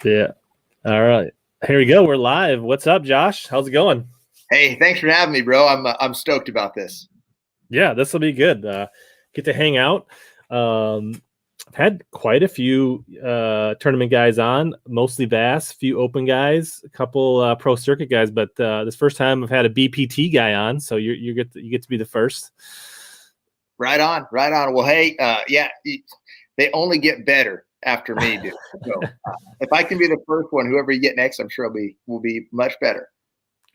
Yeah. All right. Here we go. We're live. What's up, Josh? How's it going? Hey, thanks for having me, bro. I'm stoked about this. Yeah, this will be good. Get to hang out. I've had quite a few tournament guys on, mostly bass, a few open guys, a couple pro circuit guys, but this first time I've had a BPT guy on, so you get to be the first. Right on. Well, hey, they only get better after me, dude. So if I can be the first one, whoever you get next, I'm sure will be much better.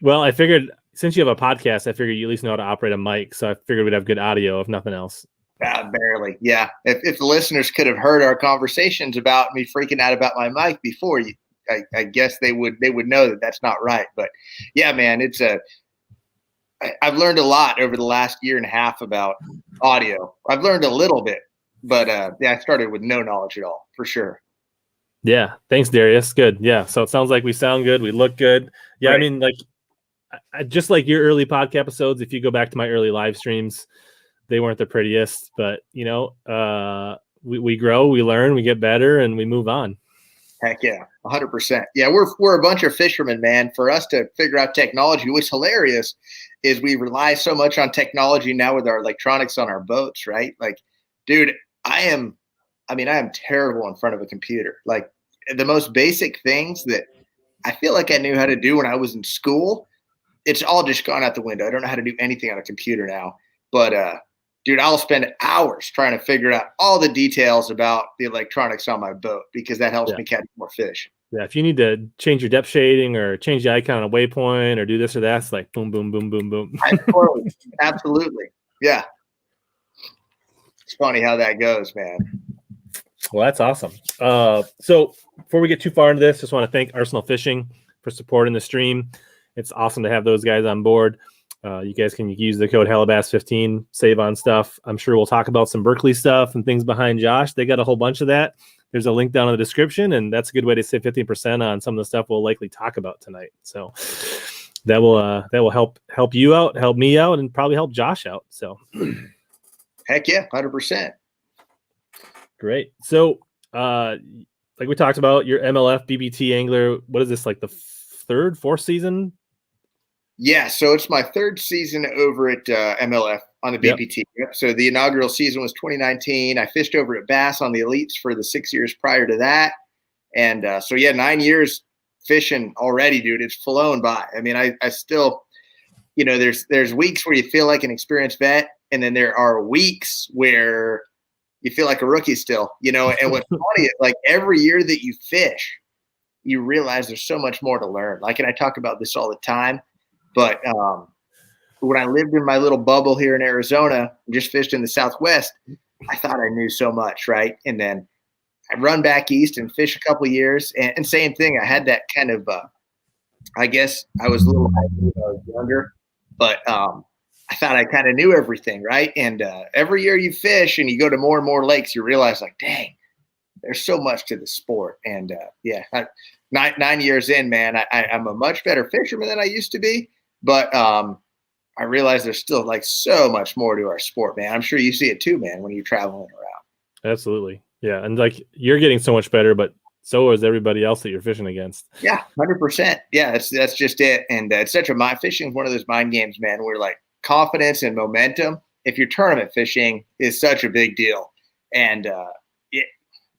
Well, I figured since you have a podcast, I figured you at least know how to operate a mic, so I figured we'd have good audio, if nothing else. Barely. Yeah. If the listeners could have heard our conversations about me freaking out about my mic before, I guess they would know that that's not right. But yeah, man, I've learned a lot over the last year and a half about audio. I've learned a little bit, but I started with no knowledge at all, for sure. Yeah. Thanks, Darius. Good. Yeah. So it sounds like we sound good. We look good. Yeah. Right. I mean, like, just like your early podcast episodes, if you go back to my early live streams, they weren't the prettiest, but we grow, we learn, we get better, and we move on. Heck yeah, 100%. Yeah, we're a bunch of fishermen, man. For us to figure out technology, what's hilarious is we rely so much on technology now with our electronics on our boats, right? Like, dude, I am terrible in front of a computer. Like, the most basic things that I feel like I knew how to do when I was in school, it's all just gone out the window. I don't know how to do anything on a computer now. But dude, I'll spend hours trying to figure out all the details about the electronics on my boat because that helps me catch more fish. Yeah, if you need to change your depth shading or change the icon on a waypoint or do this or that, it's like boom, boom, boom, boom, boom. Absolutely. Yeah. It's funny how that goes, man. Well, that's awesome. So before we get too far into this, just want to thank Arsenal Fishing for supporting the stream. It's awesome to have those guys on board. You guys can use the code HellaBass15, save on stuff. I'm sure we'll talk about some Berkley stuff and things behind Josh. They got a whole bunch of that. There's a link down in the description, and that's a good way to save 15% on some of the stuff we'll likely talk about tonight. So that will help you out, help me out, and probably help Josh out. So heck yeah, 100%. Great. So like we talked about, your MLF BPT angler. What is this, like the fourth season? Yeah, so it's my third season over at MLF on the BPT. Yep. So the inaugural season was 2019. I fished over at Bass on the Elites for the 6 years prior to that. And 9 years fishing already, dude. It's flown by. I mean, I still, there's weeks where you feel like an experienced vet, and then there are weeks where you feel like a rookie still, And what's funny is, like, every year that you fish, you realize there's so much more to learn. Like, and I talk about this all the time. But when I lived in my little bubble here in Arizona and just fished in the Southwest, I thought I knew so much, right? And then I run back east and fish a couple of years, and same thing. I had that kind of, I guess I was a little naive when I was younger, but I thought I kind of knew everything, right? And every year you fish and you go to more and more lakes, you realize, like, dang, there's so much to the sport. And 9 years in, man, I'm a much better fisherman than I used to be. But I realize there's still, like, so much more to our sport, man. I'm sure you see it too, man, when you're traveling around. Absolutely. Yeah. And, like, you're getting so much better, but so is everybody else that you're fishing against. Yeah, 100%. Yeah, that's just it. And it's such a fishing is one of those mind games, man, where, like, confidence and momentum, if you're tournament fishing, is such a big deal. And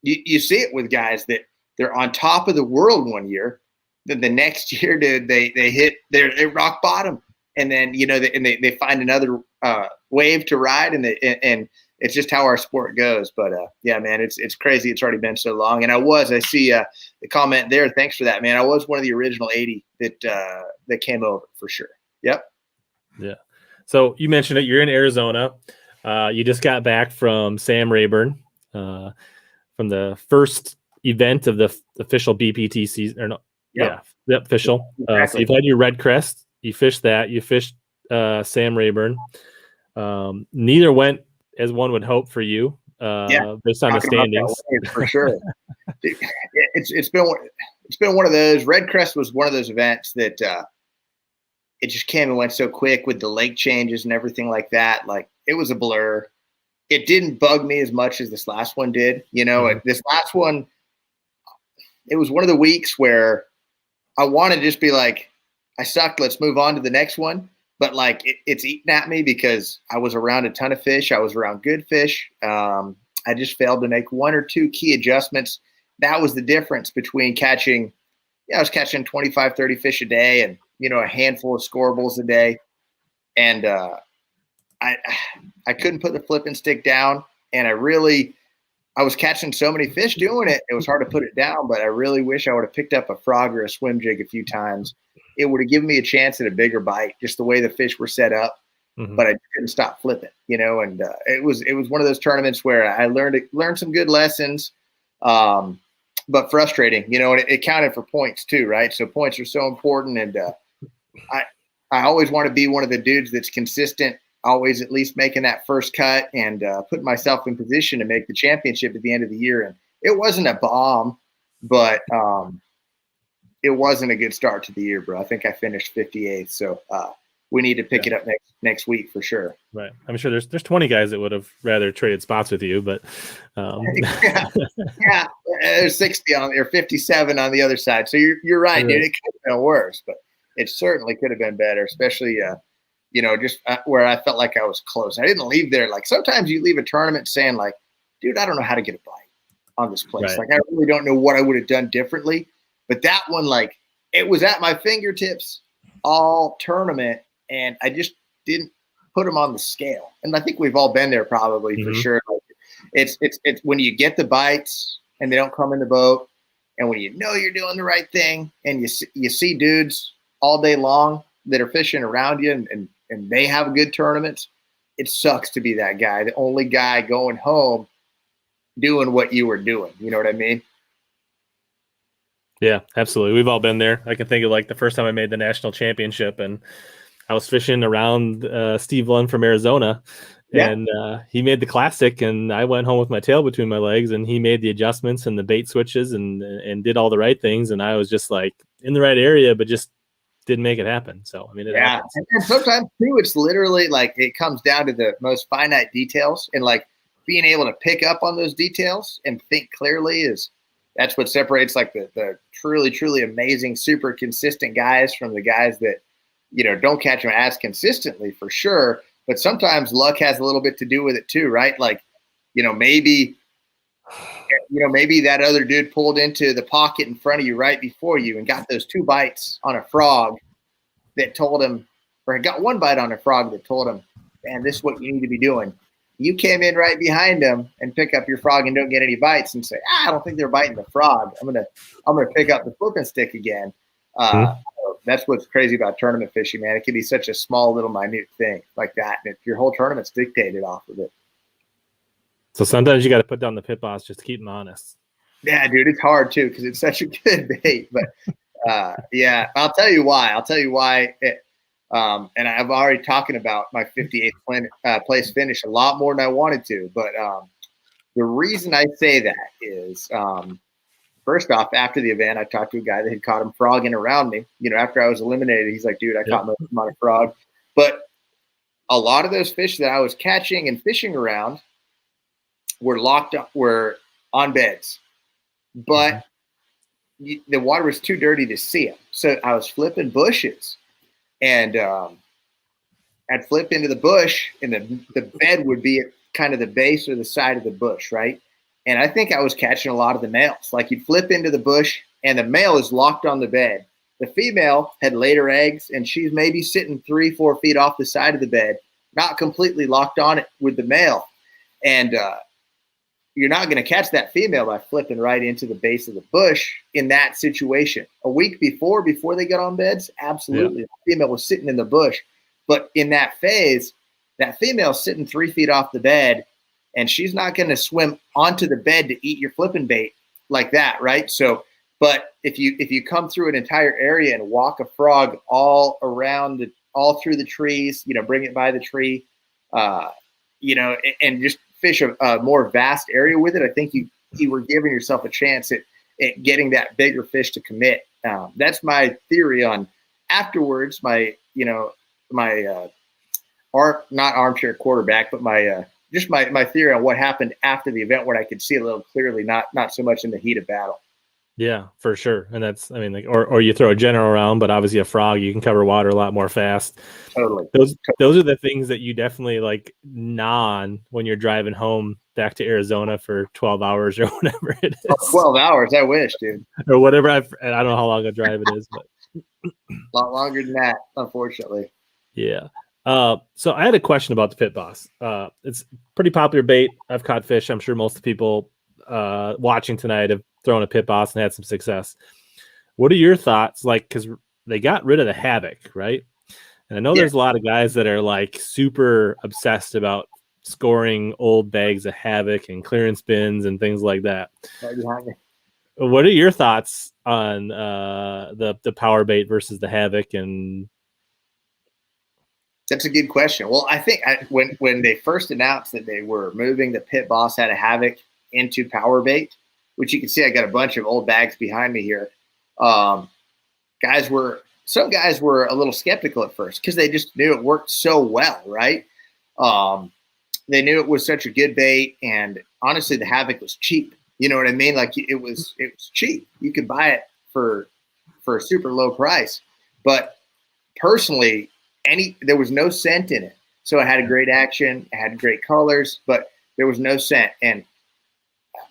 you see it with guys that they're on top of the world one year. Then the next year, dude, they hit they rock bottom, and then they find another wave to ride, and it's just how our sport goes. But yeah, man, it's crazy. It's already been so long, and I see the comment there. Thanks for that, man. I was one of the original 80 that came over for sure. Yep. Yeah. So you mentioned it. You're in Arizona. You just got back from Sam Rayburn, from the first event of the official BPT season, or no? Yep. Yeah, official. Exactly. So you've had your RedCrest. You fished that. You fished Sam Rayburn. Neither went as one would hope for you, based on the standings. For sure. It's been one of those. RedCrest was one of those events that it just came and went so quick with the lake changes and everything like that. Like, it was a blur. It didn't bug me as much as this last one did. This last one, it was one of the weeks where I want to just be like, I sucked. Let's move on to the next one. But like it's eating at me because I was around a ton of fish. I was around good fish. I just failed to make one or two key adjustments. That was the difference between catching, I was catching 25, 30 fish a day and, a handful of scorables a day. And I couldn't put the flipping stick down. And I was catching so many fish doing it. It was hard to put it down, but I really wish I would have picked up a frog or a swim jig a few times. It would have given me a chance at a bigger bite, just the way the fish were set up. Mm-hmm. But I couldn't stop flipping, and it was one of those tournaments where I learned some good lessons, but frustrating, and it counted for points too, right? So points are so important, and I always want to be one of the dudes that's consistent, always at least making that first cut and putting myself in position to make the championship at the end of the year. And it wasn't a bomb, but it wasn't a good start to the year, bro. I think I finished 58th. So we need to pick it up next week for sure. Right. I'm sure there's 20 guys that would have rather traded spots with you, but yeah, there's 60 on there, 57 on the other side. So you're right, dude. It could have been worse, but it certainly could have been better, especially just where I felt like I was close. I didn't leave there. Like sometimes you leave a tournament saying like, dude, I don't know how to get a bite on this place. Right. Like I really don't know what I would have done differently. But that one, like it was at my fingertips all tournament, and I just didn't put them on the scale. And I think we've all been there probably for sure. Like, it's when you get the bites and they don't come in the boat, and when you're doing the right thing, and you see dudes all day long that are fishing around you, and they have good tournaments. It sucks to be that guy, the only guy going home doing what you were doing. You know what I mean? Yeah, absolutely. We've all been there. I can think of like the first time I made the national championship, and I was fishing around Steve Lund from Arizona, and he made the classic, and I went home with my tail between my legs, and he made the adjustments and the bait switches and did all the right things, and I was just like in the right area, but just didn't make it happen. So, I mean, it happens. And sometimes too, it's literally like it comes down to the most finite details, and like being able to pick up on those details and think clearly that's what separates like the truly, truly amazing, super consistent guys from the guys that, don't catch them as consistently for sure. But sometimes luck has a little bit to do with it too, right? Like, maybe that other dude pulled into the pocket in front of you right before you and got those 2 bites on a frog that told him, or got 1 bite on a frog that told him, man, this is what you need to be doing. You came in right behind him and pick up your frog and don't get any bites and say, I don't think they're biting the frog. I'm gonna pick up the flipping stick again. That's what's crazy about tournament fishing, man. It can be such a small, little, minute thing like that, and your whole tournament's dictated off of it. So sometimes you got to put down the Pitboss just to keep them honest. Yeah, dude, it's hard too because it's such a good bait. But I'll tell you why. And I've already talking about my 58th place finish a lot more than I wanted to. But the reason I say that is, first off, after the event, I talked to a guy that had caught him frogging around me. After I was eliminated, he's like, dude, I caught him on a frog. But a lot of those fish that I was catching and fishing around were on beds. But the water was too dirty to see them. So I was flipping bushes. And I'd flip into the bush, and the bed would be at kind of the base or the side of the bush, right? And I think I was catching a lot of the males. Like you'd flip into the bush, and the male is locked on the bed. The female had laid her eggs, and she's maybe sitting 3-4 feet off the side of the bed, not completely locked on it with the male. And you're not going to catch that female by flipping right into the base of the bush in that situation. A week before they got on beds, absolutely. Yeah. The female was sitting in the bush. But in that phase, that female's sitting 3 feet off the bed, and she's not going to swim onto the bed to eat your flipping bait like that, right? So, but if you come through an entire area and walk a frog all around, all through the trees, bring it by the tree, and just fish a more vast area with it, I think you were giving yourself a chance at getting that bigger fish to commit. That's my theory on afterwards. My not armchair quarterback, but my theory on what happened after the event, where I could see a little clearly, not so much in the heat of battle. Yeah, for sure. And that's, I mean, like, or you throw a general around, but obviously a frog, you can cover water a lot more fast. Totally. Those are the things that you definitely like non when you're driving home back to Arizona for 12 hours or whatever it Oh, is. 12 hours. I wish, dude. Or whatever. I don't know how long a drive it is, but A lot longer than that, unfortunately. yeah. So I had a question about the Pitboss. It's pretty popular bait. I've caught fish. I'm sure most of the people watching tonight have thrown a Pitboss and had some success. What are your thoughts? Like, because they got rid of the Havoc, right? And I know there's a lot of guys that are like super obsessed about scoring old bags of Havoc and clearance bins and things like that. Right behind me. What are your thoughts on the Powerbait versus the Havoc? And That's a good question. Well, I think when they first announced that they were moving the Pitboss out of Havoc into Powerbait, which you can see I got a bunch of old bags behind me here. Some guys were a little skeptical at first because they just knew it worked so well, right? They knew it was such a good bait, and honestly, the Havoc was cheap. You know what I mean? Like it was cheap. You could buy it for a super low price. But personally, there was no scent in it, so it had a great action, it had great colors, but there was no scent. And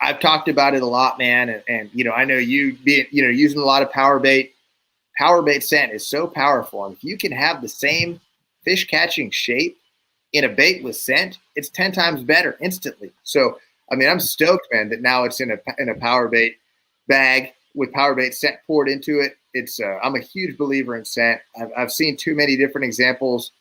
I've talked about it a lot, man. And I know you being using a lot of Powerbait. Powerbait scent is so powerful, and if you can have the same fish catching shape in a bait with scent, it's 10 times better instantly. So, I mean, I'm stoked, man, that now it's in a Powerbait bag with Powerbait scent poured into it. I'm a huge believer in scent. I've seen too many different examples,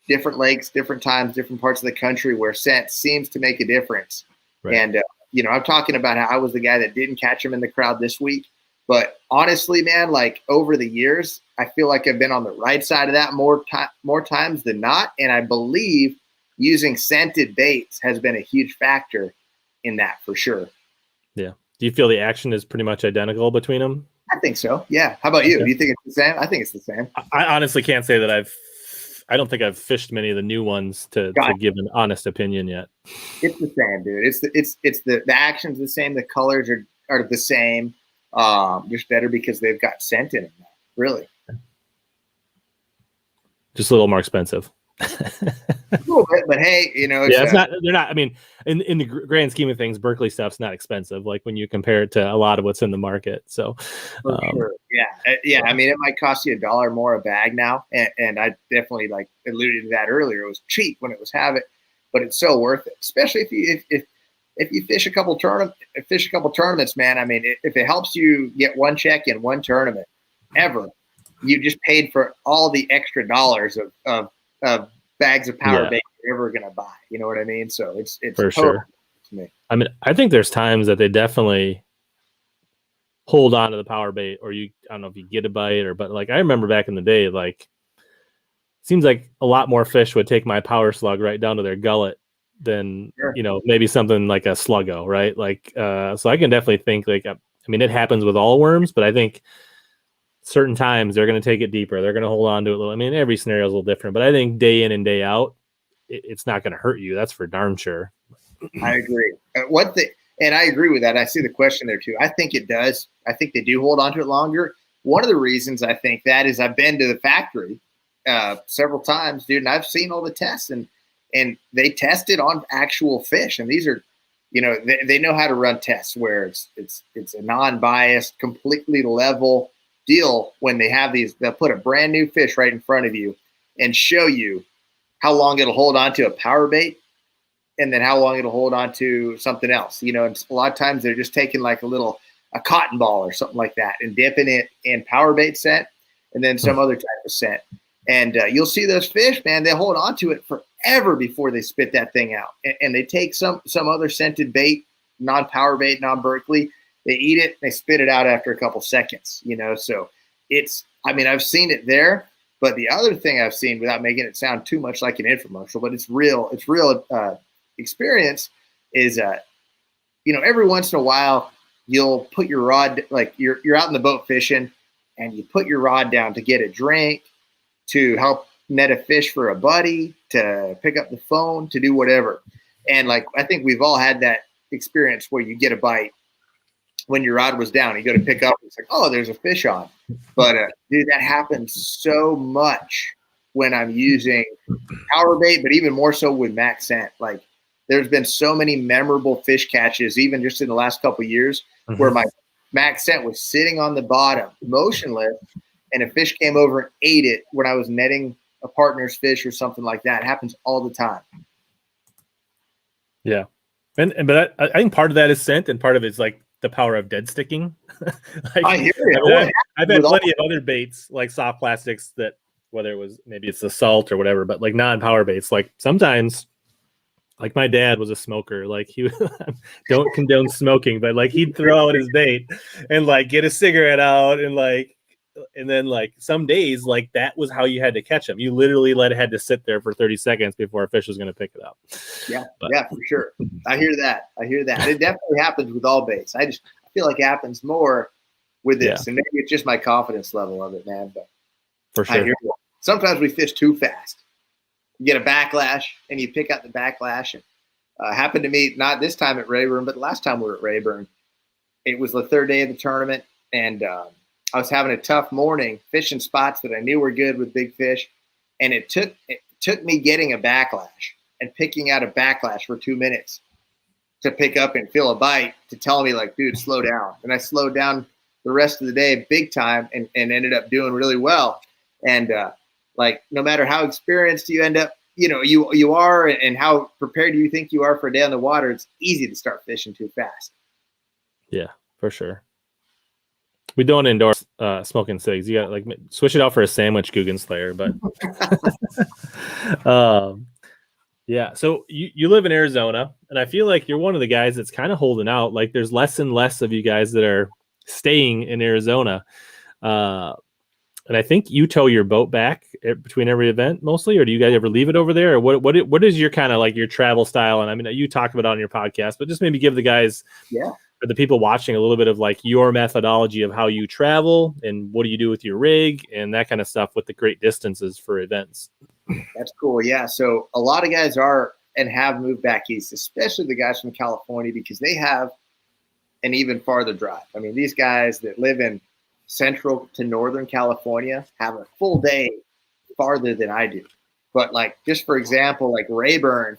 different lakes, different times, different parts of the country where scent seems to make a difference. Right. And I'm talking about how I was the guy that didn't catch him in the crowd this week. But honestly, man, like over the years, I feel like I've been on the right side of that more times than not. And I believe using scented baits has been a huge factor in that for sure. Yeah. Do you feel the action is pretty much identical between them? I think so. Yeah. How about you? Do you think it's the same? I think it's the same. I honestly can't say that I don't think I've fished many of the new ones to give an honest opinion yet. It's the same, dude. It's the action's the same. The colors are the same. Just better because they've got scent in them. Really. Just a little more expensive. A little bit, but hey, it's not. They're not. I mean, in the grand scheme of things, Berkley stuff's not expensive. Like when you compare it to a lot of what's in the market. So, sure. Yeah. I mean, it might cost you $1 more a bag now, and I definitely like alluded to that earlier. It was cheap when it was Havoc, but it's so worth it, especially if you fish a couple tournaments, man. I mean, if it helps you get one check in one tournament ever, you just paid for all the extra dollars of bags of Powerbait you're ever going to buy. You know what I mean? So it's for sure to me. I mean, I think there's times that they definitely hold on to the Powerbait, or I don't know if you get a bite but like I remember back in the day, like seems like a lot more fish would take my power slug right down to their gullet than maybe something like a sluggo, right? Like so I can definitely think like I mean it happens with all worms, but I think certain times they're going to take it deeper. They're going to hold on to it a little. I mean, every scenario is a little different, but I think day in and day out, it's not going to hurt you. That's for darn sure. I agree. And I agree with that. I see the question there too. I think it does. I think they do hold on to it longer. One of the reasons I think that is I've been to the factory several times, dude, and I've seen all the tests, and they test it on actual fish. And these are, they know how to run tests where it's a non-biased, completely level deal. When they have these, they'll put a brand new fish right in front of you and show you how long it'll hold on to a Powerbait and then how long it'll hold on to something else. And a lot of times they're just taking like a cotton ball or something like that and dipping it in Powerbait scent and then some other type of scent. And you'll see those fish, man, they hold on to it forever before they spit that thing out. And they take some other scented bait, non-Powerbait, non-Berkley. They eat it, they spit it out after a couple seconds, So I've seen it there. But the other thing I've seen, without making it sound too much like an infomercial, but it's real experience, is every once in a while you'll put your rod, like you're out in the boat fishing and you put your rod down to get a drink, to help net a fish for a buddy, to pick up the phone, to do whatever. And like I think we've all had that experience where you get a bite when your rod was down. You go to pick up, it's like, oh, there's a fish on. But dude, that happens so much when I'm using Powerbait, but even more so with Maxscent. Like, there's been so many memorable fish catches, even just in the last couple of years, where my Maxscent was sitting on the bottom, motionless, and a fish came over and ate it when I was netting a partner's fish or something like that. It happens all the time. Yeah. But I think part of that is scent, and part of it's like the power of dead sticking. Like, I hear it. I've had plenty of other baits, like soft plastics, that whether it was maybe it's the salt or whatever, but like non-power baits, like sometimes, like my dad was a smoker. Like, he don't condone smoking, but like he'd throw out his bait and like get a cigarette out and then like some days, like that was how you had to catch them. You literally had to sit there for 30 seconds before a fish was going to pick it up. Yeah, yeah, for sure. I hear that. It definitely happens with all baits. I feel like it happens more with this, and maybe it's just my confidence level of it, man. But for sure, I hear that. Sometimes we fish too fast. You get a backlash, and you pick out the backlash. And happened to me not this time at Rayburn, but the last time we were at Rayburn. It was the third day of the tournament, and I was having a tough morning fishing spots that I knew were good with big fish, and it took me getting a backlash and picking out a backlash for 2 minutes to pick up and feel a bite to tell me, like, dude, slow down. And I slowed down the rest of the day big time and ended up doing really well. And like, no matter how experienced you end up, you are, and how prepared you think you are for a day on the water, it's easy to start fishing too fast. Yeah, for sure. We don't endorse smoking cigs. You got like switch it out for a sandwich Guggen Slayer, but yeah. So you live in Arizona, and I feel like you're one of the guys that's kind of holding out. Like, there's less and less of you guys that are staying in Arizona, and I think you tow your boat back between every event mostly, or do you guys ever leave it over there? Or what is your kind of like your travel style? And I mean, you talk about it on your podcast, but just maybe give the guys, for the people watching, a little bit of like your methodology of how you travel and what do you do with your rig and that kind of stuff with the great distances for events. That's cool. Yeah. So a lot of guys are and have moved back east, especially the guys from California, because they have an even farther drive. I mean, these guys that live in central to northern California have a full day farther than I do. But like, just for example, like Rayburn,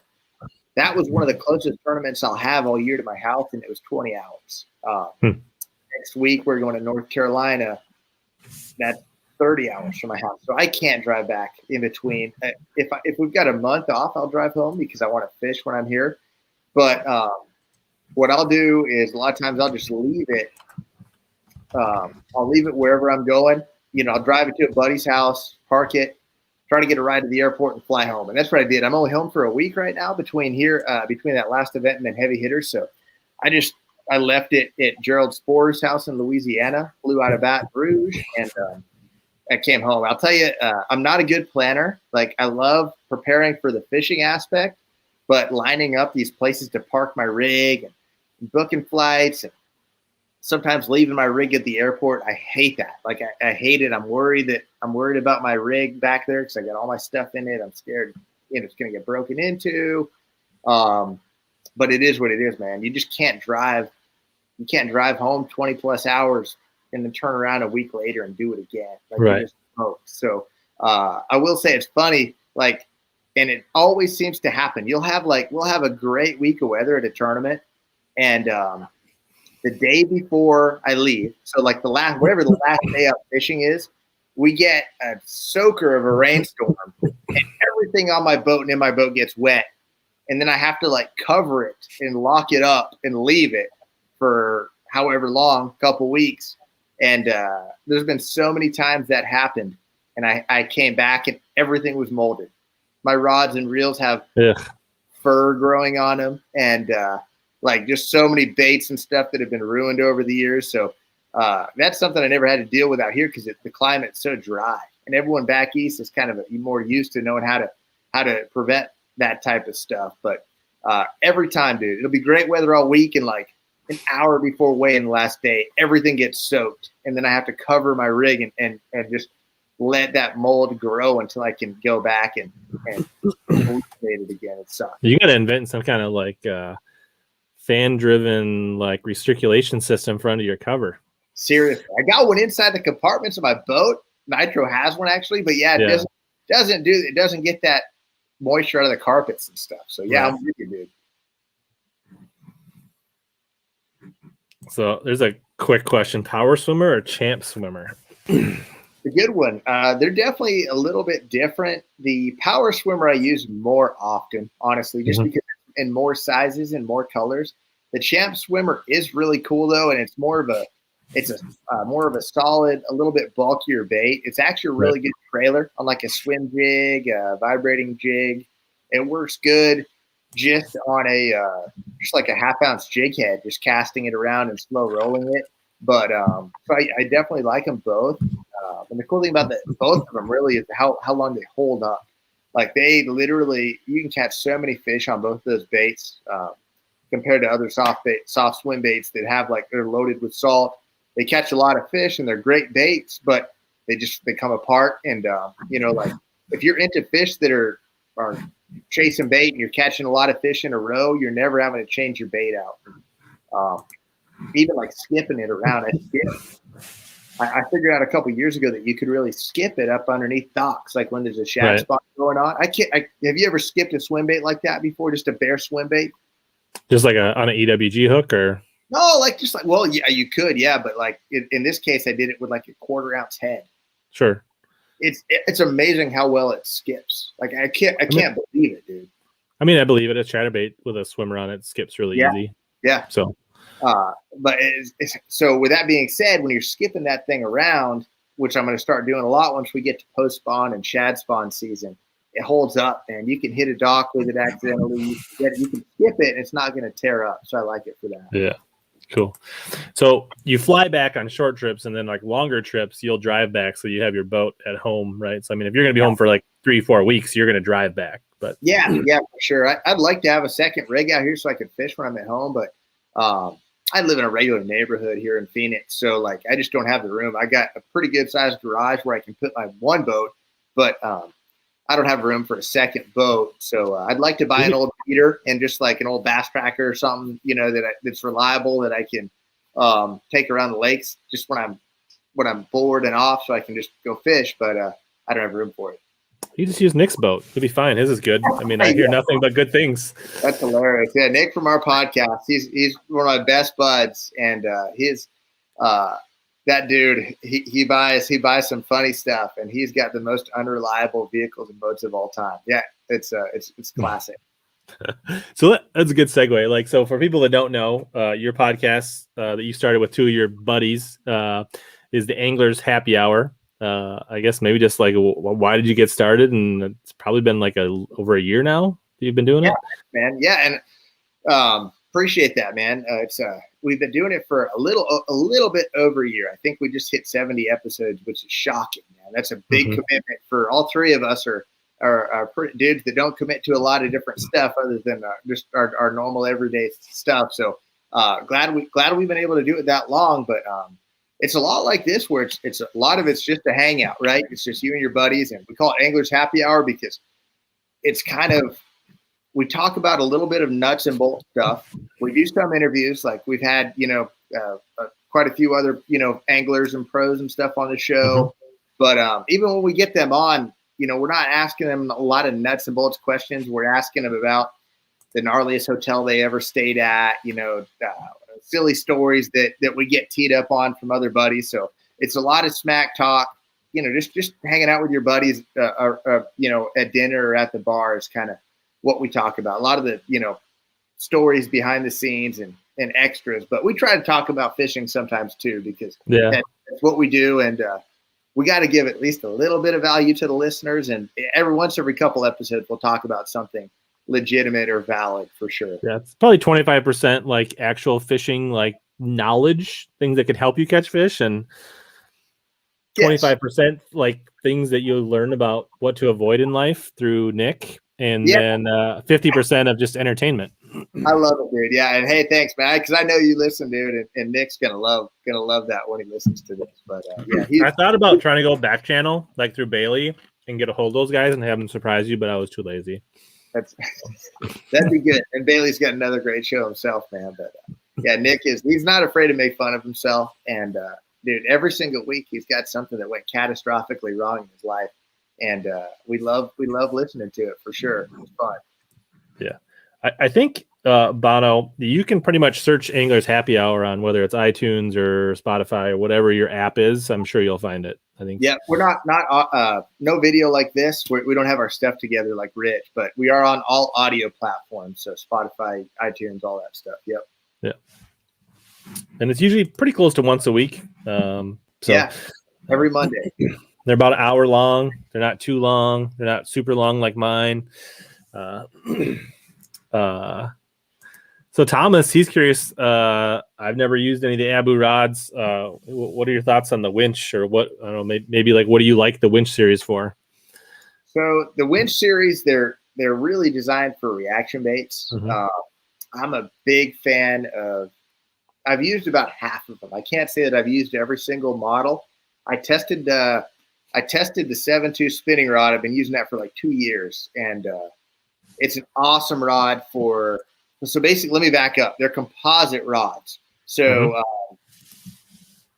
that was one of the closest tournaments I'll have all year to my house, and it was 20 hours. Next week, we're going to North Carolina. That's 30 hours from my house. So I can't drive back in between. If we've got a month off, I'll drive home because I want to fish when I'm here. But what I'll do is a lot of times I'll just leave it. I'll leave it wherever I'm going. I'll drive it to a buddy's house, park it, try to get a ride to the airport and fly home. And that's what I did. I'm only home for a week right now between that last event and then heavy hitters. So I left it at Gerald Spore's house in Louisiana, flew out of Baton Rouge, and I came home. I'll tell you, I'm not a good planner. Like, I love preparing for the fishing aspect, but lining up these places to park my rig and booking flights and sometimes leaving my rig at the airport, I hate that. Like, I hate it. I'm worried about my rig back there because I got all my stuff in it. I'm scared, it's going to get broken into. But it is what it is, man. You just can't drive. You can't drive home 20 plus hours and then turn around a week later and do it again. Like, right. So I will say it's funny, like, and it always seems to happen. We'll have a great week of weather at a tournament, and the day before I leave, so like whatever the last day of fishing is, we get a soaker of a rainstorm, and everything on my boat and in my boat gets wet, and then I have to like cover it and lock it up and leave it for however long, couple weeks. And there's been so many times that happened, and I came back and everything was molded. My rods and reels have fur growing on them, and like just so many baits and stuff that have been ruined over the years. So that's something I never had to deal with out here because the climate's so dry, and everyone back east is kind of more used to knowing how to prevent that type of stuff. But every time, dude, it'll be great weather all week, and like an hour before weigh-in the last day, everything gets soaked, and then I have to cover my rig and just let that mold grow until I can go back and cultivate it again. It sucks. You got to invent some kind of like fan-driven like recirculation system for under your cover. Seriously, I got one inside the compartments of my boat. Nitro has one actually, but it doesn't get that moisture out of the carpets and stuff. So yeah, right. I'm with you, dude. So there's a quick question: power swimmer or champ swimmer? A good one. They're definitely a little bit different. The power swimmer I use more often, honestly, just because in more sizes and more colors. The champ swimmer is really cool though, and it's more of a solid, a little bit bulkier bait. It's actually a really good trailer on like a swim jig, a vibrating jig. It works good just on just like a half-ounce jig head, just casting it around and slow rolling it. But so I definitely like them both. And the cool thing about both of them really is how long they hold up. Like they literally, you can catch so many fish on both of those baits compared to other soft swim baits that have like they're loaded with salt. They catch a lot of fish and they're great baits, but they come apart. And like if you're into fish that are chasing bait and you're catching a lot of fish in a row, you're never having to change your bait out. Even like skipping it around. I figured out a couple of years ago that you could really skip it up underneath docks, like when there's a shad spot going on. Have you ever skipped a swim bait like that before? Just a bare swim bait? Just like on an EWG hook, or no? Well, yeah, you could, yeah, but like in this case, I did it with like a 1/4 ounce head. Sure. It's amazing how well it skips. Like I can't believe it, dude. I mean, I believe it. A chatterbait with a swimmer on it skips really easy. Yeah. So. But so with that being said, when you're skipping that thing around, which I'm going to start doing a lot once we get to post spawn and shad spawn season, it holds up, and you can hit a dock with it accidentally. You can skip it, and it's not going to tear up. So I like it for that. Yeah, cool. So you fly back on short trips, and then like longer trips, you'll drive back, so you have your boat at home, right? So I mean, if you're going to be home for like 3-4 weeks, you're going to drive back. But yeah, for sure. I'd like to have a second rig out here so I can fish when I'm at home, but I live in a regular neighborhood here in Phoenix, so like I just don't have the room. I got a pretty good sized garage where I can put my one boat, but I don't have room for a second boat. So I'd like to buy an old heater and just like an old bass tracker or something, that's reliable that I can take around the lakes just when I'm bored and off, so I can just go fish. But I don't have room for it. You just use Nick's boat. It'll be fine. His is good. I mean, I hear nothing but good things. That's hilarious. Yeah, Nick from our podcast. He's one of my best buds, and that dude. He buys some funny stuff, and he's got the most unreliable vehicles and boats of all time. Yeah, it's classic. So that's a good segue. Like, so for people that don't know, your podcast that you started with 2 of your buddies is the Anglers Happy Hour. I guess maybe just like, why did you get started? And it's probably been like over a year now that you've been doing it, man. Yeah. And appreciate that, man. We've been doing it for a little bit over a year. I think we just hit 70 episodes, which is shocking, man. That's a big commitment for all three of us are dudes that don't commit to a lot of different stuff other than just our normal everyday stuff. So glad we've been able to do it that long, but it's a lot like this where it's a lot of it's just a hangout, right? It's just you and your buddies, and we call it Anglers Happy Hour because it's kind of, we talk about a little bit of nuts and bolts stuff. We do some interviews, like we've had, quite a few other, anglers and pros and stuff on the show. But even when we get them on, we're not asking them a lot of nuts and bolts questions. We're asking them about the gnarliest hotel they ever stayed at, silly stories that we get teed up on from other buddies. So it's a lot of smack talk, just hanging out with your buddies, at dinner or at the bar is kind of what we talk about. A lot of the, stories behind the scenes and extras, but we try to talk about fishing sometimes too, because that's what we do. And we got to give at least a little bit of value to the listeners. And every couple episodes, we'll talk about something legitimate or valid for sure. Yeah, it's probably 25% like actual fishing, like knowledge, things that could help you catch fish, and 25% like things that you learn about what to avoid in life through Nick, and then 50% of just entertainment. I love it, dude. Yeah, and hey, thanks, man, because I know you listen, dude, and Nick's gonna love that when he listens to this. But I thought about trying to go back channel like through Bailey and get a hold of those guys and have them surprise you, but I was too lazy. That'd be good. And Bailey's got another great show himself, man. But yeah, he's not afraid to make fun of himself. And dude, every single week he's got something that went catastrophically wrong in his life. And we love listening to it for sure. It's fun. Yeah. I think, Bono, you can pretty much search Anglers Happy Hour on whether it's iTunes or Spotify or whatever your app is. I'm sure you'll find it. I think. Yeah, we're not no video like this. We don't have our stuff together like Rich, but we are on all audio platforms. So Spotify, iTunes, all that stuff. Yep. Yeah. And it's usually pretty close to once a week. Yeah, every Monday. They're about an hour long. They're not too long. They're not super long like mine. So Thomas, he's curious. I've never used any of the Abu rods. What are your thoughts on the Winch, or what? I don't know. Maybe like, what do you like the Winch series for? So the Winch series, they're really designed for reaction baits. Mm-hmm. I'm a big fan of. I've used about half of them. I can't say that I've used every single model. I tested the 7.2 spinning rod. I've been using that for like 2 years, and it's an awesome rod for. So basically, let me back up. They're composite rods. So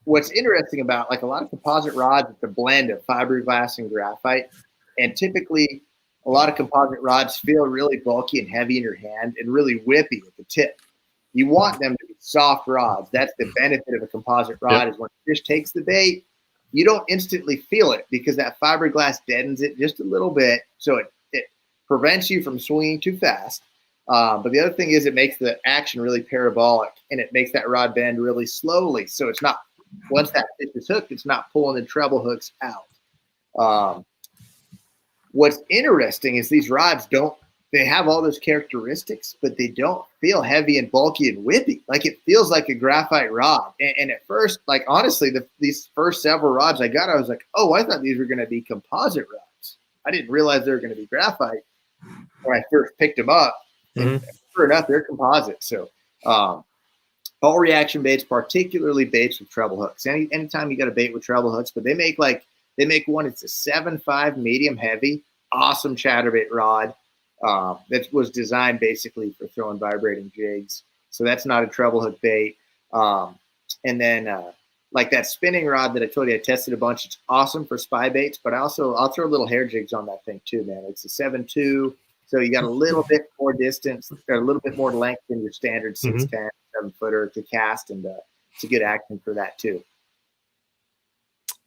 what's interesting about like a lot of composite rods, it's a blend of fiberglass and graphite. And typically, a lot of composite rods feel really bulky and heavy in your hand and really whippy at the tip. You want them to be soft rods. That's the benefit of a composite rod is when the fish takes the bait, you don't instantly feel it because that fiberglass deadens it just a little bit. So it prevents you from swinging too fast. But the other thing is it makes the action really parabolic, and it makes that rod bend really slowly. So it's not, once that fish is hooked, it's not pulling the treble hooks out. What's interesting is these rods they have all those characteristics, but they don't feel heavy and bulky and whippy. Like it feels like a graphite rod. And at first, like honestly, these first several rods I got, I was like, oh, I thought these were going to be composite rods. I didn't realize they were going to be graphite when I first picked them up. And sure enough, they're composite. So all reaction baits, particularly baits with treble hooks. Anytime you got a bait with treble hooks, but they make one, it's a 7.5 medium heavy, awesome chatterbait rod that was designed basically for throwing vibrating jigs. So that's not a treble hook bait. And then like that spinning rod that I told you I tested a bunch, it's awesome for spy baits, but I'll throw little hair jigs on that thing too, man. It's a 7.2. So you got a little bit more distance, or a little bit more length than your standard 6'10", 7-footer to cast, and it's a good action for that too.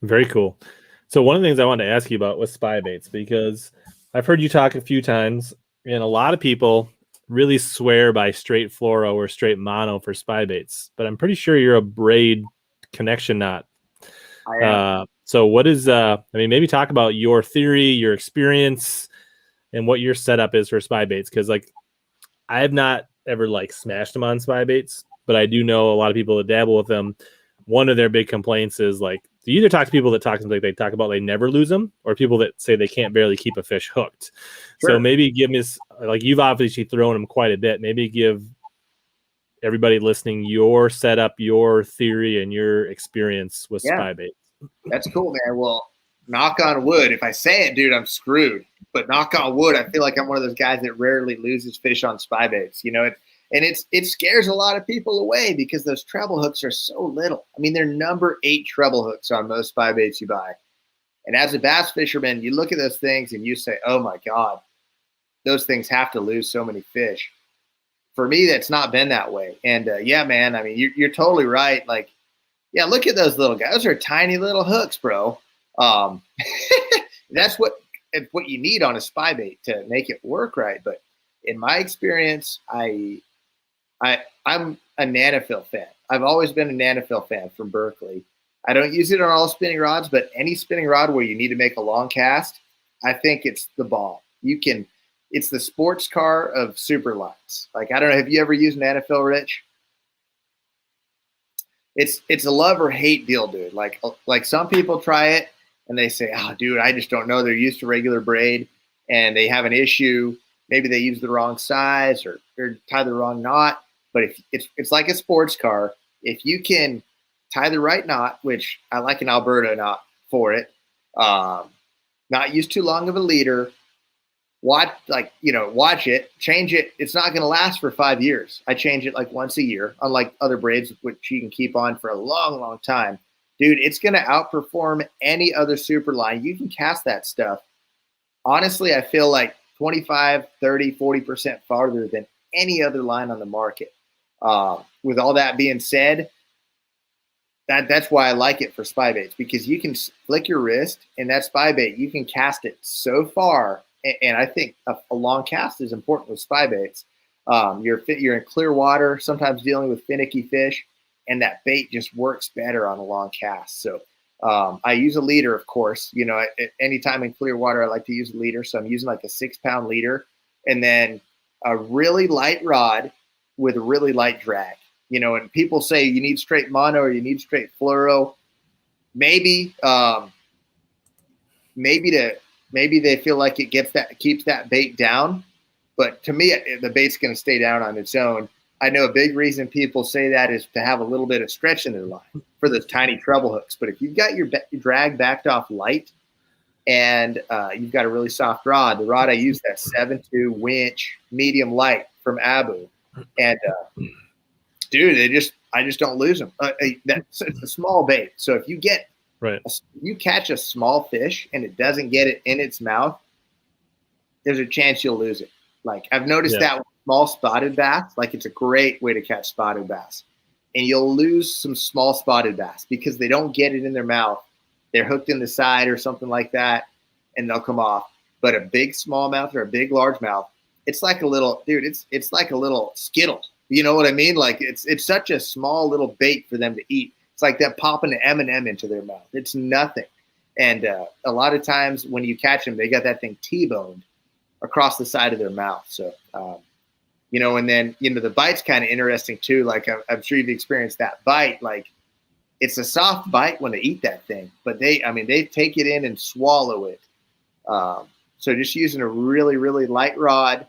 Very cool. So one of the things I wanted to ask you about was spy baits, because I've heard you talk a few times, and a lot of people really swear by straight fluoro or straight mono for spy baits, but I'm pretty sure you're a braid connection knot. I am. So what is, maybe talk about your theory, your experience, and what your setup is for spy baits. Cause like I have not ever like smashed them on spy baits, but I do know a lot of people that dabble with them. One of their big complaints is like, you either talk to people that talk like they talk about they never lose them, or people that say they can't barely keep a fish hooked. Sure. So maybe give me, like you've obviously thrown them quite a bit. Maybe give everybody listening your setup, your theory, and your experience with spy baits. That's cool, man. Well, knock on wood. If I say it, dude, I'm screwed. But knock on wood, I feel like I'm one of those guys that rarely loses fish on spy baits. You know, it scares a lot of people away because those treble hooks are so little. I mean, they're number 8 treble hooks on most spy baits you buy. And as a bass fisherman, you look at those things and you say, oh my God, those things have to lose so many fish. For me, that's not been that way. And yeah, man, I mean, you're totally right. Like, yeah, look at those little guys. Those are tiny little hooks, bro. That's what you need on a spy bait to make it work right. But in my experience, I'm a Nanofil fan. I've always been a Nanofil fan from Berkley. I don't use it on all spinning rods, but any spinning rod where you need to make a long cast, I think it's the bomb. It's the sports car of super lines. Like, I don't know, have you ever used Nanofil, Rich? It's a love or hate deal, dude. Like some people try it and they say, oh, dude, I just don't know. They're used to regular braid and they have an issue. Maybe they use the wrong size or tie the wrong knot. But if it's like a sports car, if you can tie the right knot, which I like an Alberta knot for it, not use too long of a leader, watch it, change it. It's not going to last for 5 years. I change it like once a year, unlike other braids, which you can keep on for a long, long time. Dude, it's going to outperform any other super line. You can cast that stuff. Honestly, I feel like 25, 30, 40% farther than any other line on the market. With all that being said, that's why I like it for SpyBaits, because you can flick your wrist and that SpyBait, you can cast it so far. And I think a long cast is important with SpyBaits. You're in clear water, sometimes dealing with finicky fish, and that bait just works better on a long cast. So I use a leader, of course. Anytime in clear water, I like to use a leader. So I'm using like a 6-pound leader, and then a really light rod with a really light drag. And people say you need straight mono or you need straight fluoro. Maybe they feel like it keeps that bait down. But to me, the bait's going to stay down on its own. I know a big reason people say that is to have a little bit of stretch in their line for those tiny treble hooks. But if you've got your drag backed off light and you've got a really soft rod, the rod I use, that 7.2 Winch medium light from Abu. And dude, I just don't lose them. It's a small bait. So if you you catch a small fish and it doesn't get it in its mouth, there's a chance you'll lose it. Like I've noticed that with small spotted bass, like it's a great way to catch spotted bass. And you'll lose some small spotted bass because they don't get it in their mouth. They're hooked in the side or something like that, and they'll come off. But a big smallmouth or a big largemouth, it's like a little, dude, it's like a little Skittle. You know what I mean? Like it's such a small little bait for them to eat. It's like them popping an M&M into their mouth. It's nothing. And a lot of times when you catch them, they got that thing T-boned across the side of their mouth. So, and then, the bite's kind of interesting too. Like I'm sure you've experienced that bite. Like it's a soft bite when they eat that thing, but they take it in and swallow it. So just using a really, really light rod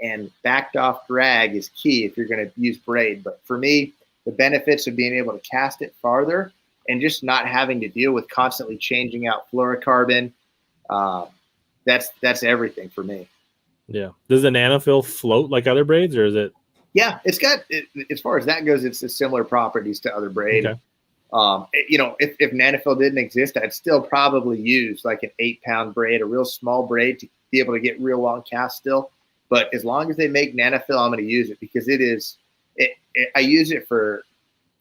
and backed off drag is key if you're going to use braid. But for me, the benefits of being able to cast it farther and just not having to deal with constantly changing out fluorocarbon, that's everything for me. Yeah. Does the Nanofil float like other braids, or is it? Yeah, it's got, as far as that goes, it's similar properties to other braid. Okay. If Nanofil didn't exist, I'd still probably use like an 8-pound braid, a real small braid, to be able to get real long casts still. But as long as they make Nanofil, I'm going to use it because I use it for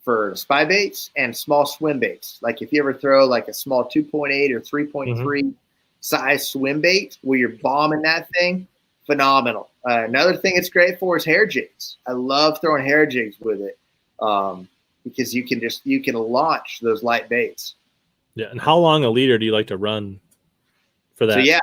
SpyBaits and small swim baits. Like if you ever throw like a small 2.8 or 3.3 size swim bait where you're bombing that thing, phenomenal. Another thing it's great for is hair jigs. I love throwing hair jigs with it because you can launch those light baits. Yeah. And how long a leader do you like to run for that? So yeah,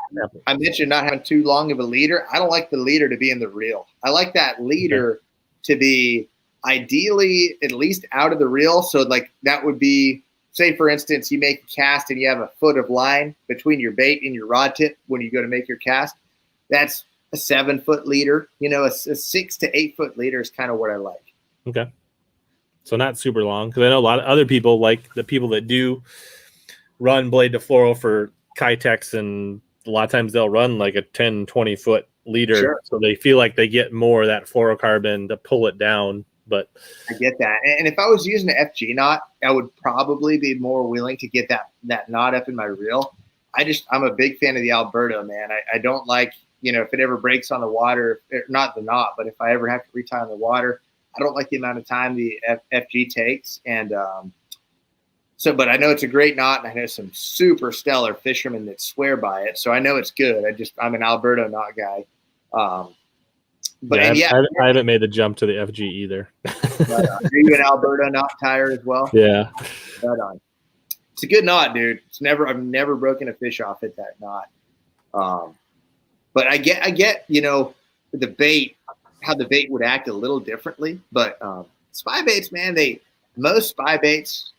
I mentioned not having too long of a leader. I don't like the leader to be in the reel. I like that leader to be ideally at least out of the reel. So like that would be, say for instance, you make a cast and you have a foot of line between your bait and your rod tip when you go to make your cast. That's a 7-foot leader. A 6 to 8 foot leader is kind of what I like. Okay. So not super long, because I know a lot of other people, like the people that do run blade to fluoro for Kitex, and a lot of times they'll run like a 10, 20 foot leader. Sure. So they feel like they get more of that fluorocarbon to pull it down. But I get that. And if I was using an FG knot, I would probably be more willing to get that knot up in my reel. I'm a big fan of the Alberto, man. I don't like, if it ever breaks on the water, not the knot, but if I ever have to retie on the water, I don't like the amount of time the FG takes. And but I know it's a great knot, and I know some super stellar fishermen that swear by it. So I know it's good. I'm an Alberto knot guy. I haven't made the jump to the FG either. Are you an Alberto knot tire as well? Yeah. Right on. It's a good knot, dude. I've never broken a fish off at that knot. But I get, the bait, how the bait would act a little differently. But SpyBaits, man, most SpyBaits,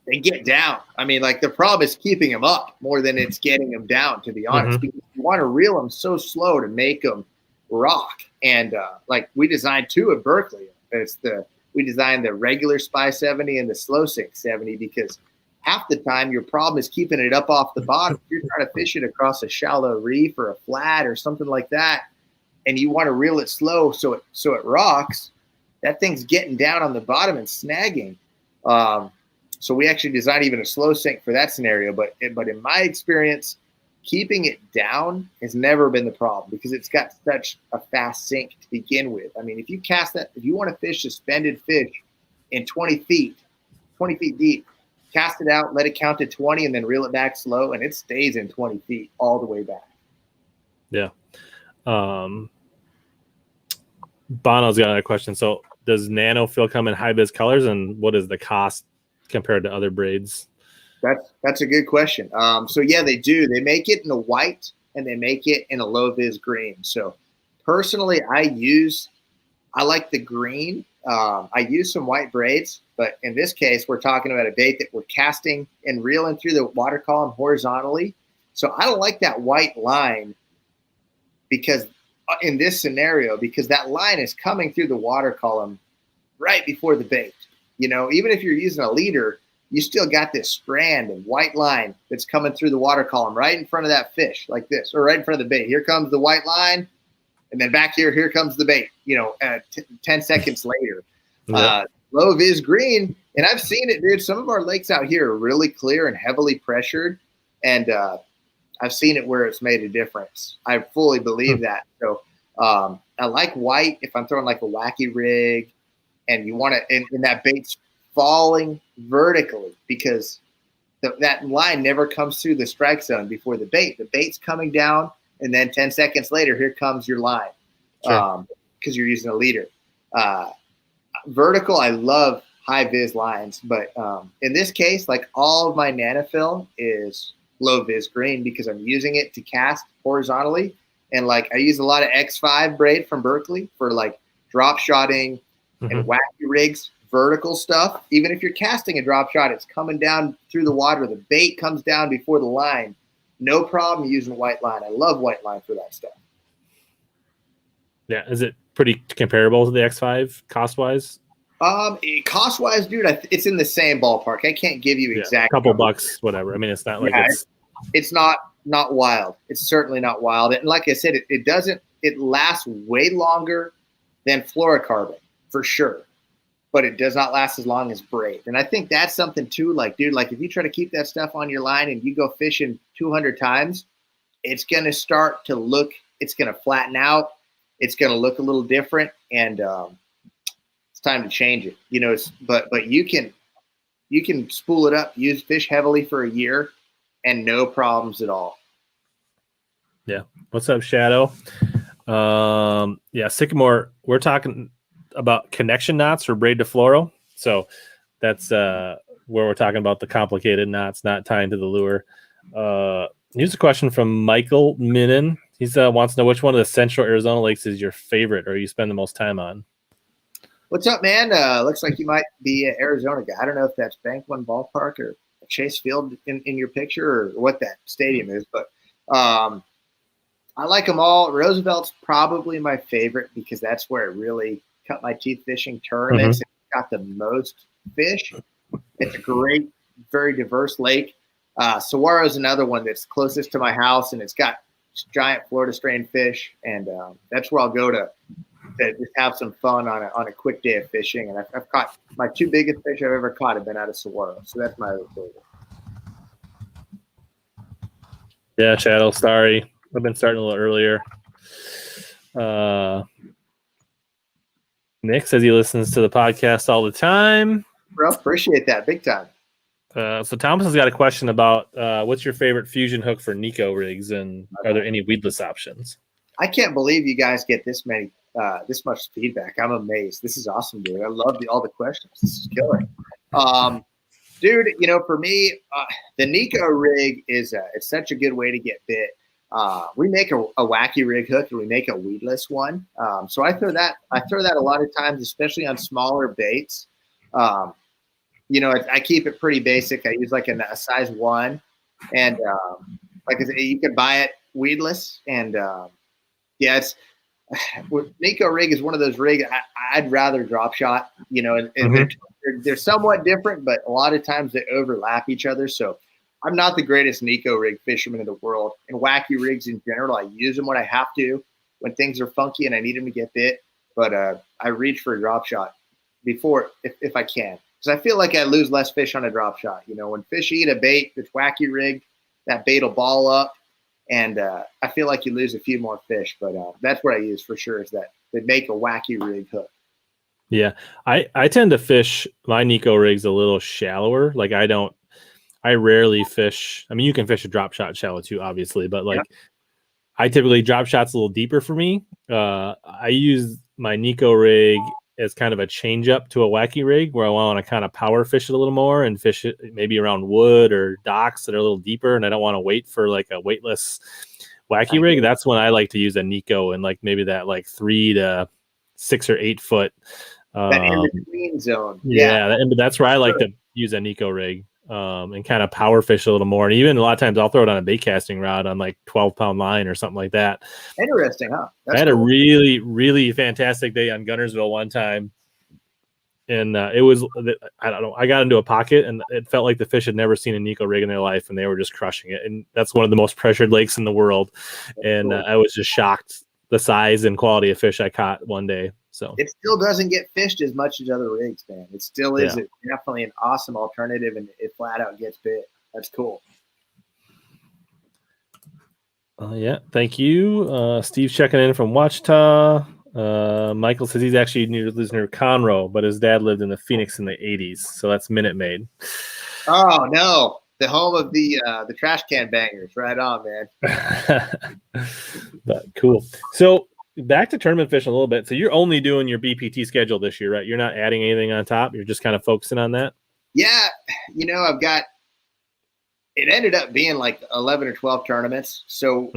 they get down. I mean, like the problem is keeping them up more than it's getting them down, to be honest. Because you want to reel them so slow to make them rock. And like we designed 2 at Berkley. We designed the regular Spy 70 and the slow sink 70 because half the time your problem is keeping it up off the bottom. If you're trying to fish it across a shallow reef or a flat or something like that, and you want to reel it slow so it rocks, that thing's getting down on the bottom and snagging. So we actually designed even a slow sink for that scenario. But in my experience, keeping it down has never been the problem because it's got such a fast sink to begin with. I mean, if you cast that, if you want to fish suspended fish in 20 feet deep, cast it out, let it count to 20, and then reel it back slow, and it stays in 20 feet all the way back. Yeah. Bono's got another question. So does Nanofil come in high-vis colors, and what is the cost compared to other braids? That's a good question. So yeah, they do. They make it in a white and they make it in a low vis green. So personally, I like the green. I use some white braids, but in this case, we're talking about a bait that we're casting and reeling through the water column horizontally. So I don't like that white line because in this scenario, because that line is coming through the water column right before the bait. You know, even if you're using a leader, you still got this strand of white line that's coming through the water column right in front of that fish like this, or right in front of the bait. Here comes the white line. And then back here comes the bait, 10 seconds later. Yeah. Low vis green. And I've seen it, dude. Some of our lakes out here are really clear and heavily pressured. And I've seen it where it's made a difference. I fully believe that. So I like white if I'm throwing like a wacky rig and you want to, and that bait's falling vertically because that line never comes through the strike zone before the bait. The bait's coming down, and then 10 seconds later, here comes your line because you're using a leader. Vertical, I love high vis lines, but in this case, like all of my Nanofil is low vis green because I'm using it to cast horizontally. And like I use a lot of X5 braid from Berkley for like drop shotting and wacky rigs. Vertical stuff, even if you're casting a drop shot, it's coming down through the water. The bait comes down before the line. No problem using white line. I love white line for that stuff. Yeah. Is it pretty comparable to the X5 cost-wise? Cost-wise, dude, it's in the same ballpark. I can't give you exact a couple bucks, whatever. I mean, it's not like it's not wild. It's certainly not wild. And like I said, it lasts way longer than fluorocarbon for sure. But it does not last as long as braid. And I think that's something too, like, dude, like if you try to keep that stuff on your line and you go fishing 200 times, it's going to start to look, it's going to flatten out. It's going to look a little different. And it's time to change it, but you can spool it up, use fish heavily for a year and no problems at all. Yeah. What's up, Shadow? Yeah. Sycamore, we're talking about connection knots for braid to fluoro. So that's where we're talking about the complicated knots, not tying to the lure. Here's a question from Michael Minin. He wants to know which one of the central Arizona lakes is your favorite or you spend the most time on. What's up, man? Looks like you might be an Arizona guy. I don't know if that's Bank One Ballpark or Chase Field in your picture or what that stadium is, but I like them all. Roosevelt's probably my favorite because that's where it really cut my teeth fishing tournaments. It's got the most fish. It's a great, very diverse lake. Saguaro is another one that's closest to my house, and it's got giant Florida strain fish, and that's where I'll go to just have some fun on a quick day of fishing. And I've caught my two biggest fish I've ever caught have been out of Saguaro, so that's my other favorite. Yeah, Shadow, sorry. I've been starting a little earlier. Nick says he listens to the podcast all the time. Bro, appreciate that. Big time. So Thomas has got a question about what's your favorite fusion hook for Neko Rigs, and are there any weedless options? I can't believe you guys get this much feedback. I'm amazed. This is awesome, dude. I love all the questions. This is killer. Dude, for me, the Neko rig it's such a good way to get bit. We make a wacky rig hook and we make a weedless one. So I throw that a lot of times, especially on smaller baits. I keep it pretty basic. I use like a size 1, and like I said, you can buy it weedless. And Neko rig is one of those rigs I'd rather drop shot. And they're somewhat different, but a lot of times they overlap each other. So I'm not the greatest Neko rig fisherman in the world, and wacky rigs in general. I use them when I have to, when things are funky and I need them to get bit. But I reach for a drop shot before if I can, because I feel like I lose less fish on a drop shot. You know, when fish eat a bait that's wacky rigged, that bait will ball up, and I feel like you lose a few more fish. But that's what I use for sure, is that they make a wacky rig hook. Yeah, I tend to fish my Neko rigs a little shallower. Like I rarely fish. I mean, you can fish a drop shot shallow too, obviously, but like I typically drop shots a little deeper for me. I use my Neko rig as kind of a change up to a wacky rig where I want to kind of power fish it a little more and fish it maybe around wood or docks that are a little deeper, and I don't want to wait for like a weightless wacky rig. That's when I like to use a Neko and like maybe that like 3 to 6 or 8 foot. That in between zone. Yeah, that's where I like to use a Neko rig and kind of power fish a little more. And even a lot of times I'll throw it on a bait casting rod on like 12-pound line or something like that. Interesting, huh? I had a really, really fantastic day on Gunnersville one time. And it was, I don't know, I got into a pocket and it felt like the fish had never seen a Neko rig in their life, and they were just crushing it. And that's one of the most pressured lakes in the world. And I was just shocked the size and quality of fish I caught one day. So it still doesn't get fished as much as other rigs, man. It still is definitely an awesome alternative, and it flat out gets bit. That's cool. Yeah, thank you. Steve's checking in from Ouachita. Michael says he's actually lives near Conroe, but his dad lived in the Phoenix in the 80s, so that's Minute Maid. Oh no, the home of the trash can bangers. Right on, man. But cool. So back to tournament fishing a little bit. So you're only doing your BPT schedule this year, right? You're not adding anything on top. You're just kind of focusing on that. Yeah, you know, it ended up being like 11 or 12 tournaments. So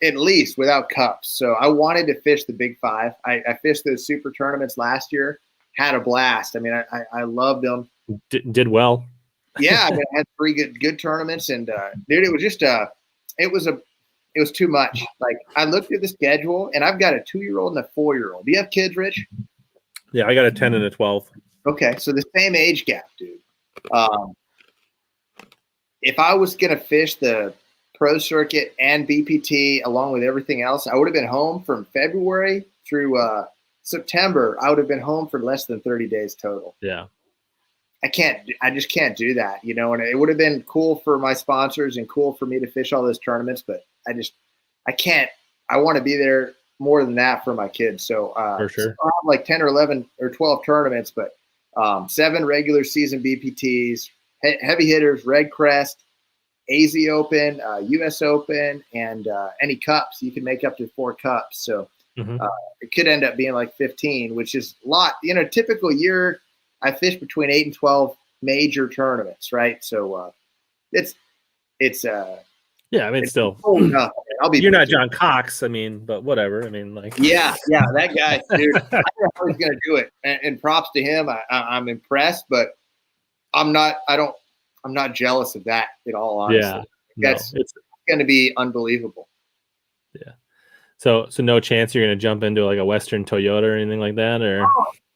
at least without cups. So I wanted to fish the Big Five. I fished those super tournaments last year, had a blast. I mean, I loved them. Did well. Yeah, I mean, I had 3 good tournaments, and dude, it was just it was too much. Like, I looked at the schedule, and I've got a 2-year-old and a 4-year-old. Do you have kids, Rich? Yeah, I got a 10 and a 12. Okay, so the same age gap, dude. If I was going to fish the pro circuit and BPT along with everything else, I would have been home from February through September. I would have been home for less than 30 days total. Yeah. I just can't do that, you know, and it would have been cool for my sponsors and cool for me to fish all those tournaments, but I can't. I want to be there more than that for my kids. So for sure, so I'll have like 10 or 11 or 12 tournaments, but 7 regular season BPTs, heavy hitters, RedCrest, AZ Open, US Open, and any cups. You can make up to 4 cups. So it could end up being like 15, which is a lot. You know, typical year, I fish between 8 and 12 major tournaments, right? So it's yeah, I mean, it's still, you're not John Cox, I mean, but whatever. I mean, like, yeah, that guy, dude, I don't know how he's gonna do it, and props to him. I'm impressed, but I'm not jealous of that at all. Honestly, it's gonna be unbelievable. Yeah. So no chance you're gonna jump into like a Western Toyota or anything like that, or.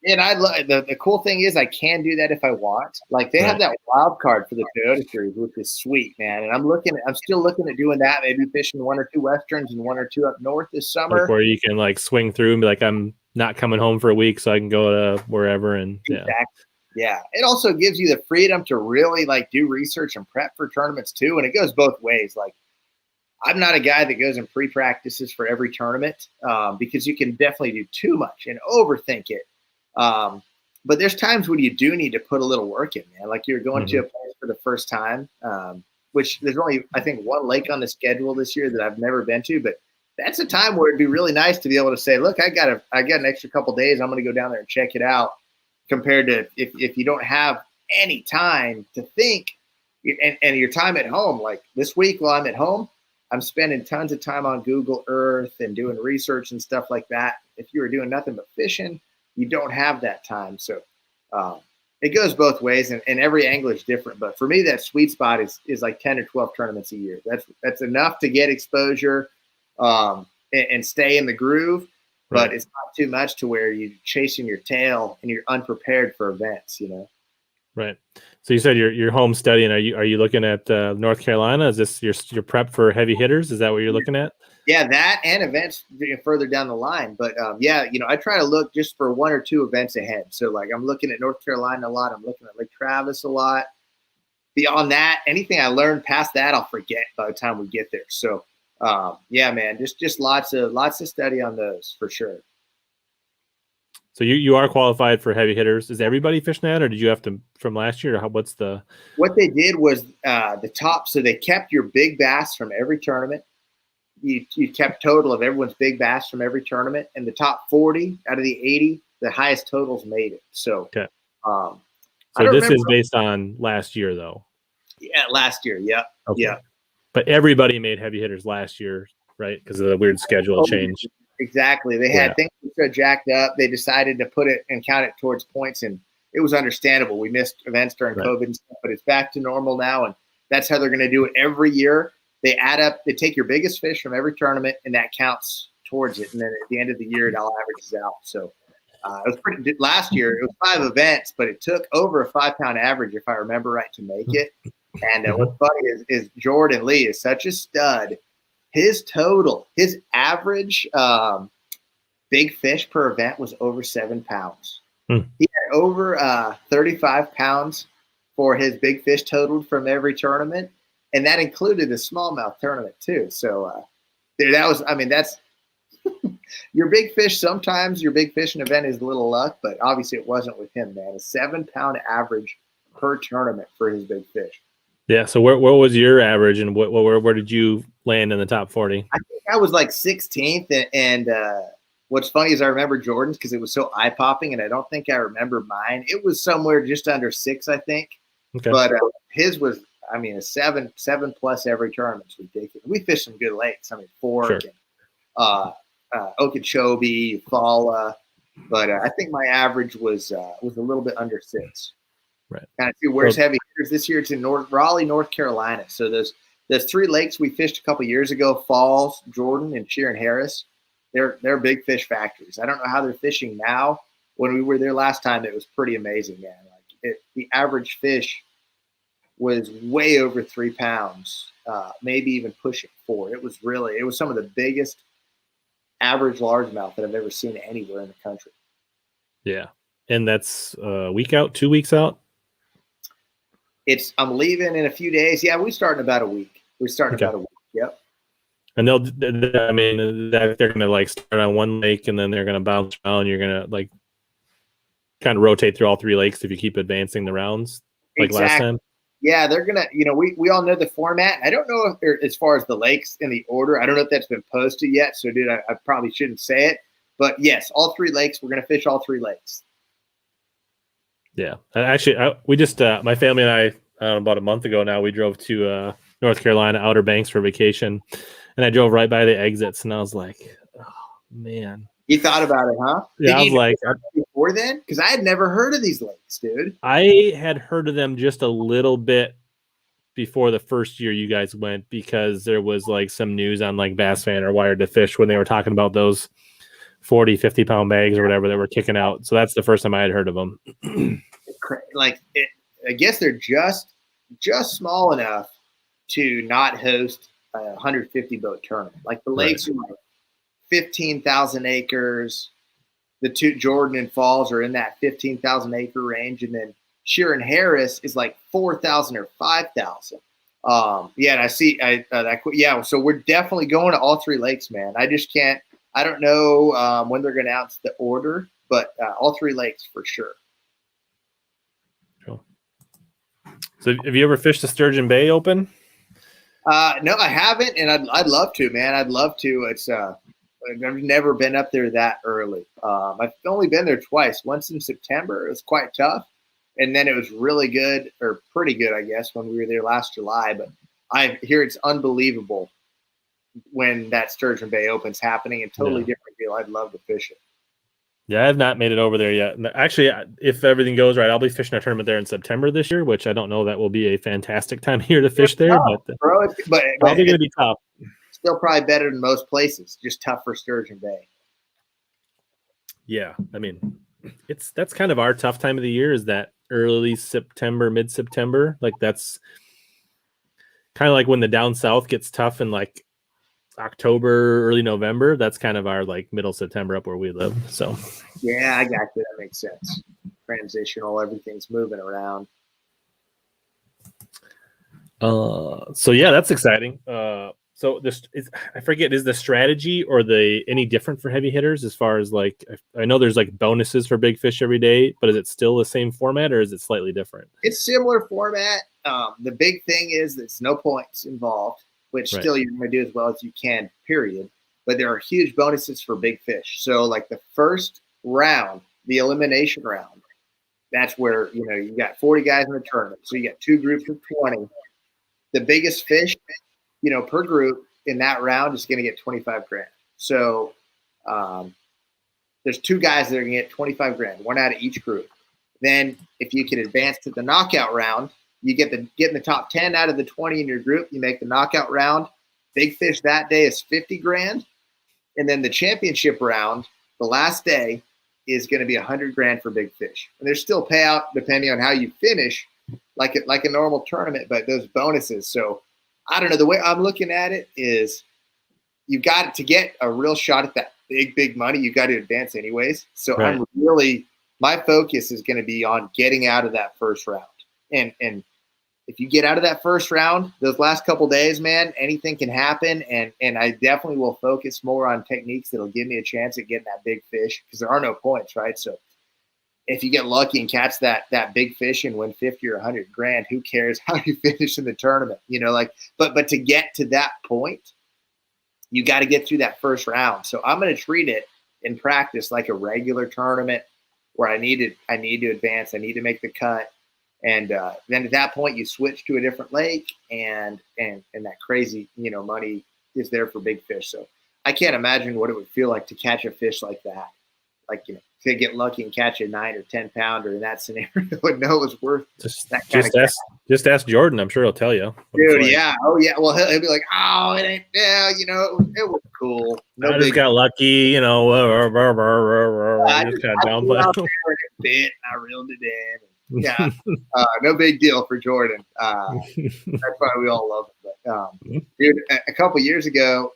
And the cool thing is I can do that if I want. Like, they have that wild card for the Toyota Series, which is sweet, man. And I'm still looking at doing that. Maybe fishing 1 or 2 Westerns and 1 or 2 up north this summer. Like where you can like swing through and be like, I'm not coming home for a week, so I can go to wherever. And exactly. Yeah. It also gives you the freedom to really like do research and prep for tournaments too. And it goes both ways. Like, I'm not a guy that goes and pre-practices for every tournament because you can definitely do too much and overthink it. But there's times when you do need to put a little work in, man. Like, you're going to a place for the first time, which there's only, I think, 1 lake on the schedule this year that I've never been to, but that's a time where it'd be really nice to be able to say, look, I got an extra couple days. I'm going to go down there and check it out, compared to if you don't have any time to think and your time at home. Like this week while I'm at home, I'm spending tons of time on Google Earth and doing research and stuff like that. If you were doing nothing but fishing, you don't have that time. So it goes both ways, and every angler is different. But for me, that sweet spot is like 10 or 12 tournaments a year. That's enough to get exposure and stay in the groove, but it's not too much to where you're chasing your tail and you're unprepared for events, you know? Right. So you said you're home studying. Are you looking at North Carolina? Is this your prep for heavy hitters? Is that what you're looking at? Yeah, that and events further down the line. But yeah, I try to look just for 1 or 2 events ahead. So like I'm looking at North Carolina a lot. I'm looking at Lake Travis a lot. Beyond that, anything I learned past that, I'll forget by the time we get there. So yeah, man, just lots of study on those for sure. So you are qualified for heavy hitters. Is everybody fishing that, or did you have to from last year? Or what's the? What they did was the top. So they kept your big bass from every tournament. You kept total of everyone's big bass from every tournament, and the top 40 out of the 80, the highest totals made it. So okay. So this is based on last year, though. Yeah, last year. Yeah, okay. Yeah. But everybody made heavy hitters last year, right? Because of the weird schedule change. Exactly. They had things so jacked up. They decided to put it and count it towards points, and it was understandable. We missed events during COVID and stuff, but it's back to normal now, and that's how they're going to do it every year. They add up. They take your biggest fish from every tournament, and that counts towards it. And then at the end of the year, it all averages out. So it was pretty. Last year, it was 5 events, but it took over a 5-pound average, if I remember right, to make it. And what's funny is Jordan Lee is such a stud. His average big fish per event was over 7 pounds. He had over 35 pounds for his big fish totaled from every tournament, and that included a smallmouth tournament too. So that's your big fish. Sometimes your big fishing event is a little luck, but obviously it wasn't with him, man. A 7-pound average per tournament for his big fish. Yeah. So where was your average, and where did you land in the top 40? I think I was like 16th, and what's funny is I remember Jordan's because it was so eye popping, and I don't think I remember mine. It was somewhere just under 6, I think. Okay. But his was, a 7 plus every tournament. It's ridiculous. We fished some good lakes. Fork, and, Okeechobee, Falla, but I think my average was a little bit under 6. Right. Kind of see where's heavy hitters this year. It's in Raleigh, North Carolina. So there's 3 lakes we fished a couple years ago: Falls, Jordan, and Sheeran Harris. They're big fish factories. I don't know how they're fishing now. When we were there last time, it was pretty amazing, man. The average fish was way over 3 pounds, maybe even pushing 4. It was some of the biggest average largemouth that I've ever seen anywhere in the country. Yeah, and that's a week out, 2 weeks out. I'm leaving in a few days. Yeah, we start in about a week. About a week. Yep. And they're gonna like start on one lake and then they're gonna bounce around. You're gonna like kind of rotate through all 3 lakes if you keep advancing the rounds like last time. Yeah, they're gonna. We all know the format. I don't know if as far as the lakes in the order. I don't know if that's been posted yet. So, dude, I probably shouldn't say it. But yes, all 3 lakes. We're gonna fish all 3 lakes. Yeah, actually, we just my family and I about a month ago now we drove to North Carolina Outer Banks for vacation, and I drove right by the exits, and I was like, oh man. You thought about it, huh? Yeah, I was like, before then, because I had never heard of these lakes, dude. I had heard of them just a little bit before the first year you guys went, because there was like some news on like Bass Fan or Wired to Fish when they were talking about those 40, 50-pound bags or whatever that were kicking out. So that's the first time I had heard of them. I guess they're just small enough to not host a 150 boat tournament. Like the lakes are like 15,000 acres. The 2 Jordan and Falls are in that 15,000 acre range, and then Sheeran Harris is like 4,000 or 5,000. And I see so we're definitely going to all 3 lakes, man. I just can't. I don't know when they're going to announce the order, but all 3 lakes for sure. Cool. So have you ever fished the Sturgeon Bay Open? No, I haven't, and I'd love to, man. I'd love to. It's I've never been up there that early. I've only been there twice. Once in September, it was quite tough, and then it was really good, or pretty good, I guess, when we were there last July. But I hear it's unbelievable when that Sturgeon Bay Open's happening. A totally different deal. I'd love to fish it. Yeah, I have not made it over there yet. Actually, if everything goes right, I'll be fishing a tournament there in September this year, which I don't know that will be a fantastic time of year to fish there. But probably going to be tough. Still probably better than most places. Just tough for Sturgeon Bay. Yeah, that's kind of our tough time of the year, is that early September, mid-September. Like that's kind of like when the down south gets tough in like October, early November. That's kind of our like middle September up where we live. So yeah, I got you. That makes sense. Transitional, everything's moving around. So yeah, that's exciting. So this is, I forget, is the strategy or any different for heavy hitters as far as like, I know there's like bonuses for big fish every day, but is it still the same format or is it slightly different? It's similar format. The big thing is there's no points involved, which still you're going to do as well as you can, period. But there are huge bonuses for big fish. So like the first round, the elimination round, that's where, you got 40 guys in the tournament. So you got 2 groups of 20. The biggest fish, per group in that round is going to get 25 grand. So there's 2 guys that are going to get 25 grand, 1 out of each group. Then if you can advance to the knockout round, you get in the top 10 out of the 20 in your group. You make the knockout round. Big fish that day is 50 grand. And then the championship round, the last day, is going to be 100 grand for big fish. And there's still payout depending on how you finish, like a normal tournament, but those bonuses. So I don't know. The way I'm looking at it is you've got to get a real shot at that big money. You've got to advance anyways. So right. My focus is going to be on getting out of that first round. And if you get out of that first round, those last couple days, man, anything can happen. And I definitely will focus more on techniques that'll give me a chance at getting that big fish because there are no points, right? So if you get lucky and catch that big fish and win 50 or 100 grand, who cares how you finish in the tournament? But to get to that point, you got to get through that first round. So I'm going to treat it in practice like a regular tournament where I need to advance. I need to make the cut. And then at that point, you switch to a different lake, and that crazy, money is there for big fish. So I can't imagine what it would feel like to catch a fish like that. Like, to get lucky and catch a 9 or 10 pounder in that scenario would know it was worth that kind of just ask Jordan. I'm sure he'll tell you. Dude, yeah. Oh, yeah. Well, he'll be like, oh, it ain't, yeah, it was cool. I just got lucky, just kind of downplay. Bit, and I reeled it in. Yeah, no big deal for Jordan. That's why we all love him. But, dude, a couple years ago,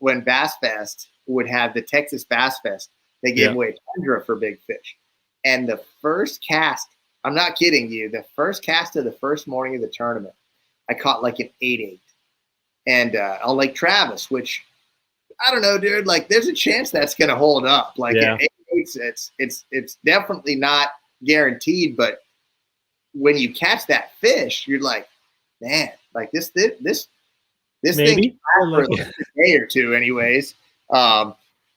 when Bass Fest would have the Texas Bass Fest, they gave away tundra for big fish. And the first cast, I'm not kidding you, the first cast of the first morning of the tournament, I caught like an 8-8. And on Lake Travis, which, I don't know, dude, like there's a chance that's going to hold up. Like an 8-8, it's definitely not guaranteed, but when you catch that fish, you're like, man, like this thing for a day or two anyways.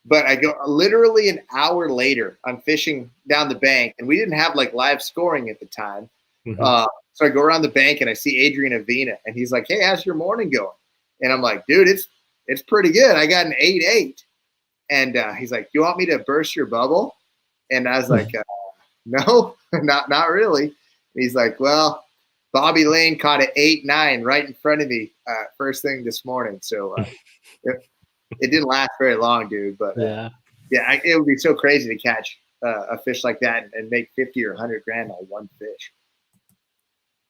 But I go literally an hour later, I'm fishing down the bank, and we didn't have like live scoring at the time. So I go around the bank and I see Adrian Avina, and he's like, hey, how's your morning going? And I'm like, dude, it's pretty good. I got an 8-8. And he's like, you want me to burst your bubble? And I was like, no, not really. And he's like, well, Bobby Lane caught an 8-9 right in front of me first thing this morning. So it didn't last very long, dude. But it would be so crazy to catch a fish like that and make 50 or 100 grand on one fish.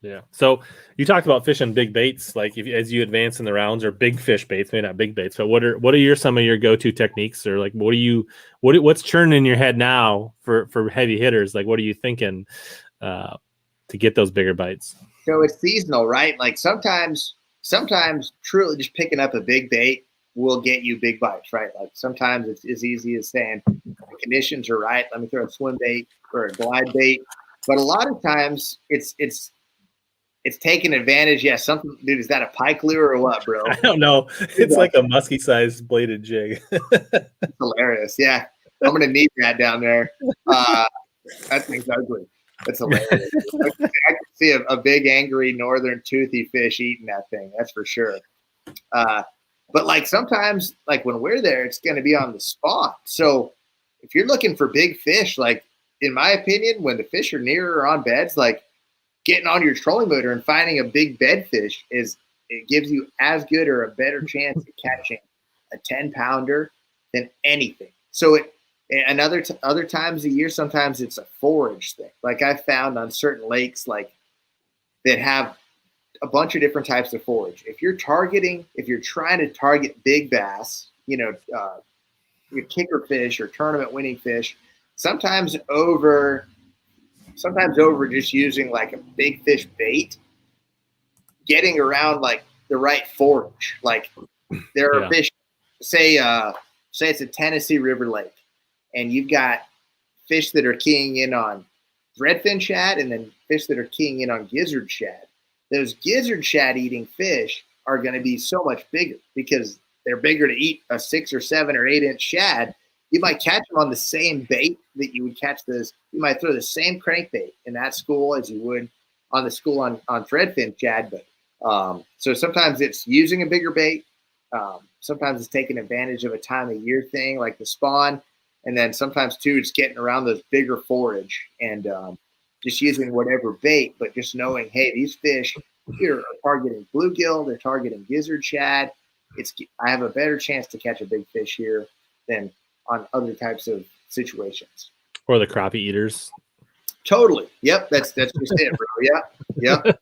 Yeah. So you talked about fishing big baits, like as you advance in the rounds, or big fish baits, maybe not big baits. But what are some of your go-to techniques, or like what's churning in your head now for heavy hitters? Like what are you thinking to get those bigger bites? So it's seasonal, right? Like sometimes truly just picking up a big bait will get you big bites, right? Like sometimes it's as easy as saying the conditions are right. Let me throw a swim bait or a glide bait. But a lot of times it's taking advantage. Yeah, something, dude. Is that a pike lure or what, bro? I don't know. It's like a musky-sized bladed jig. It's hilarious. Yeah, I'm gonna need that down there. That thing's ugly. That's hilarious. I can see a big, angry northern toothy fish eating that thing. That's for sure. But like sometimes, like when we're there, it's going to be on the spot. So if you're looking for big fish, like in my opinion, when the fish are near or on beds, like getting on your trolling motor and finding a big bed fish it gives you as good or a better chance of catching a 10 pounder than anything. So And other times a year, sometimes it's a forage thing. Like I found on certain lakes, like that have a bunch of different types of forage. If you're trying to target big bass, your kicker fish or tournament winning fish, sometimes over just using like a big fish bait, getting around like the right forage. Like there are fish, say it's a Tennessee River lake, and you've got fish that are keying in on threadfin shad and then fish that are keying in on gizzard shad. Those gizzard shad eating fish are going to be so much bigger because they're bigger to eat a 6 or 7 or 8 inch shad. You might catch them on the same bait that you would catch those. You might throw the same crankbait in that school as you would on the school on threadfin shad. But so sometimes it's using a bigger bait. Sometimes it's taking advantage of a time of year thing like the spawn. And then sometimes too, it's getting around those bigger forage and just using whatever bait, but just knowing, hey, these fish here are targeting bluegill, they're targeting gizzard shad. I have a better chance to catch a big fish here than on other types of situations. Or the crappie eaters. Totally. Yep. That's just it, bro. Yep.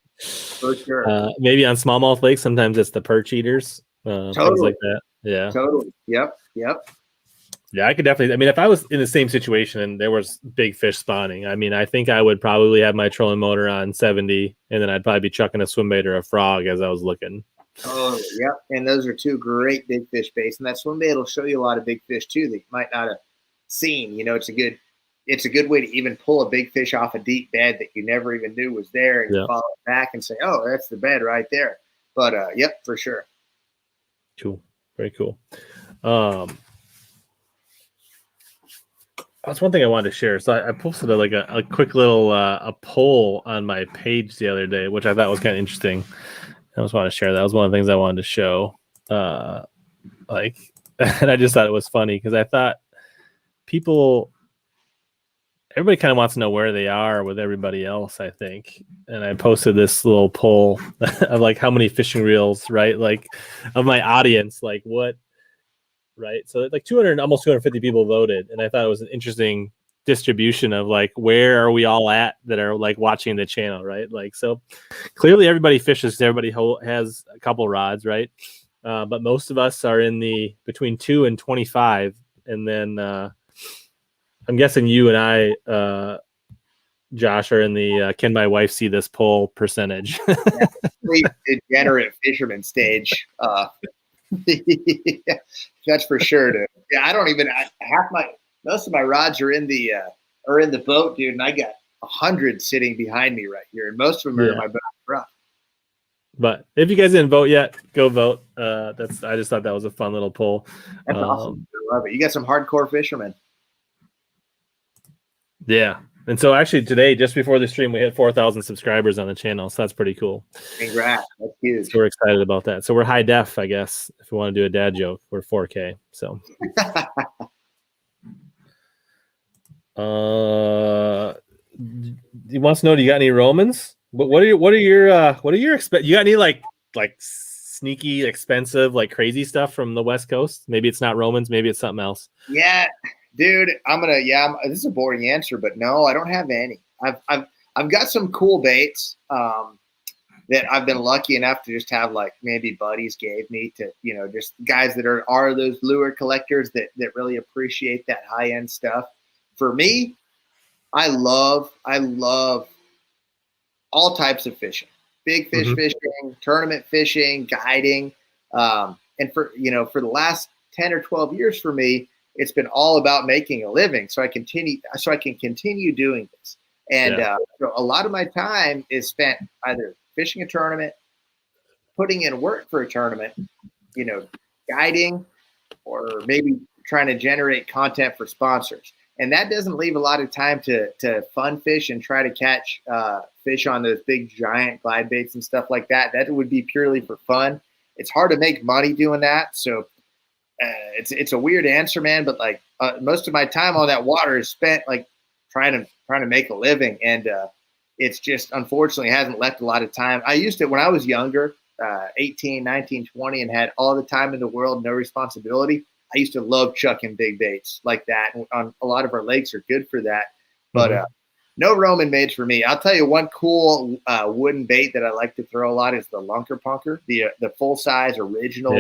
For sure. Maybe on smallmouth lakes, sometimes it's the perch eaters. Things like that. Yeah. Totally. Yep. Yeah, I could definitely. I mean, if I was in the same situation and there was big fish spawning, I mean, I think I would probably have my trolling motor on 70, and then I'd probably be chucking a swim bait or a frog as I was looking. Oh, yep. And those are two great big fish baits, and that swim bait will show you a lot of big fish too that you might not have seen. It's a good way to even pull a big fish off a deep bed that you never even knew was there, and follow it back and say, "Oh, that's the bed right there." But yep, for sure. Cool. Very cool. That's one thing I wanted to share. So I posted a quick little a poll on my page the other day, which I thought was kind of interesting. I just want to share that. That was one of the things I wanted to show. And I just thought it was funny because I thought everybody kind of wants to know where they are with everybody else, I think. And I posted this little poll of like how many fishing reels, right? Like of my audience, like what. Right. So like 200, almost 250 people voted. And I thought it was an interesting distribution of like, where are we all at that are like watching the channel, right? Like, so clearly everybody fishes, everybody has a couple rods, right? But most of us are in the between 2 and 25. And then I'm guessing you and I, Josh, are in the can my wife see this poll percentage? Degenerate fisherman stage. That's for sure, dude. Yeah, I don't even most of my rods are in the boat, dude, and I got 100 sitting behind me right here, and most of them are in my boat rough. But if you guys didn't vote yet, go vote. I just thought that was a fun little poll. That's awesome. I love it. You got some hardcore fishermen. Yeah. And so actually today, just before the stream, we hit 4,000 subscribers on the channel. So that's pretty cool. Congrats. That's huge. So we're excited about that. So we're high def, I guess, if we want to do a dad joke. We're 4K. So he wants to know, do you got any Romans? What are your you got any like sneaky, expensive, like crazy stuff from the West Coast? Maybe it's not Romans, maybe it's something else. Yeah. Dude, this is a boring answer, but no, I don't have any. I've got some cool baits that I've been lucky enough to just have, like maybe buddies gave me to, just guys that are those lure collectors that really appreciate that high end stuff. For me, I love all types of fishing, big fish fishing, tournament fishing, guiding. And for the last 10 or 12 years for me, it's been all about making a living. So I can continue doing this. And a lot of my time is spent either fishing a tournament, putting in work for a tournament, guiding, or maybe trying to generate content for sponsors. And that doesn't leave a lot of time to fun fish and try to catch fish on those big giant glide baits and stuff like that. That would be purely for fun. It's hard to make money doing that. So it's a weird answer, man, but like most of my time on that water is spent like trying to make a living, and it's just unfortunately hasn't left a lot of time. I used to when I was younger, 18, 19, 20, and had all the time in the world, no responsibility. I used to love chucking big baits like that. And on a lot of our lakes are good for that. But no Roman made for me. I'll tell you one cool wooden bait that I like to throw a lot is the lunker punker, the full size original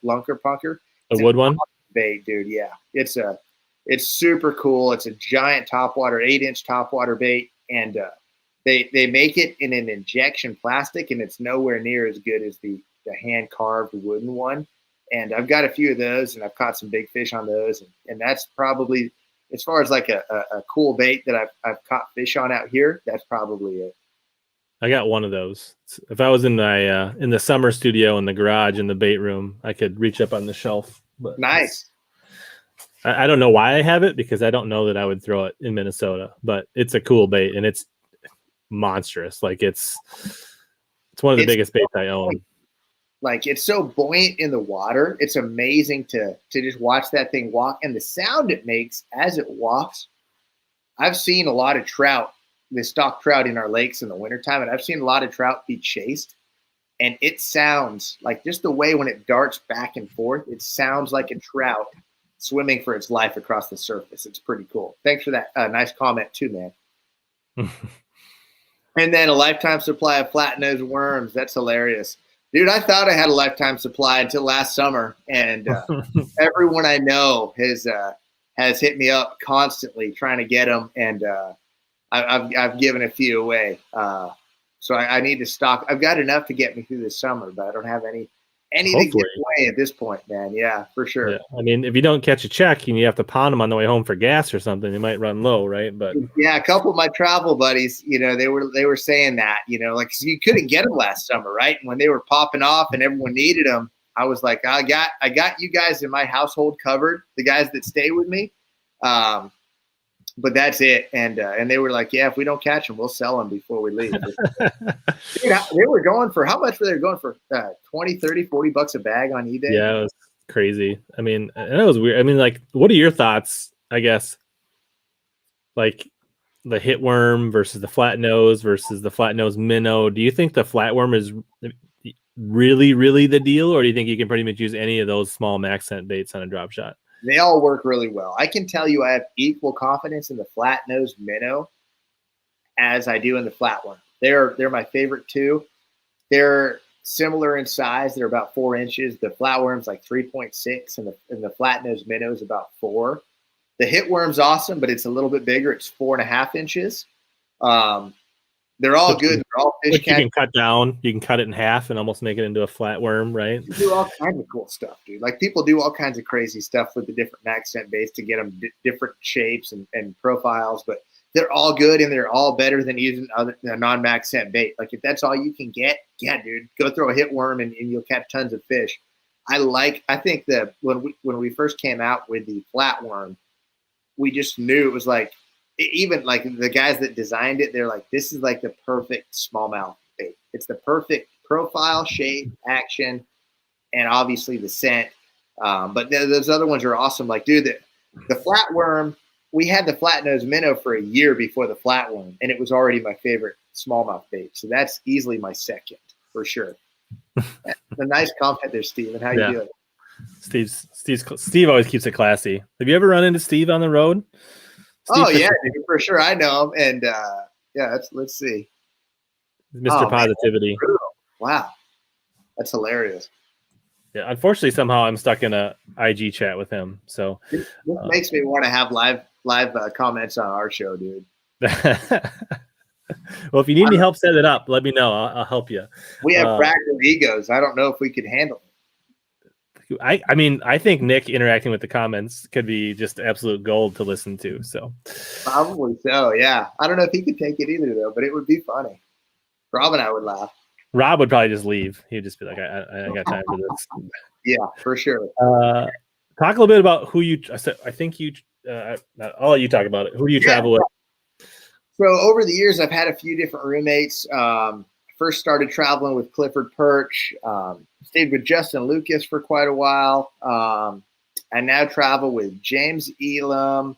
lunker punker. The wood one bait, dude. Yeah, it's super cool. It's a giant topwater, 8-inch topwater bait, and they make it in an injection plastic, and it's nowhere near as good as the hand carved wooden one. And I've got a few of those, and I've caught some big fish on those, and that's probably, as far as like a cool bait that I've caught fish on out here, that's probably it. I got one of those. If I was in the summer studio in the garage in the bait room, I could reach up on the shelf. But nice. I don't know why I have it, because I don't know that I would throw it in Minnesota, but it's a cool bait and it's monstrous. Like it's one of the biggest baits I own. Like it's so buoyant in the water. It's amazing to just watch that thing walk, and the sound it makes as it walks. I've seen a lot of trout, the stock trout in our lakes in the wintertime, and I've seen a lot of trout be chased, and it sounds like, just the way when it darts back and forth, it sounds like a trout swimming for its life across the surface. It's pretty cool. Thanks for that nice comment too, man. And then a lifetime supply of flat-nosed worms. That's hilarious. Dude, I thought I had a lifetime supply until last summer, and everyone I know has hit me up constantly trying to get them, and I've given a few away. So I need to stock. I've got enough to get me through the summer, but I don't have anything to give away at this point, man. Yeah, for sure. Yeah. I mean, if you don't catch a check and you have to pawn them on the way home for gas or something, you might run low, right? But yeah, a couple of my travel buddies, they were saying that, like, 'cause you couldn't get them last summer, right? And when they were popping off and everyone needed them, I was like, I got you guys in my household covered, the guys that stay with me. But that's it. And they were like, yeah, if we don't catch them, we'll sell them before we leave. Dude, they were going for, how much were they going for? 20, 30, $40 a bag on eBay? Yeah, it was crazy. I mean, and it was weird. I mean, like, what are your thoughts, I guess, like the hitworm versus the flat nose versus the flat nose minnow? Do you think the flatworm is really, really the deal? Or do you think you can pretty much use any of those small Maxscent baits on a drop shot? They all work really well. I can tell you I have equal confidence in the flat-nosed minnow as I do in the flatworm. They're my favorite too. They're similar in size. They're about 4 inches. The flatworm's like 3.6, and the flat-nosed minnow is about 4. The hitworm's awesome, but it's a little bit bigger. It's 4.5 inches. They're all good. They're all fish catch. You can cut down. You can cut it in half and almost make it into a flatworm, right? You do all kinds of cool stuff, dude. Like, people do all kinds of crazy stuff with the different Maxscent baits to get them different shapes and profiles, but they're all good, and they're all better than using a non-Maxscent bait. Like, if that's all you can get, yeah, dude, go throw a hitworm and you'll catch tons of fish. I think that when we first came out with the flatworm, we just knew it was like, even like the guys that designed it, they're like, this is like the perfect smallmouth bait. It's the perfect profile, shape, action, and obviously the scent. But those other ones are awesome. Like, dude, the flatworm, we had the flat-nosed minnow for a year before the flatworm, and it was already my favorite smallmouth bait. So that's easily my second for sure. A nice comment there, Steven. How you doing? Steve always keeps it classy. Have you ever run into Steve on the road? Steve, yeah, for sure. I know him. And yeah, let's see. Mr. Positivity. Man, wow. That's hilarious. Yeah, unfortunately, somehow I'm stuck in a IG chat with him. So this makes me want to have live comments on our show, dude. Well, if you need any help set it up, let me know. I'll help you. We have fragile egos. I don't know if we could handle it. I mean, I think Nick interacting with the comments could be just absolute gold to listen to. So probably so, yeah. I don't know if he could take it either, though, but it would be funny. Rob and I would laugh. Rob would probably just leave. He'd just be like, I got time for this. Yeah, for sure. Talk a little bit about who you. I think you. I'll let you talk about it. Who do you travel with? So over the years, I've had a few different roommates. First started traveling with Clifford Perch. Stayed with Justin Lucas for quite a while. I now travel with James Elam,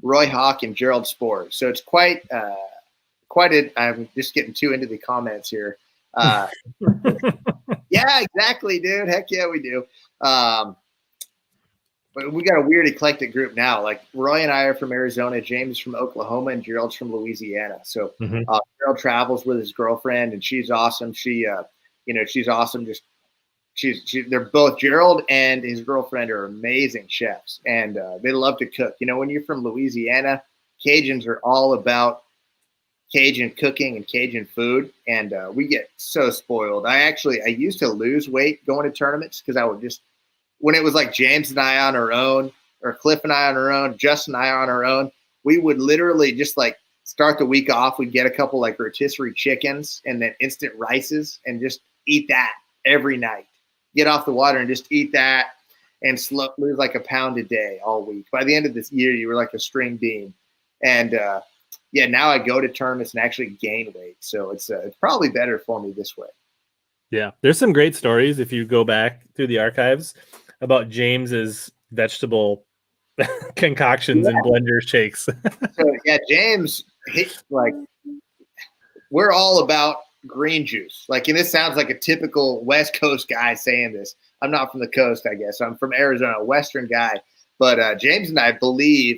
Roy Hawk, and Gerald Spore. So it's quite I'm just getting too into the comments here. Yeah, exactly, dude. Heck yeah, we do. But we got a weird eclectic group now. Like Roy and I are from Arizona, James is from Oklahoma, and Gerald's from Louisiana. So Gerald travels with his girlfriend, and she's awesome. She's awesome. They're both, Gerald and his girlfriend are amazing chefs, and they love to cook. When you're from Louisiana, Cajuns are all about Cajun cooking and Cajun food, and we get so spoiled. I used to lose weight going to tournaments because I would just, when it was like James and I on our own, or Cliff and I on our own, Justin and I on our own, we would literally just like start the week off. We'd get a couple like rotisserie chickens and then instant rices and just eat that every night. Get off the water and just eat that and lose like a pound a day all week. By the end of this year, you were like a string bean. And now I go to tournaments and actually gain weight. So it's probably better for me this way. Yeah, there's some great stories if you go back through the archives about James's vegetable concoctions and blender shakes. So James, we're all about green juice. And this sounds like a typical West Coast guy saying this. I'm not from the coast, I guess. I'm from Arizona, a Western guy. But James and I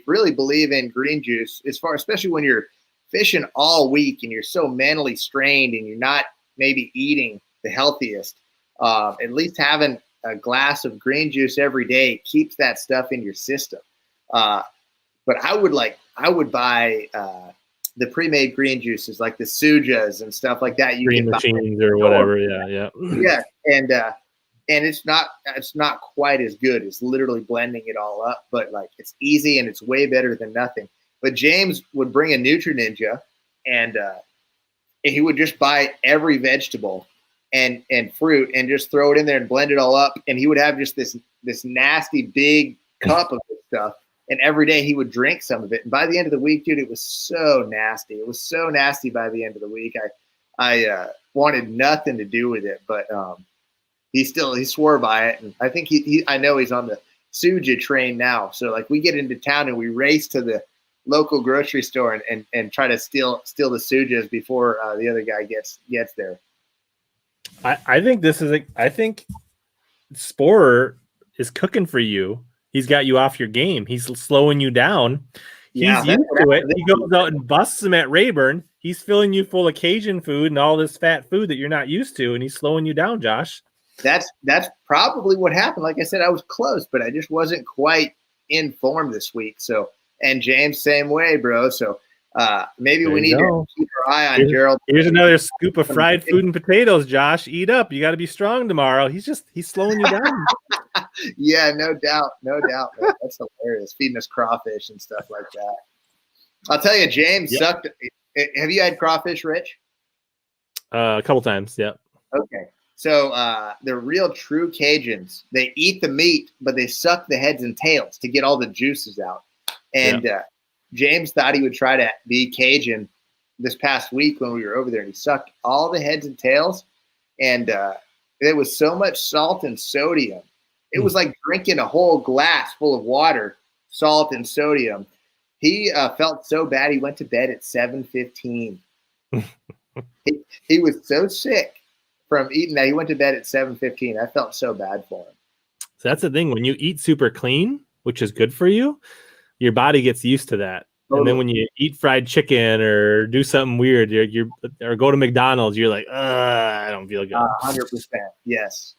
really believe in green juice, especially when you're fishing all week and you're so mentally strained and you're not maybe eating the healthiest. At least having a glass of green juice every day keeps that stuff in your system. But I would buy the pre-made green juices like the Sujas and stuff like that. You green can machines or whatever. Yeah. And it's not quite as good as literally blending it all up, but it's easy and it's way better than nothing. But James would bring a Nutri-Ninja and he would just buy every vegetable and fruit and just throw it in there and blend it all up. And he would have just this nasty big cup of this stuff. And every day he would drink some of it. And by the end of the week, dude, it was so nasty. It was so nasty by the end of the week. I wanted nothing to do with it, but he swore by it. And I think I know he's on the Suja train now. So we get into town and we race to the local grocery store and try to steal the Sujas before the other guy gets there. I think Sporer is cooking for you. He's got you off your game. He's slowing you down. He's used to it. He goes out and busts them at Rayburn. He's filling you full of Cajun food and all this fat food that you're not used to, and he's slowing you down, Josh. That's probably what happened. Like I said, I was close, but I just wasn't quite in form this week. So, and James, same way, bro. So maybe we need to keep our eye on Gerald. Here's another scoop of fried food and potatoes, Josh. Eat up. You got to be strong tomorrow. He's slowing you down. Yeah, no doubt. Man. That's hilarious. Feeding us crawfish and stuff like that. I'll tell you, James sucked. Have you had crawfish, Rich? A couple times, yeah. Okay. So the real true Cajuns, they eat the meat, but they suck the heads and tails to get all the juices out. And James thought he would try to be Cajun this past week when we were over there, and he sucked all the heads and tails. And there was so much salt and sodium. It was like drinking a whole glass full of water, salt and sodium. He felt so bad. He went to bed at 7:15. He was so sick from eating that. He went to bed at 7:15. I felt so bad for him. So that's the thing. When you eat super clean, which is good for you, your body gets used to that. Totally. And then when you eat fried chicken or do something weird, or go to McDonald's, you're like, I don't feel good. 100%. Yes.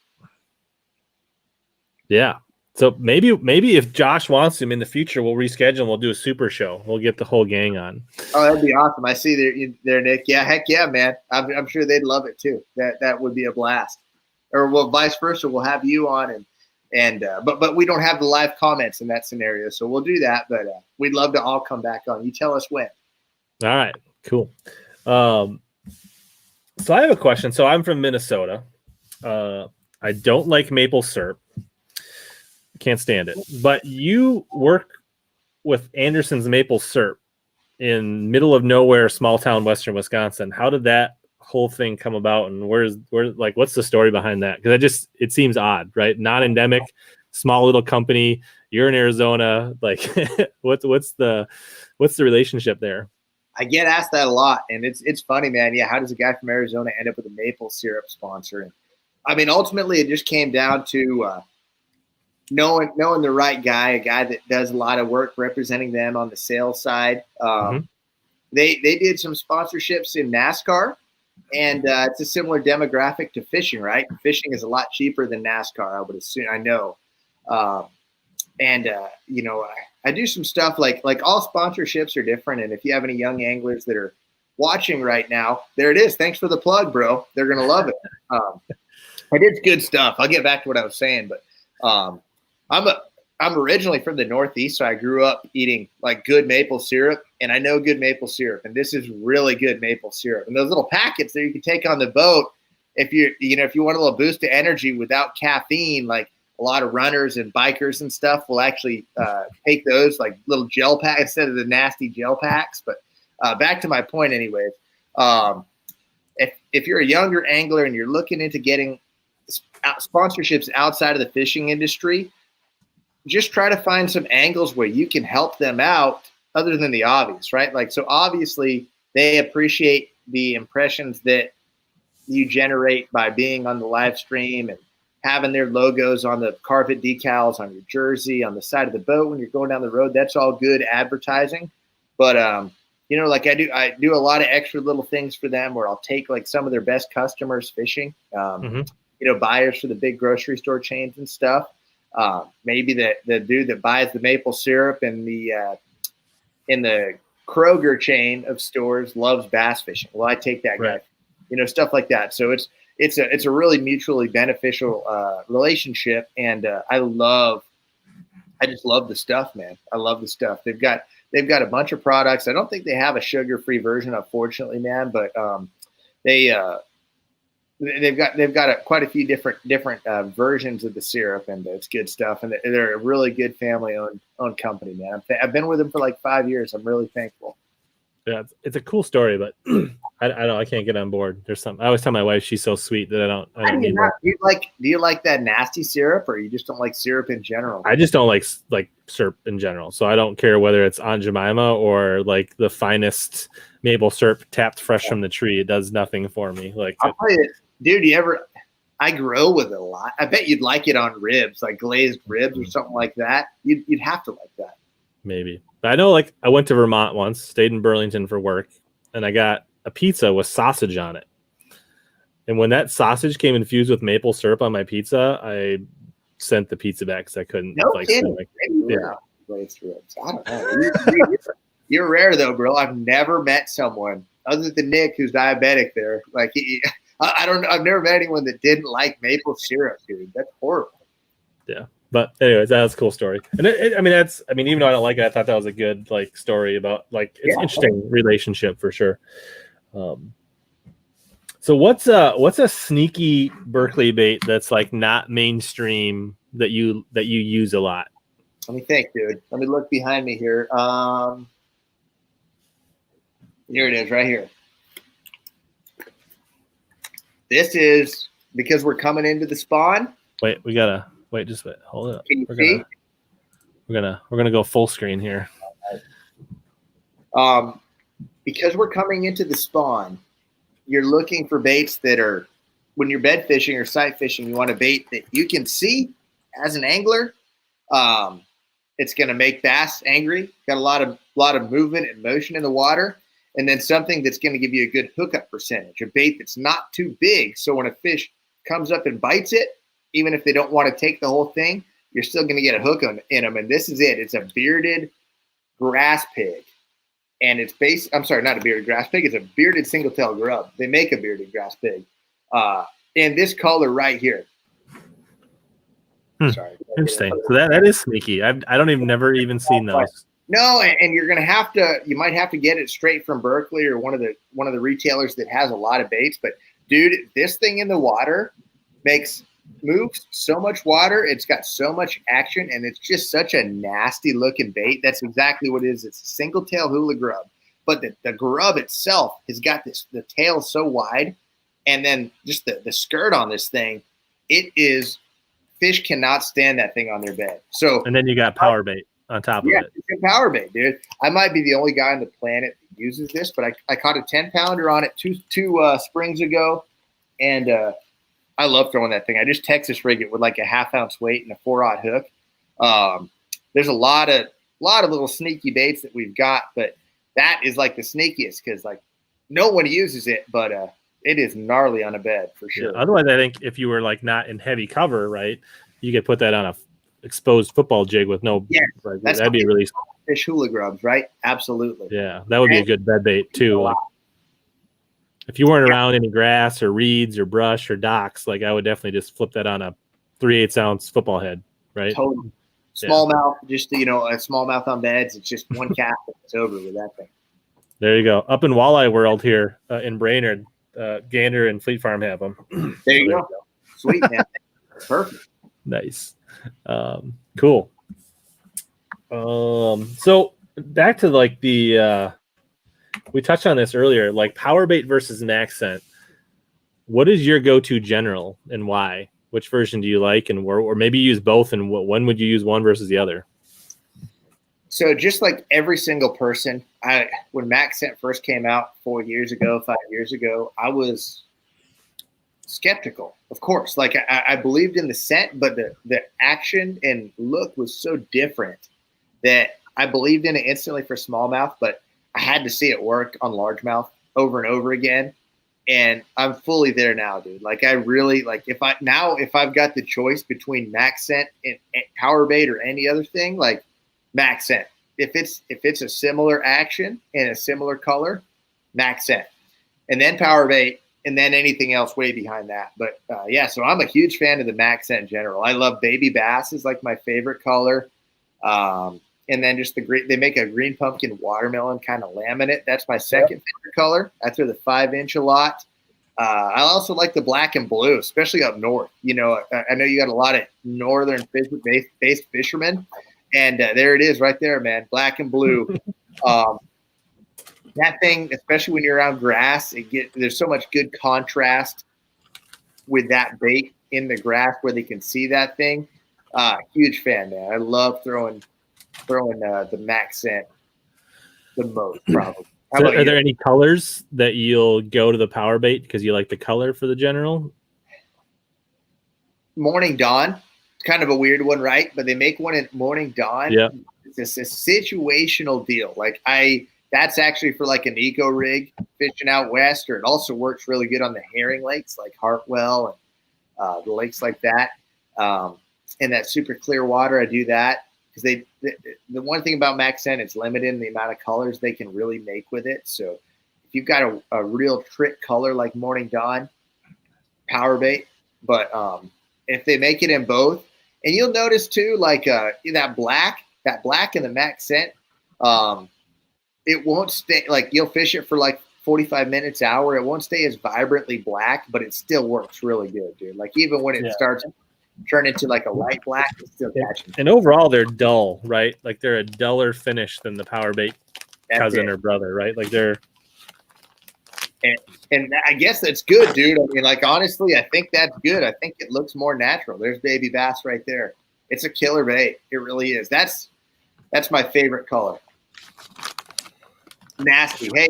Yeah. So maybe if Josh wants him in the future, we'll reschedule and we'll do a super show. We'll get the whole gang on. Oh, that'd be awesome. I see there, Nick. Yeah, heck yeah, man. I'm sure they'd love it too. That would be a blast. Or well, vice versa, we'll have you on but we don't have the live comments in that scenario, so we'll do that. But we'd love to all come back on. You tell us when. All right, cool. So I have a question. So I'm from Minnesota. I don't like maple syrup. Can't stand it. But you work with Anderson's maple syrup in middle of nowhere, small town, western Wisconsin. How did that whole thing come about, and what's the story behind that? Because it seems odd, right? Non-endemic, small little company. You're in Arizona. What's the relationship there? I get asked that a lot, and it's funny, man. Yeah, how does a guy from Arizona end up with a maple syrup sponsor? And I mean, ultimately, it just came down to knowing the right guy, a guy that does a lot of work representing them on the sales side. They did some sponsorships in NASCAR, and it's a similar demographic to fishing, right? Fishing is a lot cheaper than NASCAR, I would assume. I know. You know, I do some stuff like all sponsorships are different. And if you have any young anglers that are watching right now, there it is. Thanks for the plug, bro. They're going to love it. I did good stuff. I'll get back to what I was saying, but I'm originally from the Northeast, so I grew up eating like good maple syrup, and I know good maple syrup, and this is really good maple syrup. And those little packets that you can take on the boat, if you want a little boost of energy without caffeine, like a lot of runners and bikers and stuff will actually take those like little gel packs instead of the nasty gel packs. But back to my point, anyways. If you're a younger angler and you're looking into getting sponsorships outside of the fishing industry, just try to find some angles where you can help them out other than the obvious, right? Like, so obviously they appreciate the impressions that you generate by being on the live stream and having their logos on the carpet decals, on your jersey, on the side of the boat when you're going down the road. That's all good advertising. But, you know, like I do a lot of extra little things for them where I'll take like some of their best customers fishing, you know, buyers for the big grocery store chains and stuff. Maybe the dude that buys the maple syrup in the Kroger chain of stores loves bass fishing. Well, I take that guy, you know, stuff like that. So it's a really mutually beneficial relationship, and I just love the stuff, man. I love the stuff. They've got a bunch of products. I don't think they have a sugar-free version, unfortunately, man, but they've got quite a few different versions of the syrup, and it's good stuff. And they're a really good family-owned company, man. I've been with them for like 5 years. I'm really thankful. Yeah, it's a cool story, but I can't get on board. There's something I always tell my wife she's so sweet that I don't need more. Do you like that nasty syrup, or you just don't like syrup in general? I just don't like syrup in general. So I don't care whether it's Aunt Jemima or like the finest maple syrup tapped fresh from the tree. It does nothing for me. Like, I'll tell you, dude, I grill with it a lot. I bet you'd like it on ribs, like glazed ribs or something like that. You'd have to like that. Maybe. But I know, like, I went to Vermont once, stayed in Burlington for work, and I got a pizza with sausage on it. And when that sausage came infused with maple syrup on my pizza, I sent the pizza back because I couldn't. No kidding. Glazed ribs. I don't know. You're rare though, bro. I've never met someone other than Nick who's diabetic there. Like, I don't know. I've never met anyone that didn't like maple syrup, dude. That's horrible. Yeah. But anyways, that's a cool story. And even though I don't like it, I thought that was a good like story about like it's interesting relationship for sure. So what's a sneaky Berkley bait that's like not mainstream that you use a lot? Let me think, dude. Let me look behind me here. Here it is, right here. This is because we're coming into the spawn. Wait, just wait. Hold up. Can you see? We're gonna go full screen here. Because we're coming into the spawn, you're looking for baits that are, when you're bed fishing or sight fishing, you want a bait that you can see as an angler. It's gonna make bass angry. Got a lot of movement and motion in the water, and then something that's gonna give you a good hookup percentage. A bait that's not too big, so when a fish comes up and bites it, even if they don't want to take the whole thing, you're still going to get a hook in them. And this is it. It's a bearded grass pig. And it's not a bearded grass pig. It's a bearded single-tail grub. They make a bearded grass pig. In this color right here. Sorry. Interesting. So that is sneaky. I don't even never even seen those. No, and you're going to have to, you might have to get it straight from Berkley or one of the retailers that has a lot of baits. But dude, this thing in the water moves so much water. It's got so much action, and it's just such a nasty looking bait. That's exactly what it is. It's a single tail hula grub, but the grub itself has got the tail so wide, and then just the skirt on this thing, fish cannot stand that thing on their bed. So, and then you got Powerbait on top of it. It's a Powerbait, dude. I might be the only guy on the planet that uses this, but I caught a 10-pounder on it two springs ago, and I love throwing that thing. I just Texas rig it with like a 1/2 ounce weight and a 4/0 hook, There's a lot of little sneaky baits that we've got, but that is like the sneakiest because like no one uses it, but it is gnarly on a bed for sure. Yeah, otherwise, I think if you were like not in heavy cover, right, you could put that on a exposed football jig with no. Yeah, like, that'd be really fish hula grubs, right? Absolutely. Yeah, that would be a good bed bait too. Like if you weren't around any grass or reeds or brush or docks, like I would definitely just flip that on a 3/8 ounce football head, right? Totally. Smallmouth, just a smallmouth on beds. It's just one cast and it's over with that thing. There you go. Up in walleye world here in Brainerd, Gander and Fleet Farm have them. There you go. Sweet, man. Perfect. Nice. Cool. So back to like the we touched on this earlier, like Powerbait versus Maxscent. What is your go-to general and why? Which version do you like, and or maybe use both, and when would you use one versus the other? So just like every single person, when Maxscent first came out 5 years ago, I was skeptical, of course. Like I believed in the scent, but the action and look was so different that I believed in it instantly for smallmouth, but I had to see it work on largemouth over and over again. And I'm fully there now, dude. Like I really like if I've got the choice between Maxscent and Powerbait or any other thing, like Maxscent. If it's a similar action and a similar color, Maxscent. And then Powerbait, and then anything else way behind that. But yeah, so I'm a huge fan of the Maxscent in general. I love baby bass is like my favorite color. And then just they make a green pumpkin watermelon kind of laminate. That's my second favorite color. I throw the 5-inch a lot. I also like the black and blue, especially up north. You know, I know you got a lot of northern based fishermen, and there it is right there, man. Black and blue. That thing, especially when you're around grass, there's so much good contrast with that bait in the grass where they can see that thing. Huge fan, man. I love throwing the Maxscent the most, probably. So are there any colors that you'll go to the Powerbait because you like the color for the general? Morning Dawn. It's kind of a weird one, right? But they make one in Morning Dawn. Yeah. It's a situational deal. Like that's actually for like a Neko rig fishing out west, or it also works really good on the herring lakes like Hartwell and the lakes like that. And that super clear water, I do that. Because the one thing about Maxscent, it's limited in the amount of colors they can really make with it. So if you've got a real trick color like Morning Dawn, Powerbait. But if they make it in both, and you'll notice too, like that black in the Maxscent, it won't stay. Like you'll fish it for like 45 minutes, hour. It won't stay as vibrantly black, but it still works really good, dude. Like even when it starts turn into like a light black, it's still catching. And overall, they're dull, right? Like they're a duller finish than the Powerbait cousin or brother, right? Like they're. And I guess that's good, dude. I mean, like honestly, I think that's good. I think it looks more natural. There's baby bass right there. It's a killer bait. It really is. That's my favorite color. Nasty. Hey,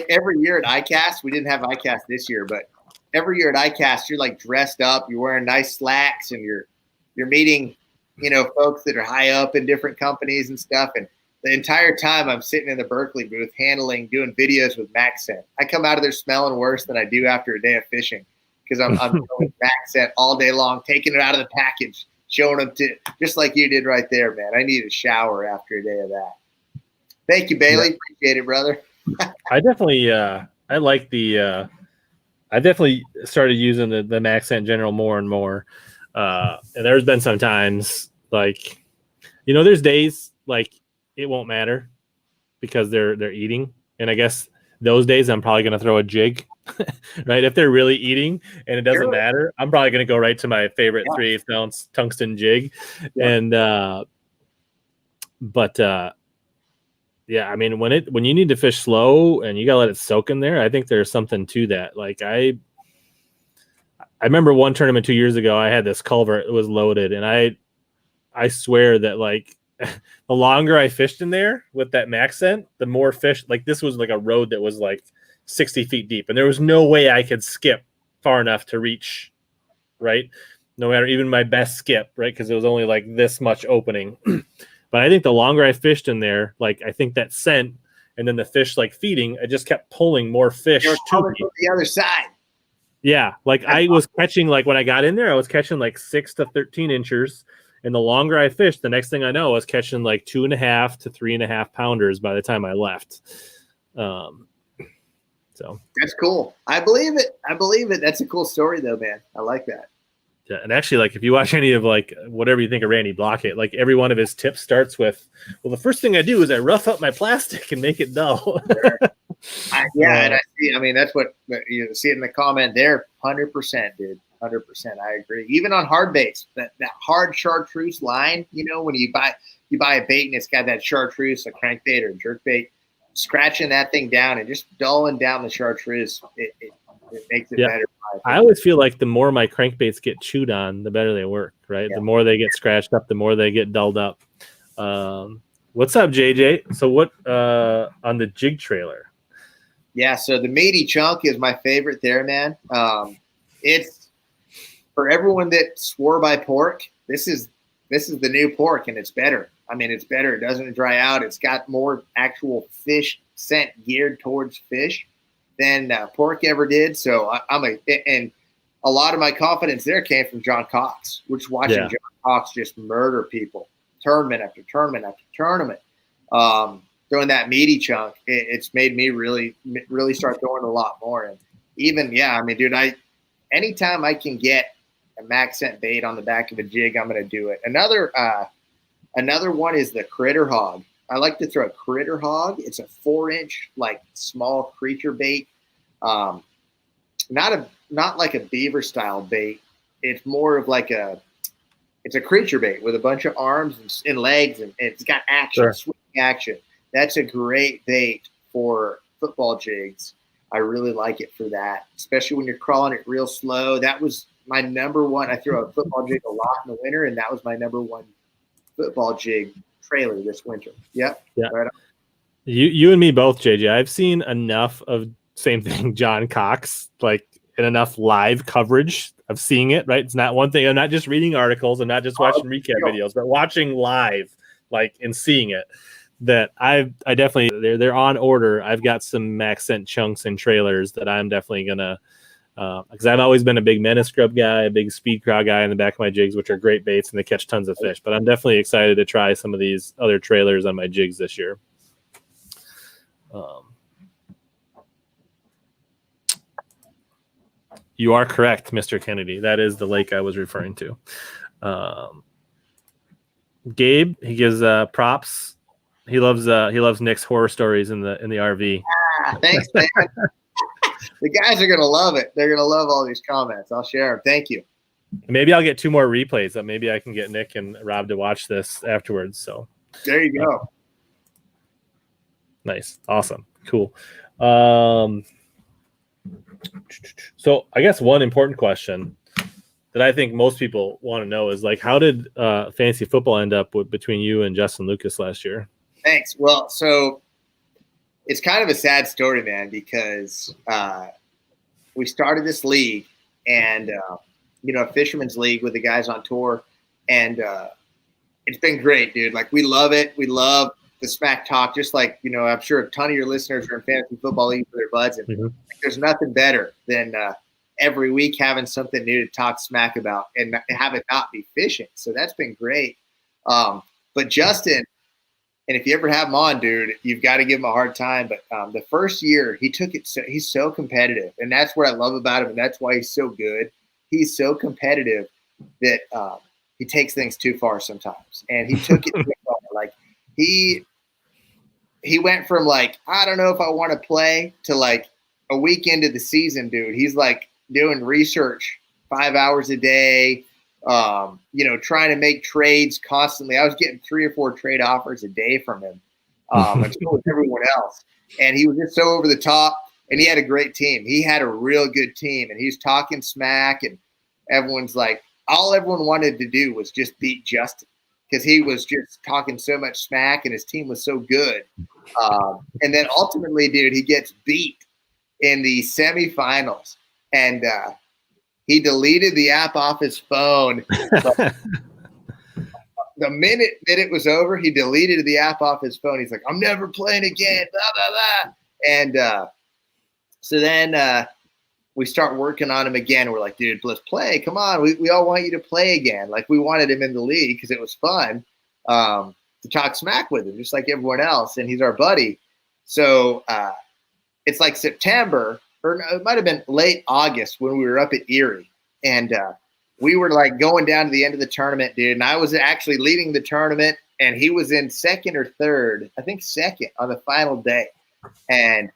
every year at ICAST, we didn't have ICAST this year, but every year at ICAST, you're like dressed up, you're wearing nice slacks, and you're meeting, folks that are high up in different companies and stuff. And the entire time I'm sitting in the Berkley booth doing videos with Maxscent. I come out of there smelling worse than I do after a day of fishing because I'm doing Maxscent all day long, taking it out of the package, showing them to just like you did right there, man. I need a shower after a day of that. Thank you, Bailey. Appreciate it, brother. I definitely I definitely started using the Maxscent general more and more. And there's been some times like, there's days like it won't matter because they're eating. And I guess those days I'm probably going to throw a jig, right? If they're really eating and it doesn't matter, I'm probably going to go right to my favorite 3/8 ounce tungsten jig. Yeah. And, yeah, I mean, when you need to fish slow and you gotta let it soak in there, I think there's something to that. Like I remember one tournament 2 years ago, I had this culvert, it was loaded, and I swear that like the longer I fished in there with that Maxscent, the more fish. Like this was like a road that was like 60 feet deep, and there was no way I could skip far enough to reach, right? no matter even my best skip, right? Because it was only like this much opening. But I think the longer I fished in there, like I think that scent and then the fish like feeding, I just kept pulling more fish You're to coming me. from the other side. Yeah, like I was catching, like when I got in there, I was catching like 6 to 13 inchers. And the longer I fished, the next thing I know, I was catching like 2.5 to 3.5 pounders by the time I left. So that's cool. I believe it. That's a cool story though, man. I like that. yeah, and actually, like if you watch any of like whatever you think of Randy Blockett, like every one of his tips starts with, well, the first thing I do is I rough up my plastic and make it dull. Sure. And I see. I mean, that's what you see in the comment there. 100%, dude. 100%. I agree. Even on hard baits, that hard chartreuse line. You know, when you buy a bait and it's got that chartreuse, a crankbait or a jerkbait, scratching that thing down and just dulling down the chartreuse, it makes it better. I always feel like the more my crankbaits get chewed on, the better they work, right? The more they get scratched up, the more they get dulled up. What's up, JJ? So what on the jig trailer? Yeah, so the meaty chunk is my favorite there, man. It's for everyone that swore by pork. This is the new pork, and it's better. I mean, it's better. It doesn't dry out. It's got more actual fish scent geared towards fish than pork ever did. So and a lot of my confidence there came from John Cox, which watching John Cox just murder people tournament after tournament after tournament. Throwing that meaty chunk, it's made me really start throwing a lot more. And even, I mean, dude, anytime I can get a Maxscent bait on the back of a jig, I'm going to do it. Another one is the critter hog. I like to throw a critter hog. It's a 4-inch, like small creature bait. Not like a beaver style bait. It's more of like it's a creature bait with a bunch of arms and legs, and it's got action, swinging action. That's a great bait for football jigs. I really like it for that, especially when you're crawling it real slow. That was my number one. I throw a football jig a lot in the winter, and that was my number one football jig trailer this winter. Yep. Yeah. Right on. You and me both, JJ. I've seen enough of same thing, John Cox, like in enough live coverage of seeing it, right? It's not one thing. I'm not just reading articles. I'm not just watching recap videos, but watching live, like, and seeing it. That I definitely, they're on order. I've got some Maxscent chunks and trailers that I'm definitely gonna, because I've always been a big menace scrub guy, a big speed craw guy in the back of my jigs, which are great baits and they catch tons of fish. But I'm definitely excited to try some of these other trailers on my jigs this year. You are correct, Mr. Kennedy. That is the lake I was referring to. Gabe, he gives props. He loves Nick's horror stories in the RV. Thanks, man. The guys are gonna love it. They're gonna love all these comments. I'll share them. Thank you. Maybe I'll get 2 more replays. That maybe I can get Nick and Rob to watch this afterwards. So there you go. Nice, awesome, cool. So I guess one important question that I think most people want to know is, like, how did fantasy football end up between you and Justin Lucas last year? Thanks. Well, so it's kind of a sad story, man, because we started this league and, a fisherman's league with the guys on tour. And it's been great, dude. Like, we love it. We love the smack talk, just like, I'm sure a ton of your listeners are in fantasy football league for their buds. And there's nothing better than every week having something new to talk smack about and have it not be fishing. So that's been great. But Justin, and if you ever have him on, dude, you've got to give him a hard time. But the first year he took it, he's so competitive. And that's what I love about him. And that's why he's so good. He's so competitive that he takes things too far sometimes. And he took it too far. Like, he went from, like, I don't know if I want to play, to, like, a week into the season, dude. He's, like, doing research 5 hours a day, trying to make trades constantly. I was getting 3 or 4 trade offers a day from him, and so was everyone else. And he was just so over the top, and he had a great team. He had a real good team, and he's talking smack, and everyone's like, all everyone wanted to do was just beat Justin, because he was just talking so much smack and his team was so good. And then ultimately, dude, he gets beat in the semifinals. And He deleted the app off his phone. But the minute that it was over, he deleted the app off his phone. He's like, I'm never playing again, blah, blah, blah. And so then we start working on him again. We're like, dude, let's play. Come on. We all want you to play again. Like, we wanted him in the league because it was fun to talk smack with him, just like everyone else. And he's our buddy. So it's like September, or it might have been late August when we were up at Erie. And we were like going down to the end of the tournament, dude. And I was actually leading the tournament, and he was in second or third, I think second on the final day. And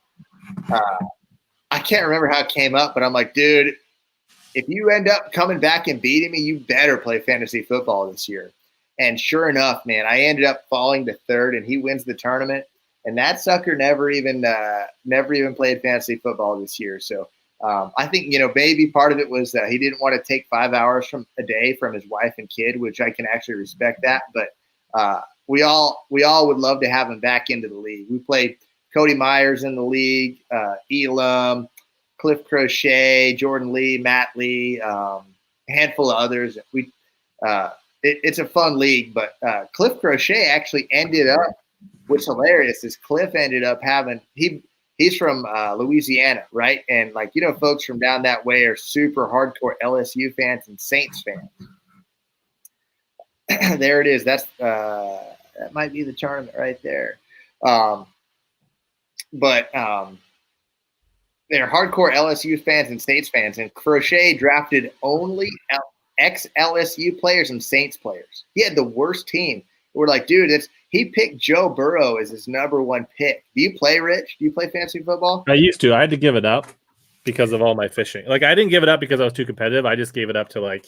I can't remember how it came up, but I'm like, dude, if you end up coming back and beating me, you better play fantasy football this year. And sure enough, man, I ended up falling to third, and he wins the tournament. And that sucker never even played fantasy football this year. So I think, maybe part of it was he didn't want to take 5 hours from a day from his wife and kid, which I can actually respect that. But we all would love to have him back into the league. We played Cody Myers in the league, Elam, Cliff Crochet, Jordan Lee, Matt Lee, a handful of others. It's a fun league, but Cliff Crochet actually ended up, what's hilarious is Cliff ended up having, he's from Louisiana, right? And folks from down that way are super hardcore LSU fans and Saints fans. There it is. That might be the tournament right there. But they're hardcore LSU fans and Saints fans, and Crochet drafted only ex-LSU players and Saints players. He had the worst team. We're like, dude, he picked Joe Burrow as his number one pick. Do you play, Rich? Do you play fantasy football? I used to. I had to give it up because of all my fishing. I didn't give it up because I was too competitive. I just gave it up to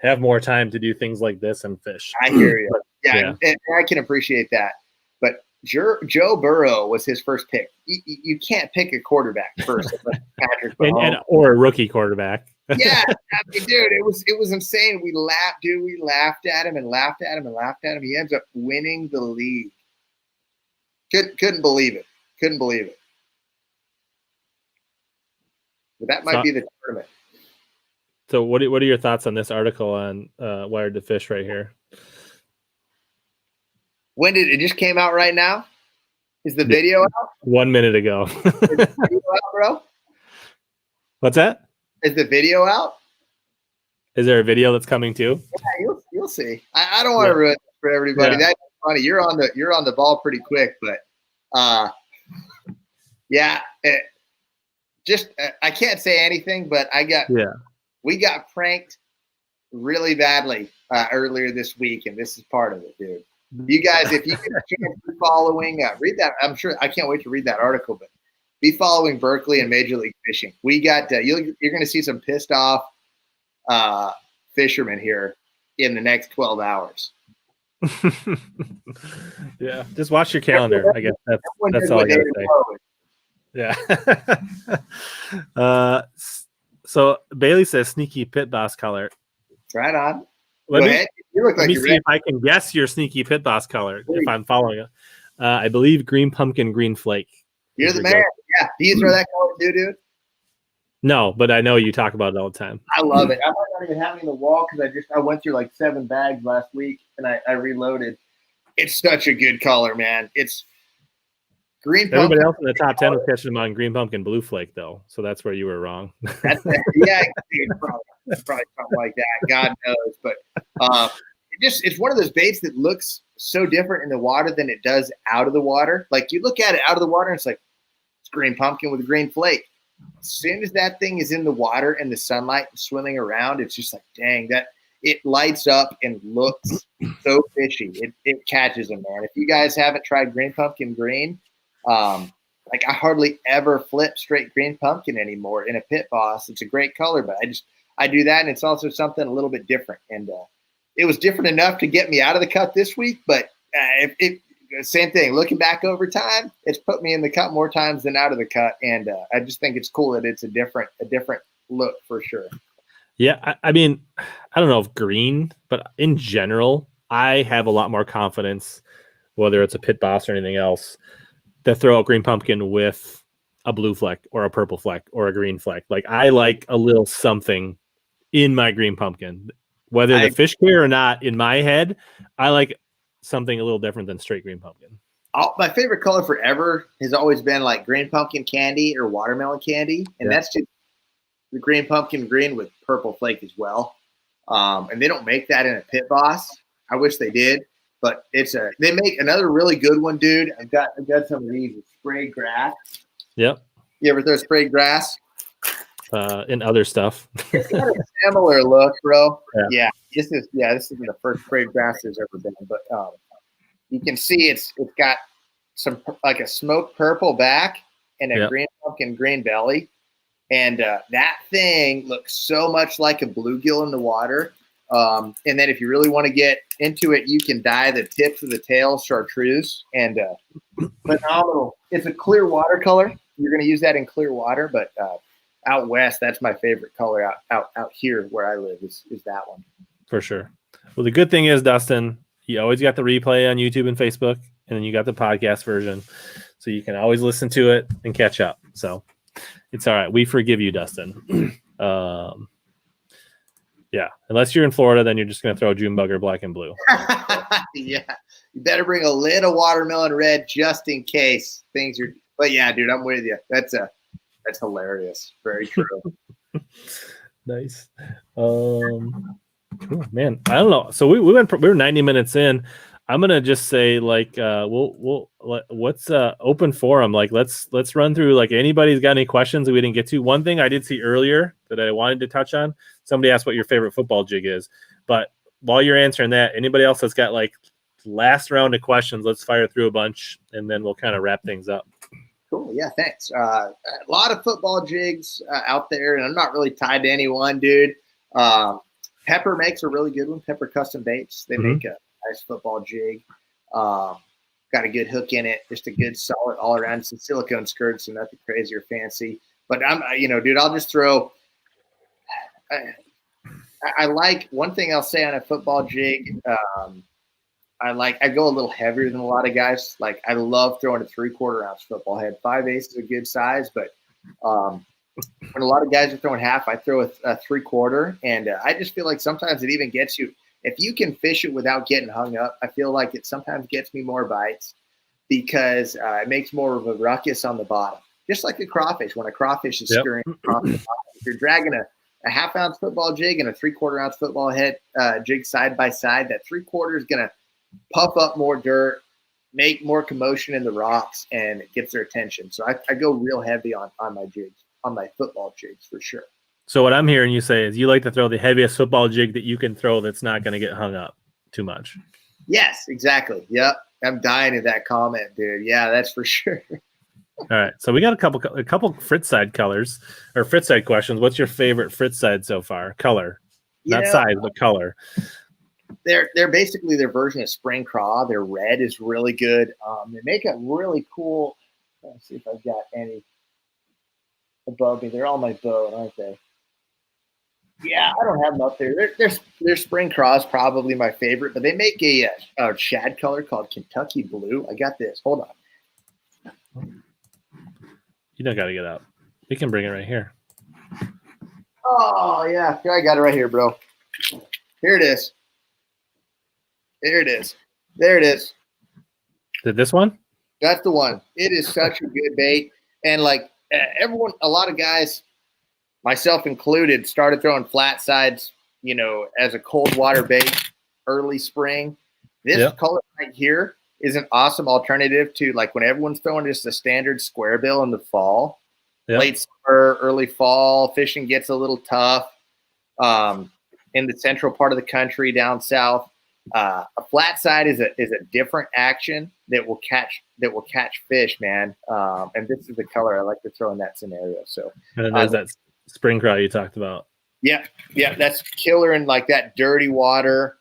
have more time to do things like this and fish. I hear you. Yeah. And I can appreciate that. But Joe Burrow was his first pick. You can't pick a quarterback first, like Patrick Mahomes. Or a rookie quarterback. Yeah, dude, it was insane. We laughed at him and laughed at him and laughed at him. He ends up winning the league. Couldn't believe it. But that might be the tournament. So what are your thoughts on this article on Wired to Fish right here? When did it just came out right now? Is the video out? 1 minute ago. Is the video out, bro? What's that? Is the video out? Is there a video that's coming too? Yeah, you'll see. I don't want to ruin it for everybody. Yeah. That's funny. You're on the ball pretty quick, but yeah. I can't say anything, but we got pranked really badly earlier this week, and this is part of it, dude. You guys, if you can following, read that. I'm sure I can't wait to read that article, but be following Berkley and Major League Fishing. We got you're going to see some pissed off fishermen here in the next 12 hours. Yeah, just watch your calendar. I guess that's all I got to say. Yeah. So Bailey says sneaky Pitboss color. Right on. Let me see if I can guess your sneaky Pitboss color. Please. If I'm following it, I believe green pumpkin, green flake. You're the man. Yeah. Do you throw that color too, dude? No, but I know you talk about it all the time. I love it. I might not even have it in the wall because I went through 7 bags last week and I reloaded. It's such a good color, man. It's green pumpkin. Everybody else in the top 10 was catching them on green pumpkin blue flake, though. So that's where you were wrong. Yeah, probably something like that. God knows. But it's one of those baits that looks so different in the water than it does out of the water. You look at it out of the water and it's it's green pumpkin with a green flake. As soon as that thing is in the water and the sunlight swimming around, it's just dang, that it lights up and looks so fishy. It catches them, man. If you guys haven't tried green pumpkin green, I hardly ever flip straight green pumpkin anymore in a Pitboss. It's a great color, but I do that, and it's also something a little bit different. And it was different enough to get me out of the cut this week, but same thing. Looking back over time, it's put me in the cut more times than out of the cut, and I just think it's cool that it's a different look for sure. Yeah, I mean, I don't know if green, but in general, I have a lot more confidence, whether it's a Pitboss or anything else, to throw out green pumpkin with a blue fleck or a purple fleck or a green fleck. Like I like a little something in my green pumpkin, whether the fish care or not. In my head, I like something a little different than straight green pumpkin. My favorite color forever has always been like green pumpkin candy or watermelon candy. And that's just the green pumpkin green with purple flake as well. And they don't make that in a Pitboss. I wish they did, but they make another really good one, dude. I've got some of these with sprayed grass. Yep. You ever throw sprayed grass? And other stuff. It's got a similar look, bro. Yeah. This is the first sprayed grass there's ever been, but you can see it's got some like a smoke purple back and a green pumpkin green belly. And that thing looks so much like a bluegill in the water. And then if you really want to get into it, you can dye the tips of the tail chartreuse. And phenomenal. It's a clear watercolor. You're going to use that in clear water. But out west, that's my favorite color out here where I live is that one. For sure. Well, the good thing is, Dustin, you always got the replay on YouTube and Facebook, and then you got the podcast version. So you can always listen to it and catch up. So it's all right. We forgive you, Dustin. Yeah. Unless you're in Florida, then you're just going to throw June bugger black and blue. Yeah. You better bring a little watermelon red just in case things are. But yeah, dude, I'm with you. That's hilarious. Very true. Nice. Cool, man. I don't know. So we were 90 minutes in. I'm gonna just say like what's open forum, like let's run through, like, anybody's got any questions that we didn't get to. One thing I did see earlier that I wanted to touch on, somebody asked what your favorite football jig is, but while you're answering that, anybody else that's got like last round of questions, let's fire through a bunch and then we'll kind of wrap things up. Cool. Yeah, thanks. A lot of football jigs out there, and I'm not really tied to any one, dude. Pepper makes a really good one. Pepper Custom Baits. They make a nice football jig. Got a good hook in it. Just a good solid all around. Some silicone skirts, so nothing crazy or fancy. But dude, I'll just throw. I like one thing I'll say on a football jig. I go a little heavier than a lot of guys. Like, I love throwing a 3/4 ounce football head. 5/8 is a good size, but when a lot of guys are throwing half, I throw a 3/4, and I just feel like sometimes it even gets you. If you can fish it without getting hung up, I feel like it sometimes gets me more bites because it makes more of a ruckus on the bottom. Just like a crawfish, when a crawfish is scurrying across the bottom. If you're dragging a 1/2 ounce football jig and a 3/4 ounce football head jig side by side, that 3/4 is going to puff up more dirt, make more commotion in the rocks, and it gets their attention. So I go real heavy on my jigs, on my football jigs for sure. So what I'm hearing you say is you like to throw the heaviest football jig that you can throw that's not going to get hung up too much. Yes, exactly. Yep. I'm dying of that comment, dude. Yeah, that's for sure. All right. So we got a couple Fritz side colors or Fritz side questions. What's your favorite Fritz side so far? Color, not size, but color. They're basically their version of spring craw. Their red is really good. They make a really cool. Let's see if I've got any above me. They're on my boat, aren't they? Yeah, I don't have them up there. Their spring craw is probably my favorite, but they make a shad color called Kentucky Blue. I got this. Hold on. You don't got to get up. We can bring it right here. Oh yeah, I got it right here, bro. Here it is. There it is. There it is. Did this one? That's the one. It is such a good bait. And like everyone, a lot of guys, myself included, started throwing flat sides, as a cold water bait early spring. This color right here is an awesome alternative to, like, when everyone's throwing just a standard square bill in the fall, late summer, early fall, fishing gets a little tough in the central part of the country, down south. A flat side is a different action that will catch fish, man. And this is the color I like to throw in that scenario. So, and then there's that spring craw you talked about. Yeah, that's killer in like that dirty water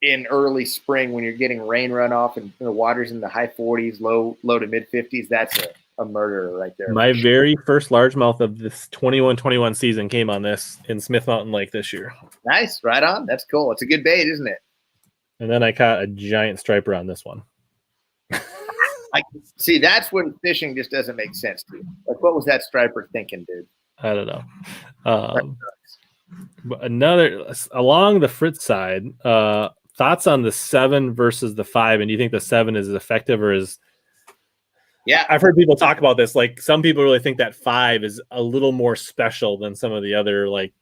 in early spring when you're getting rain runoff and the water's in the high 40s, low to mid 50s. That's a murderer right there. My very first largemouth of this 21-21 season came on this in Smith Mountain Lake this year. Nice, right on. That's cool. It's a good bait, isn't it? And then I caught a giant striper on this one. See, that's when fishing just doesn't make sense to me. Like, what was that striper thinking, dude? I don't know. But another along the Fritz side, thoughts on the 7 versus the 5, and do you think the 7 is as effective or is? Yeah, I've heard people talk about this. Like some people really think that 5 is a little more special than some of the other. Like,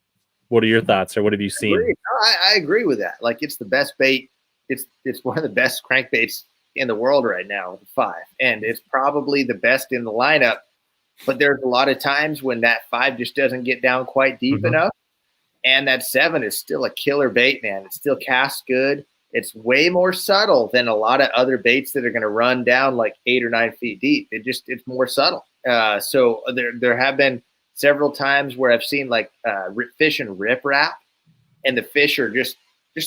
what are your thoughts, or what have you seen? I agree with that. Like, it's the best bait. It's one of the best crankbaits in the world right now, the 5, and it's probably the best in the lineup. But there's a lot of times when that 5 just doesn't get down quite deep enough, and that 7 is still a killer bait, man. It still casts good. It's way more subtle than a lot of other baits that are going to run down like 8 or 9 feet deep. It's more subtle. So there have been several times where I've seen like fish and rip wrap, and the fish are just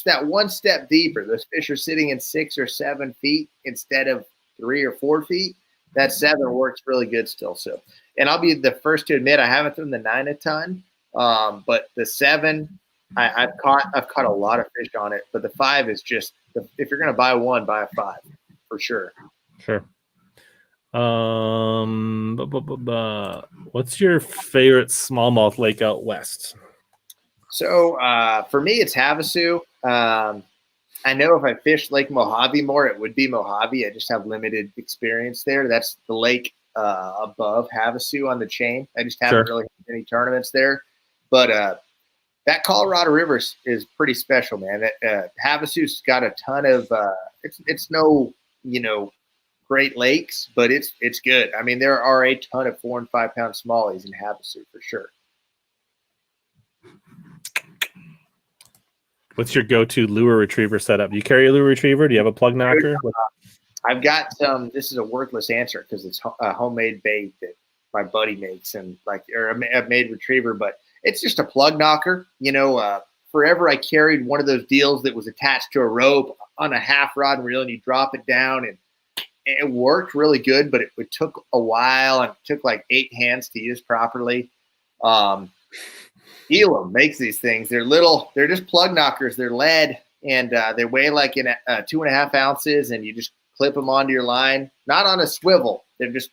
that one step deeper. Those fish are sitting in 6 or 7 feet instead of 3 or 4 feet. That 7 works really good still. So, and I'll be the first to admit I haven't thrown the 9 a ton, but the 7. I've caught a lot of fish on it, but the 5 is just if you're gonna buy one, buy a 5 for sure. Sure. What's your favorite smallmouth lake out west? So for me, it's Havasu. I know if I fished Lake Mojave more, it would be Mojave. I just have limited experience there. That's the lake above Havasu on the chain. I just haven't really had any tournaments there, but. That Colorado River is pretty special, man. Havasu's got a ton of it's no Great Lakes, but it's good. I mean, there are a ton of 4 and 5 pound smallies in Havasu for sure. What's your go-to lure retriever setup? Do you carry a lure retriever? Do you have a plug knocker? I've got some. This is a worthless answer because it's a homemade bait that my buddy makes, and or a made retriever, but. It's just a plug knocker. Forever I carried one of those deals that was attached to a rope on a half rod and reel, and you drop it down, and it worked really good, but it took a while, and it took like 8 hands to use properly. Elam makes these things. They're little. They're just plug knockers. They're lead, and they weigh like 2.5 ounces, and you just clip them onto your line. Not on a swivel. They're just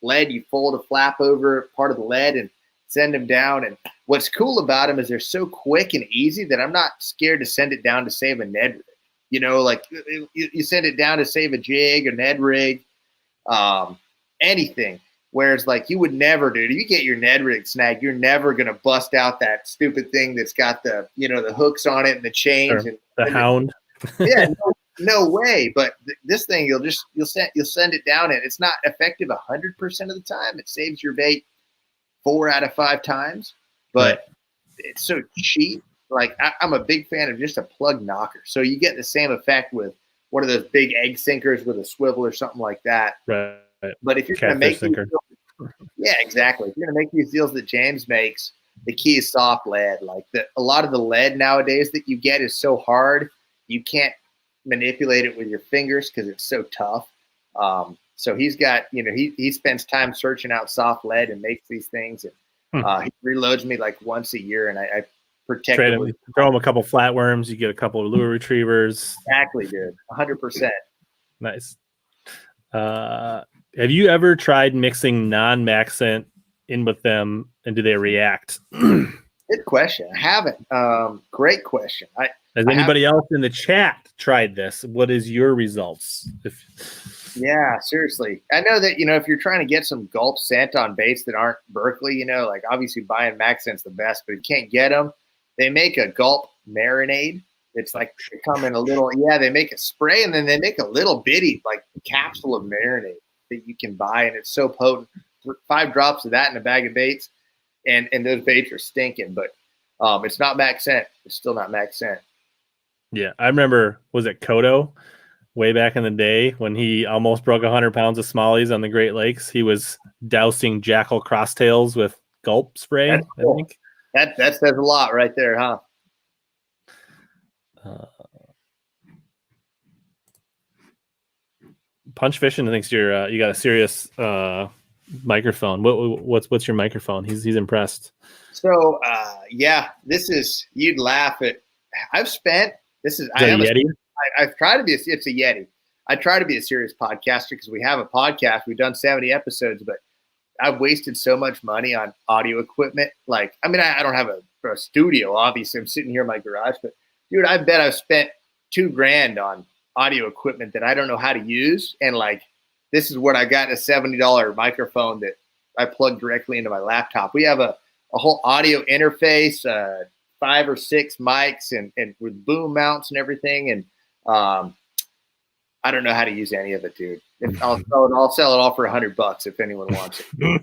lead. You fold a flap over part of the lead and send them down. And what's cool about them is they're so quick and easy that I'm not scared to send it down to save a Ned rig. Like you send it down to save a jig or Ned rig, anything. Whereas like you would never, dude, if you get your Ned rig snagged, you're never going to bust out that stupid thing that's got the, the hooks on it and the chains. Sure. And the hound. Yeah, no way. But this thing, you'll send it down, and it's not effective 100% of the time. It saves your bait 4 out of 5 times, but it's so cheap. Like I'm a big fan of just a plug knocker. So you get the same effect with one of those big egg sinkers with a swivel or something like that. Right. But if you're going to make these deals, yeah, exactly. If you're going to make these deals that James makes, the key is soft lead. Like a lot of the lead nowadays that you get is so hard, you can't manipulate it with your fingers because it's so tough. So he's got, he spends time searching out soft lead and makes these things. And he reloads me like once a year, and I protect him. Throw him a couple flatworms. You get a couple of lure retrievers. Exactly, dude. 100%. Nice. Have you ever tried mixing non-Maxscent in with them, and do they react? Good question. I haven't. Great question. Has anybody else in the chat tried this? What is your results? Yeah, seriously. I know that, if you're trying to get some gulp scent on baits that aren't Berkley, like obviously buying Maxscent's the best, but if you can't get them, they make a gulp marinade. It's like they come in a little, they make a spray, and then they make a little bitty like capsule of marinade that you can buy, and it's so potent. 5 drops of that in a bag of baits, and those baits are stinking, but it's not Maxscent. It's still not Maxscent. Yeah, I remember, was it Kodo? Way back in the day when he almost broke 100 pounds of smallies on the Great Lakes, he was dousing jackal crosstails with gulp spray. That's cool. I think that says a lot right there, huh? Punch Fishing thinks you got a serious microphone. What's your microphone? He's impressed. So this is, you'd laugh at. I've spent. This is. Is that a Yeti? I've tried to be. It's a Yeti. I try to be a serious podcaster because we have a podcast. We've done 70 episodes, but I've wasted so much money on audio equipment. Like, I mean, I don't have a studio, obviously. I'm sitting here in my garage, but dude, I bet I've spent $2,000 on audio equipment that I don't know how to use. And like, this is what I got, a $70 microphone that I plug directly into my laptop. We have a whole audio interface, 5 or 6 mics and with boom mounts and everything. And I don't know how to use any of it, dude. I'll sell it all for $100 if anyone wants it.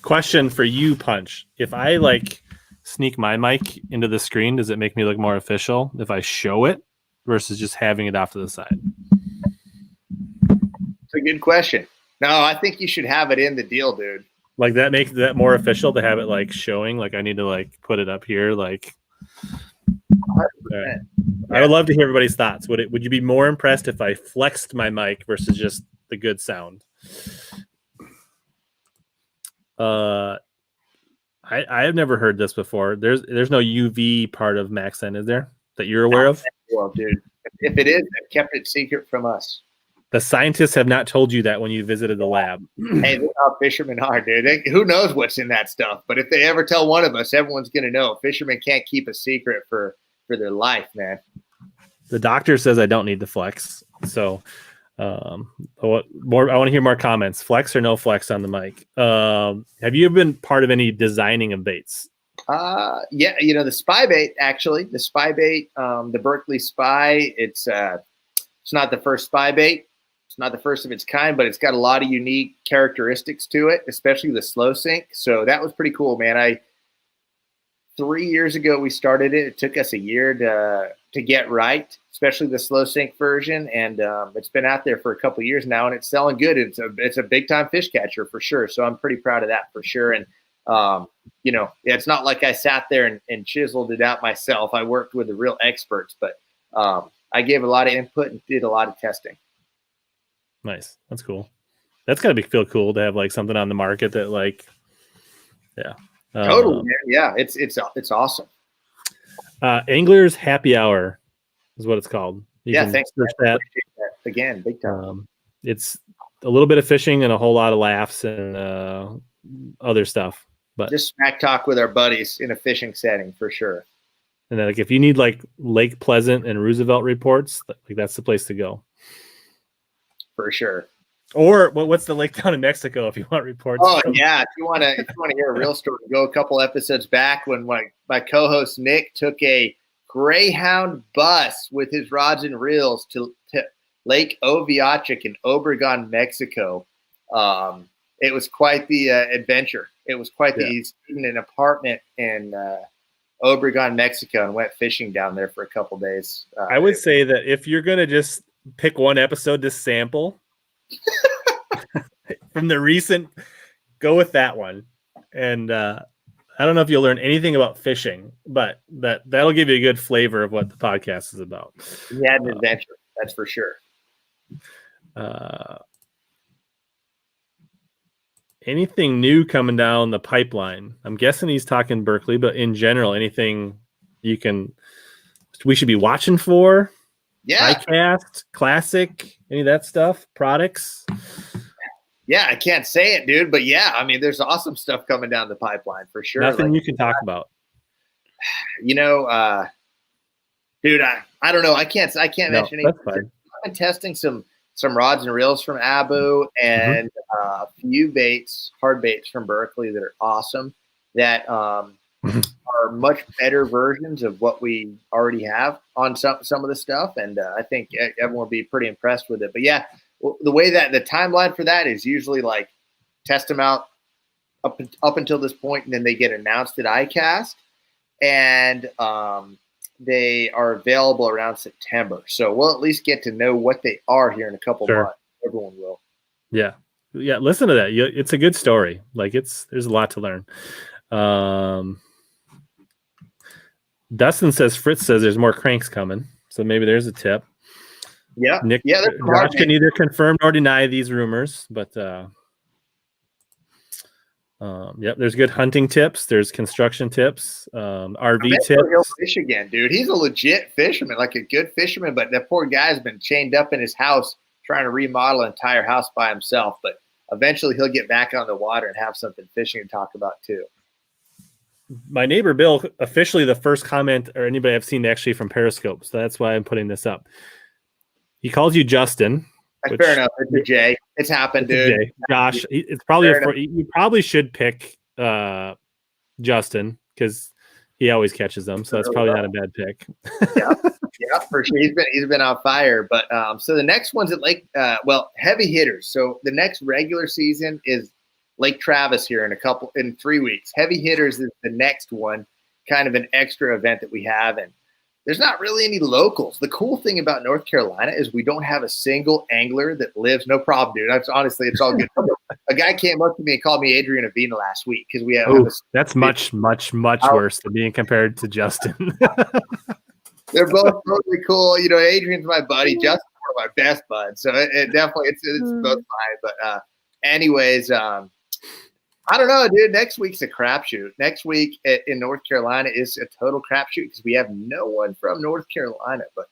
Question for you, Punch. If I like sneak my mic into the screen, does it make me look more official if I show it versus just having it off to the side? It's a good question. No, I think you should have it in the deal, dude. Like that makes that more official to have it like showing. Like I need to like put it up here. Like, right. I would love to hear everybody's thoughts. Would you be more impressed if I flexed my mic versus just the good sound? I have never heard this before. There's no UV part of Maxscent, is there, that you're aware of? Well, dude, if it is, they've kept it secret from us. The scientists have not told you that when you visited the lab. Hey, that's how fishermen are, dude. Who knows what's in that stuff? But if they ever tell one of us, everyone's going to know. Fishermen can't keep a secret for their life, man. The doctor says I don't need to flex. So I want to hear more comments. Flex or no flex on the mic. Have you been part of any designing of baits? Yeah, the SpyBait, actually. The SpyBait, the Berkley Spy, it's not the first SpyBait. It's not the first of its kind, but it's got a lot of unique characteristics to it, especially the slow sink. So that was pretty cool, man. 3 years ago we started it. It took us a year to get right, especially the slow sink version, and it's been out there for a couple of years now, and it's selling good. It's a big time fish catcher for sure. So I'm pretty proud of that for sure. And it's not like I sat there and chiseled it out myself. I worked with the real experts, but I gave a lot of input and did a lot of testing. Nice. That's cool. That's gotta feel cool to have like something on the market that like, yeah. Totally, man. Yeah, it's awesome. Anglers Happy Hour is what it's called. Thanks for that. Again, big time. It's a little bit of fishing and a whole lot of laughs and other stuff. But just smack talk with our buddies in a fishing setting for sure. And then, like, if you need like Lake Pleasant and Roosevelt reports, like that's the place to go. For sure. Or what's the lake down in Mexico if you want reports? Oh yeah, if you want to hear a real story, go a couple episodes back when my co-host Nick took a Greyhound bus with his rods and reels to Lake Oviachic in Obregon, Mexico. It was quite the adventure. It was quite the he's in an apartment in Obregon, Mexico, and went fishing down there for a couple days. I would say that if you're gonna just pick one episode to sample from the recent, go with that one. And I don't know if you'll learn anything about fishing, but that'll give you a good flavor of what the podcast is about. He had an adventure, that's for sure. Anything new coming down the pipeline? I'm guessing he's talking Berkley, but in general, anything we should be watching for? Yeah. iCast, Classic, any of that stuff, products. Yeah, I can't say it, dude, but yeah, I mean, there's awesome stuff coming down the pipeline for sure. Nothing you can talk about. Dude, I don't know. I can't mention anything. I've been testing some rods and reels from Abu and a few baits, hard baits from Berkley that are awesome. That are much better versions of what we already have on some of the stuff, and I think everyone will be pretty impressed with it. But yeah, the way that the timeline for that is usually like test them out up until this point, and then they get announced at iCast, and they are available around September. So we'll at least get to know what they are here in a couple months. Everyone will. Yeah. Listen to that. It's a good story. Like there's a lot to learn. Dustin says Fritz says there's more cranks coming, so maybe there's a tip. Yeah, Nick, Josh can neither confirm nor deny these rumors, but there's good hunting tips, there's construction tips, RV tips. He'll fish again, dude. He's a legit fisherman, like a good fisherman, but that poor guy's been chained up in his house trying to remodel an entire house by himself, but eventually he'll get back on the water and have something fishing to talk about too. My neighbor Bill, officially the first comment or anybody I've seen actually from Periscope, so that's why I'm putting this up. He calls you Justin. That's fair enough. It's a J. It's happened, dude. J. Josh, it's probably you probably should pick Justin because he always catches them, so that's probably not a bad pick. Yeah, for sure. He's been on fire. But so the next one's at Lake heavy hitters. So the next regular season is Lake Travis here in 3 weeks. Heavy hitters is the next one, kind of an extra event that we have. And there's not really any locals. The cool thing about North Carolina is we don't have a single angler that lives. No problem, dude. Honestly, it's all good. A guy came up to me and called me Adrian Avena last week because we have. That's much worse than being compared to Justin. They're both totally cool. You know, Adrian's my buddy. Justin's one of my best buds. So it definitely it's both fine. But anyways, I don't know, dude. Next week's a crapshoot. Next week in North Carolina is a total crapshoot because we have no one from North Carolina. But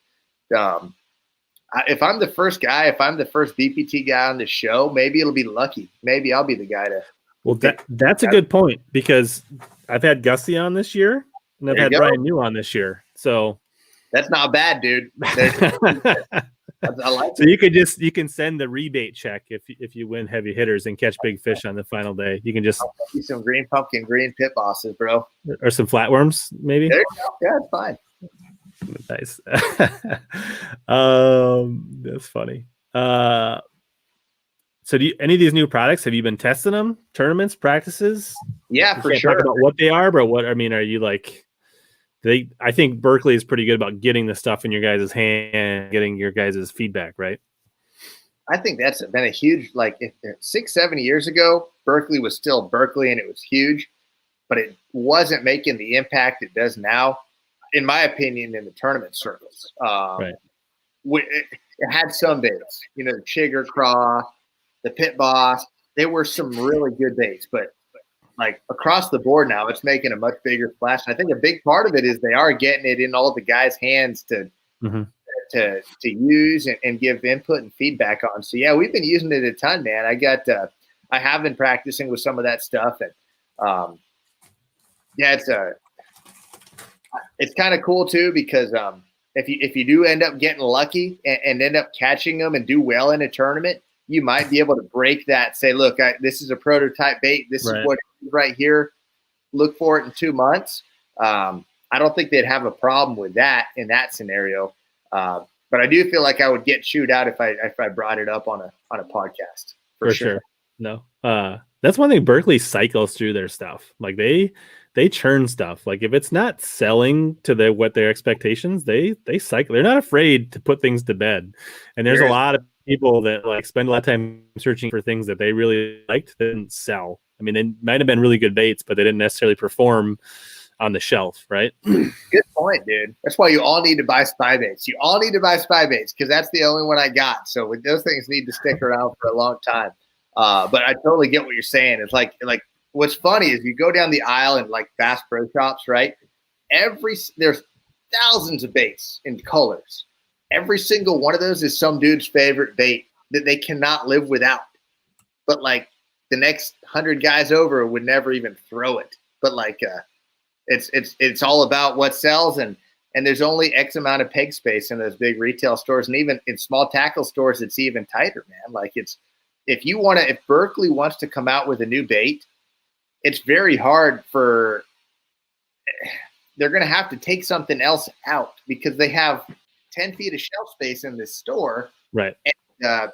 if I'm the first guy, if I'm the first BPT guy on the show, maybe it'll be lucky. Maybe I'll be the guy to. Well, that's a good point because I've had Garcia on this year and I've had Brian New on this year. So that's not bad, dude. I like so you can send the rebate check if you win heavy hitters and catch big fish on the final day. You can just some green pumpkin, green pit bosses, bro, or some flatworms, maybe. There you go. Yeah, it's fine. Nice. That's funny. So do any of these new products, have you been testing them? Tournaments, practices? Yeah, for sure. Talk about what they are, but what I mean, are you like? I think Berkley is pretty good about getting the stuff in your guys' hand, getting your guys' feedback, right? I think that's been a huge, like 6-7 years ago, Berkley was still Berkley and it was huge, but it wasn't making the impact it does now, in my opinion, in the tournament circles. Right. It had some baits, you know, the Chigger Craw, the Pitboss. They were some really good baits, but like across the board now, it's making a much bigger splash. And I think a big part of it is they are getting it in all the guys' hands to use and give input and feedback on. So yeah, we've been using it a ton, man. I have been practicing with some of that stuff, and it's kind of cool too because if you do end up getting lucky and end up catching them and do well in a tournament, you might be able to break that. Say, look, this is a prototype bait. This is what it is right here. Look for it in 2 months. I don't think they'd have a problem with that in that scenario. But I do feel like I would get chewed out if I brought it up on a podcast. For sure. No, that's one thing. Berkley cycles through their stuff. Like they churn stuff. Like if it's not selling to what their expectations, they cycle. They're not afraid to put things to bed. And there's a lot of people that like spend a lot of time searching for things that they really liked that didn't sell. I mean, they might have been really good baits, but they didn't necessarily perform on the shelf, right? Good point, dude. That's why you all need to buy SpyBaits. You all need to buy SpyBaits because that's the only one I got. So those things need to stick around for a long time. But I totally get what you're saying. It's like what's funny is you go down the aisle in like Bass Pro Shops, right? There's thousands of baits in colors. Every single one of those is some dude's favorite bait that they cannot live without. But like the next 100 guys over would never even throw it. But like it's all about what sells, and there's only X amount of peg space in those big retail stores, and even in small tackle stores, it's even tighter, man. Like if Berkley wants to come out with a new bait, it's very hard they're going to have to take something else out because they have 10 feet of shelf space in this store. Right. And,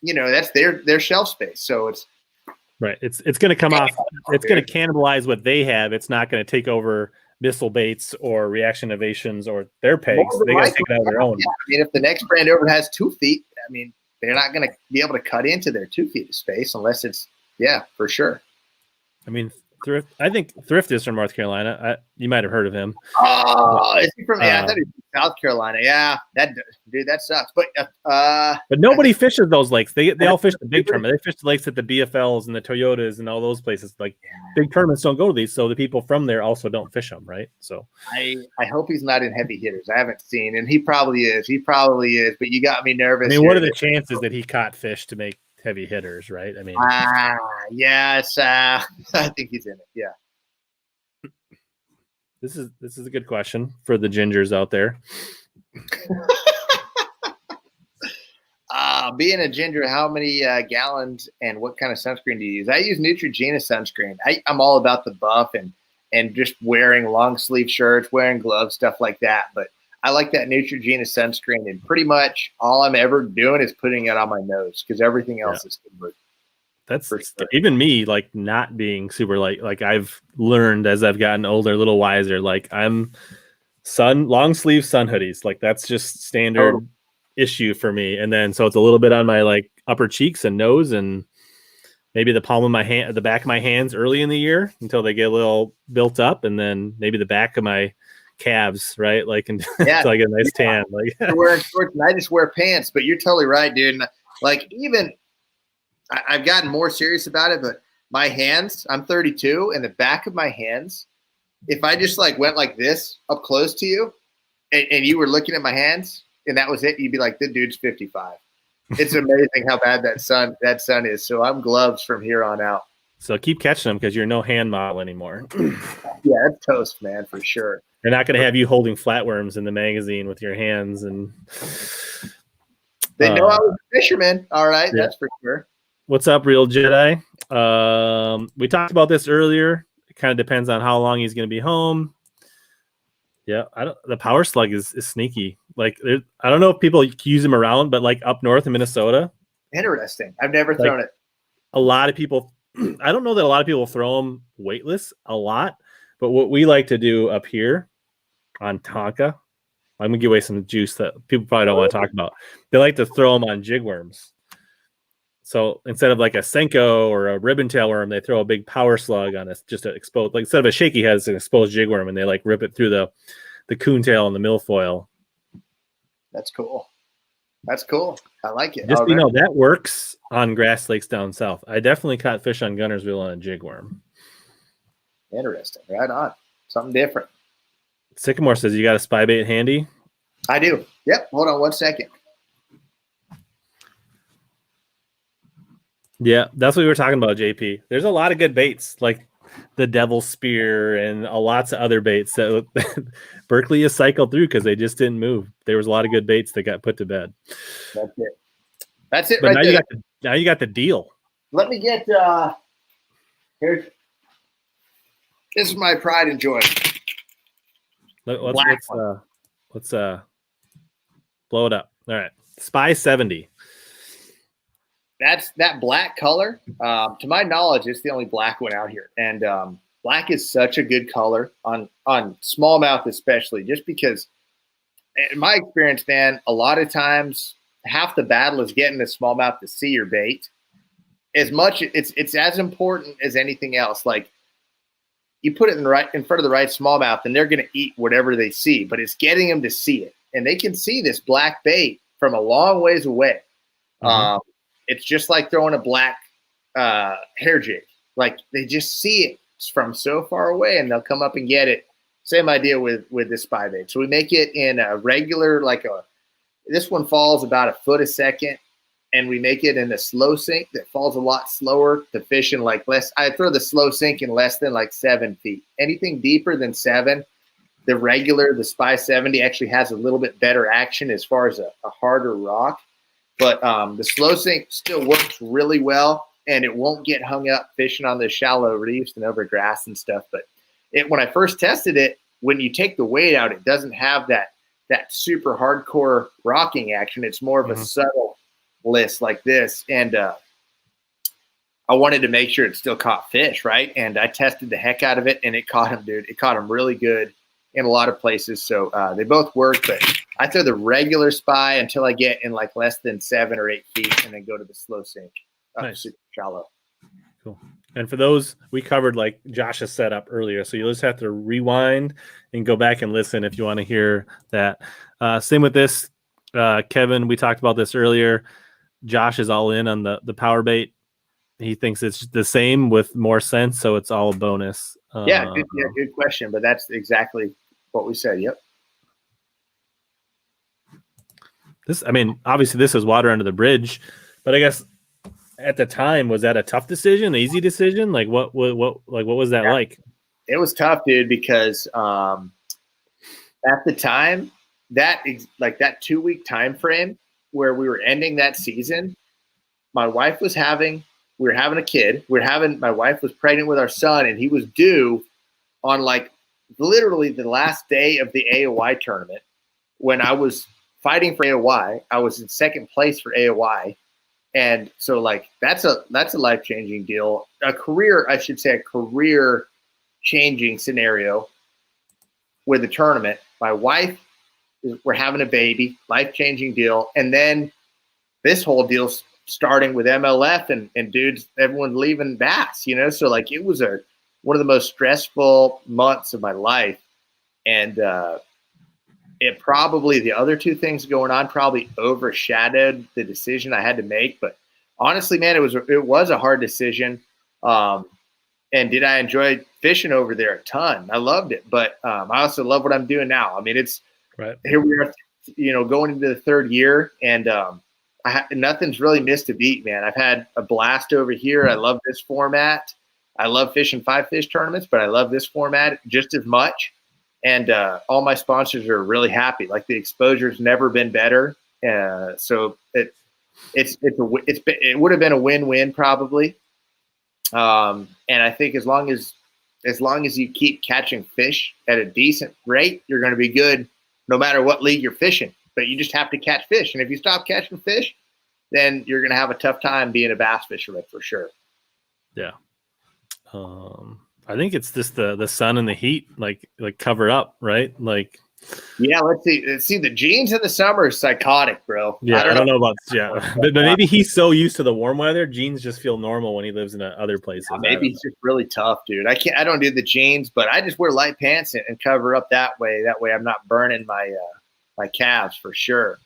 that's their shelf space. So it's right. It's going to come off. It's going to cannibalize what they have. It's not going to take over missile baits or reaction evasions or their pegs. They got to take it out of their own. Yeah. I mean, if the next brand over has 2 feet, I mean, they're not going to be able to cut into their 2 feet of space unless it's, for sure. I mean, Thrift. I think Thrift is from North Carolina. You might have heard of him. Oh, is he from? Yeah, I thought he was from South Carolina. Yeah, that sucks. But nobody fishes those lakes. They all fish the big tournament. They fish the lakes at the BFLs and the Toyotas and all those places. Like big tournaments don't go to these, so the people from there also don't fish them, right? So I hope he's not in heavy hitters. I haven't seen, and he probably is. But you got me nervous. I mean, what are the chances that he caught fish to make heavy hitters, right? I mean, yes, I think he's in it. Yeah. This is a good question for the gingers out there. Being a ginger, how many gallons and what kind of sunscreen do you use? I use Neutrogena sunscreen. I'm all about the buff and just wearing long sleeve shirts, wearing gloves, stuff like that. But I like that Neutrogena sunscreen, and pretty much all I'm ever doing is putting it on my nose because everything else is good. That's sure. Even me, like not being super light. Like I've learned as I've gotten older, a little wiser. Like I'm long sleeve sun hoodies. Like that's just standard issue for me. And then so it's a little bit on my like upper cheeks and nose, and maybe the palm of my hand, the back of my hands early in the year until they get a little built up, and then maybe the back of my calves, right? Like until I get a nice tan. Like you're wearing shorts and I just wear pants. But you're totally right, dude. And like even I've gotten more serious about it, but my hands, I'm 32, and the back of my hands, if I just like went like this up close to you and you were looking at my hands and that was it, you'd be like, the dude's 55. It's amazing how bad that sun is. So I'm gloves from here on out. So keep catching them because you're no hand model anymore. Yeah, it's toast, man, for sure. They're not going to have you holding flatworms in the magazine with your hands. And they know I was a fisherman. All right, that's for sure. What's up, Real Jedi? We talked about this earlier. It kind of depends on how long he's going to be home. Yeah, the power slug is sneaky. Like, I don't know if people use them around, but like up north in Minnesota. Interesting. I've never thrown it. A lot of people, I don't know that a lot of people throw them weightless a lot, but what we like to do up here on Tonka, I'm going to give away some juice that people probably don't want to talk about. They like to throw them on jig worms. So instead of like a Senko or a ribbon tail worm, they throw a big power slug on it, just to expose. Like instead of a shaky head, it's an exposed jig worm, and they like rip it through the coon tail and the milfoil. That's cool. That's cool. I like it. Just that works on grass lakes down south. I definitely caught fish on Gunnersville on a jig worm. Interesting. Right on. Something different. Sycamore says you got a SpyBait handy. I do. Yep. Hold on 1 second. Yeah, that's what we were talking about, JP. There's a lot of good baits, like the Devil's Spear and lots of other baits that Berkley has cycled through because they just didn't move. There was a lot of good baits that got put to bed. That's it. That's it. But right now there. Now you got the deal. Let me get here. This is my pride and joy. Let's blow it up. All right, Spy 70. That's that black color. To my knowledge, it's the only black one out here. And black is such a good color on smallmouth, especially just because in my experience, man, a lot of times half the battle is getting the smallmouth to see your bait. It's as important as anything else. Like you put it in front of the right smallmouth and they're going to eat whatever they see, but it's getting them to see it. And they can see this black bait from a long ways away. Mm-hmm. It's just like throwing a black hair jig. Like they just see it from so far away and they'll come up and get it. Same idea with the SpyBait. So we make it in a regular, this one falls about a foot a second, and we make it in a slow sink that falls a lot slower to fish in like less. I throw the slow sink in less than like 7 feet. Anything deeper than 7, the Spy 70 actually has a little bit better action as far as a harder rock. But the slow sink still works really well, and it won't get hung up fishing on the shallow reefs and over grass and stuff. But when I first tested it, when you take the weight out, it doesn't have that super hardcore rocking action. It's more of a subtle list like this. And I wanted to make sure it still caught fish, right? And I tested the heck out of it, and it caught him, dude. It caught him really good in a lot of places. So they both work, but I throw the regular Spy until I get in like less than 7 or 8 feet and then go to the slow sink. Nice. Super shallow. Cool. And for those, we covered like Josh's setup earlier. So you just have to rewind and go back and listen if you want to hear that. Same with this. Kevin, we talked about this earlier. Josh is all in on the Powerbait. He thinks it's the same with more sense, so it's all a bonus. Good question. But that's exactly what we said. Yep. Obviously this is water under the bridge, but I guess at the time, was that a tough decision, easy decision? Like what was that like? It was tough, dude, because at the time, that 2-week time frame where we were ending that season, my wife was having a kid. My wife was pregnant with our son, and he was due on like literally the last day of the AOY tournament. When I was fighting for AOY, I was in second place for AOY. And so like that's a life-changing deal. A career changing scenario with a tournament. My wife, we're having a baby, life-changing deal. And then this whole deal's starting with MLF and dudes, everyone leaving Bass, So like it was one of the most stressful months of my life. And it probably, the other two things going on probably overshadowed the decision I had to make. But honestly, man, it was a hard decision. And did I enjoy fishing over there? A ton. I loved it. But I also love what I'm doing now. I mean, it's right here we are, going into the third year, and nothing's really missed a beat, man. I've had a blast over here. I love this format. I love fishing 5-fish tournaments, but I love this format just as much. And all my sponsors are really happy. Like the exposure's never been better. So it would have been a win-win probably. And I think as long as you keep catching fish at a decent rate, you're going to be good no matter what league you're fishing. But you just have to catch fish. And if you stop catching fish, then you're going to have a tough time being a bass fisherman for sure. Yeah. I think it's just the sun and the heat, like cover up, right? Like, yeah. Let's see. The jeans in the summer is psychotic, bro. Yeah, I don't know about but maybe he's so used to the warm weather, jeans just feel normal when he lives in other places. Yeah, maybe it's just really tough, dude. I don't do the jeans, but I just wear light pants and cover up that way. That way, I'm not burning my calves for sure.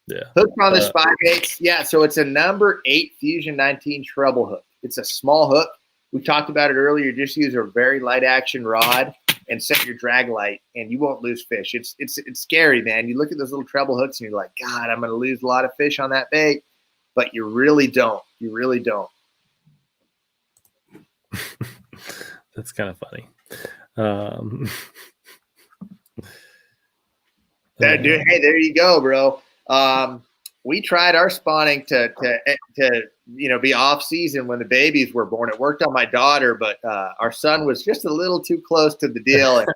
Yeah. Hooked on the SpyBaits. Yeah. So it's a number 8 Fusion 19 treble hook. It's a small hook. We talked about it earlier. Just use a very light action rod and set your drag light, and you won't lose fish. It's scary, man. You look at those little treble hooks, and you're like, God, I'm going to lose a lot of fish on that bait, but you really don't. You really don't. That's kind of funny. Dude, hey, there you go, bro. We tried our spawning to be off season when the babies were born. It worked on my daughter, but our son was just a little too close to the deal. And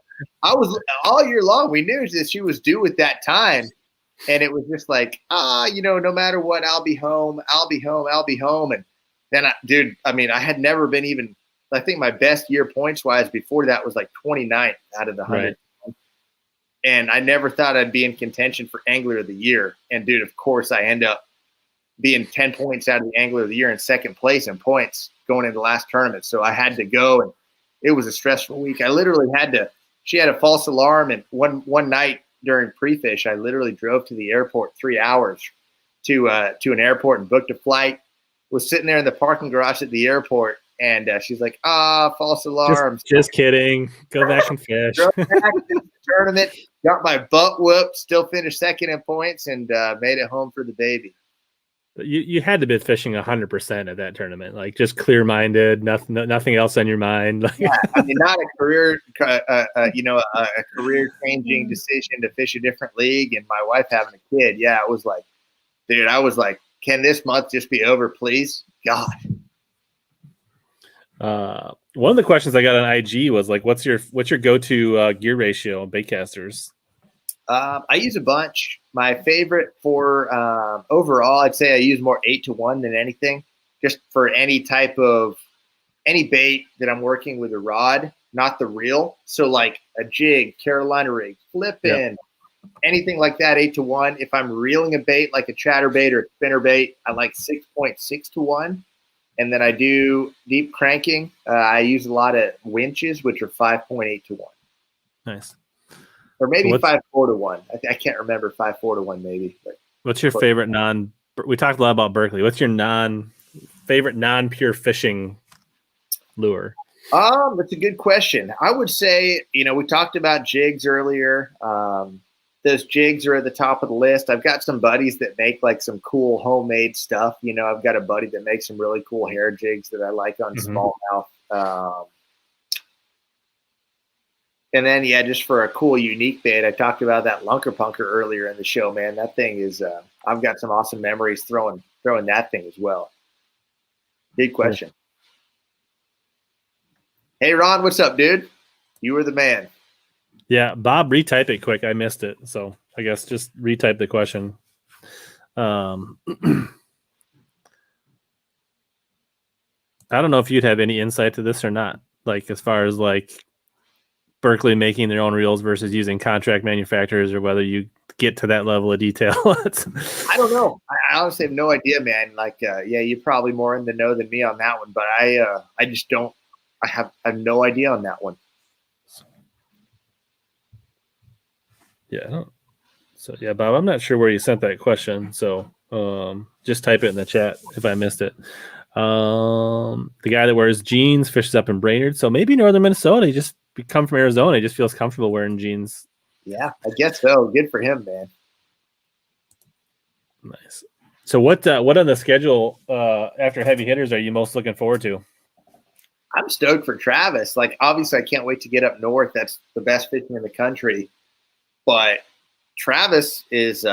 I was all year long. We knew that she was due at that time, and it was just like, no matter what, I'll be home. And then, I had never been even. I think my best year points wise before that was like 29th out of the 100. Right. And I never thought I'd be in contention for Angler of the Year. And, dude, of course, I end up being 10 points out of the Angler of the Year in second place in points going into the last tournament. So I had to go, and it was a stressful week. I literally she had a false alarm, and one night during pre-fish, I literally drove to the airport 3 hours to an airport and booked a flight, was sitting there in the parking garage at the airport, and she's like, false alarm. Just kidding. Go back and fish. Back to the tournament. Got my butt whooped, still finished second in points, and made it home for the baby. But you had to be fishing 100% at that tournament, like just clear-minded, nothing else on your mind. Yeah, not a career, a career-changing decision to fish a different league, and my wife having a kid. Yeah, it was like, dude, I was like, can this month just be over, please? God. One of the questions I got on IG was like, what's your go-to gear ratio on baitcasters? I use a bunch. My favorite for overall, I'd say I use more 8-to-1 than anything, just for any bait that I'm working with a rod, not the reel. So like a jig, Carolina rig, flipping, anything like that, 8-to-1. If I'm reeling a bait like a chatterbait or a spinnerbait, I like 6.6-to-1. And then I do deep cranking. I use a lot of winches, which are 5.8 to 1. Nice. Or maybe 5.4 to 1. I can't remember, 5.4 to 1 maybe. But what's your favorite we talked a lot about Berkley. What's your favorite non-pure fishing lure? That's a good question. I would say, we talked about jigs earlier. Those jigs are at the top of the list. I've got some buddies that make like some cool homemade stuff. I've got a buddy that makes some really cool hair jigs that I like on smallmouth. And then, just for a cool, unique bait, I talked about that Lunker Punker earlier in the show, man. That thing is, I've got some awesome memories throwing that thing as well. Big question. Cool. Hey, Ron, what's up, dude? You were the man. Yeah, Bob, retype it quick. I missed it. So I guess just retype the question. I don't know if you'd have any insight to this or not. Like as far as like Berkley making their own reels versus using contract manufacturers, or whether you get to that level of detail. I don't know. I honestly have no idea, man. Like, you're probably more in the know than me on that one, but I just don't. I have no idea on that one. Yeah. I don't. So yeah, Bob, I'm not sure where you sent that question. So just type it in the chat if I missed it. The guy that wears jeans fishes up in Brainerd. So maybe northern Minnesota. He just come from Arizona. He just feels comfortable wearing jeans. Yeah, I guess so. Good for him, man. Nice. So what on the schedule after heavy hitters are you most looking forward to? I'm stoked for Travis. Like, obviously, I can't wait to get up north. That's the best fishing in the country. But Travis is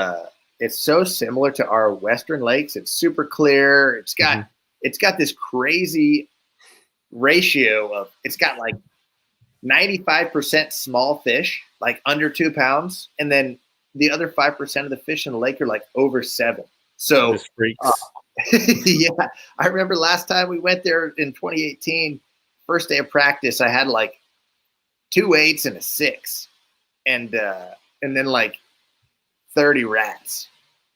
it's so similar to our western lakes. It's super clear. It's got this crazy ratio of it's got like 95% small fish, like under 2 pounds, and then the other 5% of the fish in the lake are like over 7. So yeah, I remember last time we went there in 2018, first day of practice, I had like 2 8s and a 6, and then like 30 rats,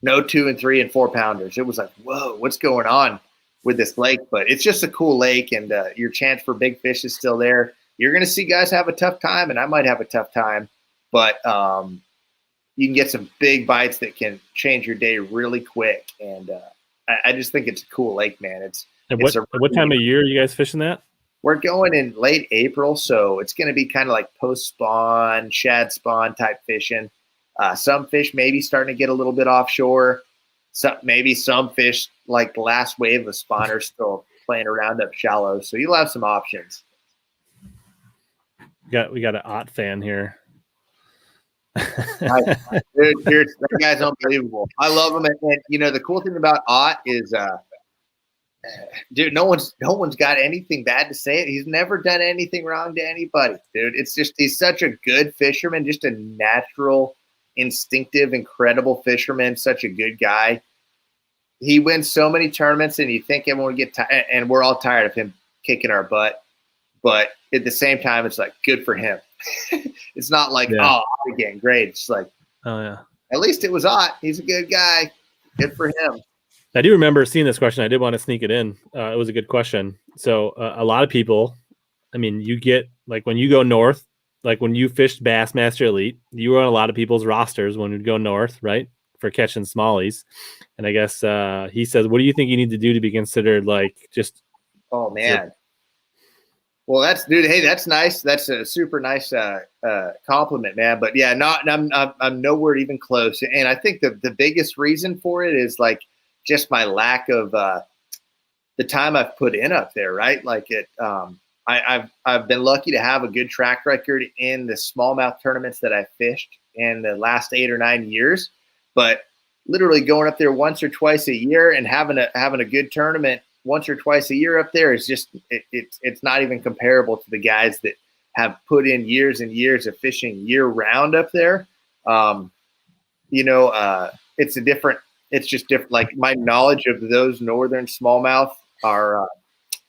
no 2 and 3 and 4 pounders. It was like, whoa, what's going on with this lake? But it's just a cool lake, and your chance for big fish is still there. You're going to see guys have a tough time, and I might have a tough time, but you can get some big bites that can change your day really quick. And I just think it's a cool lake, man. What time of year are you guys fishing that? We're going in late April, so it's going to be kind of like post-spawn, shad spawn type fishing. Some fish maybe starting to get a little bit offshore. Maybe some fish, like the last wave of spawners, still playing around up shallow. So you'll have some options. We got an Ott fan here. Dude, that guy's unbelievable. I love him. And the cool thing about Ott is dude, no one's got anything bad to say. He's never done anything wrong to anybody, dude. It's just he's such a good fisherman, just a natural, instinctive, incredible fisherman, such a good guy. He wins so many tournaments, and you think everyone would get tired, and we're all tired of him kicking our butt. But at the same time, it's like good for him. It's not like, oh, again, great. It's like, oh yeah, at least it was Ott. He's a good guy. Good for him. I do remember seeing this question. I did want to sneak it in. It was a good question. So a lot of people, I mean, you get like when you go north, like when you fished Bassmaster Elite, you were on a lot of people's rosters when you'd go north, right, for catching smallies. And I guess he says, what do you think you need to do to be considered like just? Oh man. Well, that's nice. That's a super nice compliment, man. But yeah, I'm nowhere even close. And I think the biggest reason for it is like just my lack of the time I've put in up there, right? Like I've been lucky to have a good track record in the smallmouth tournaments that I've fished in the last 8 or 9 years. But literally going up there once or twice a year and having a good tournament once or twice a year up there is just it's not even comparable to the guys that have put in years and years of fishing year round up there. It's just different. Like my knowledge of those northern smallmouth are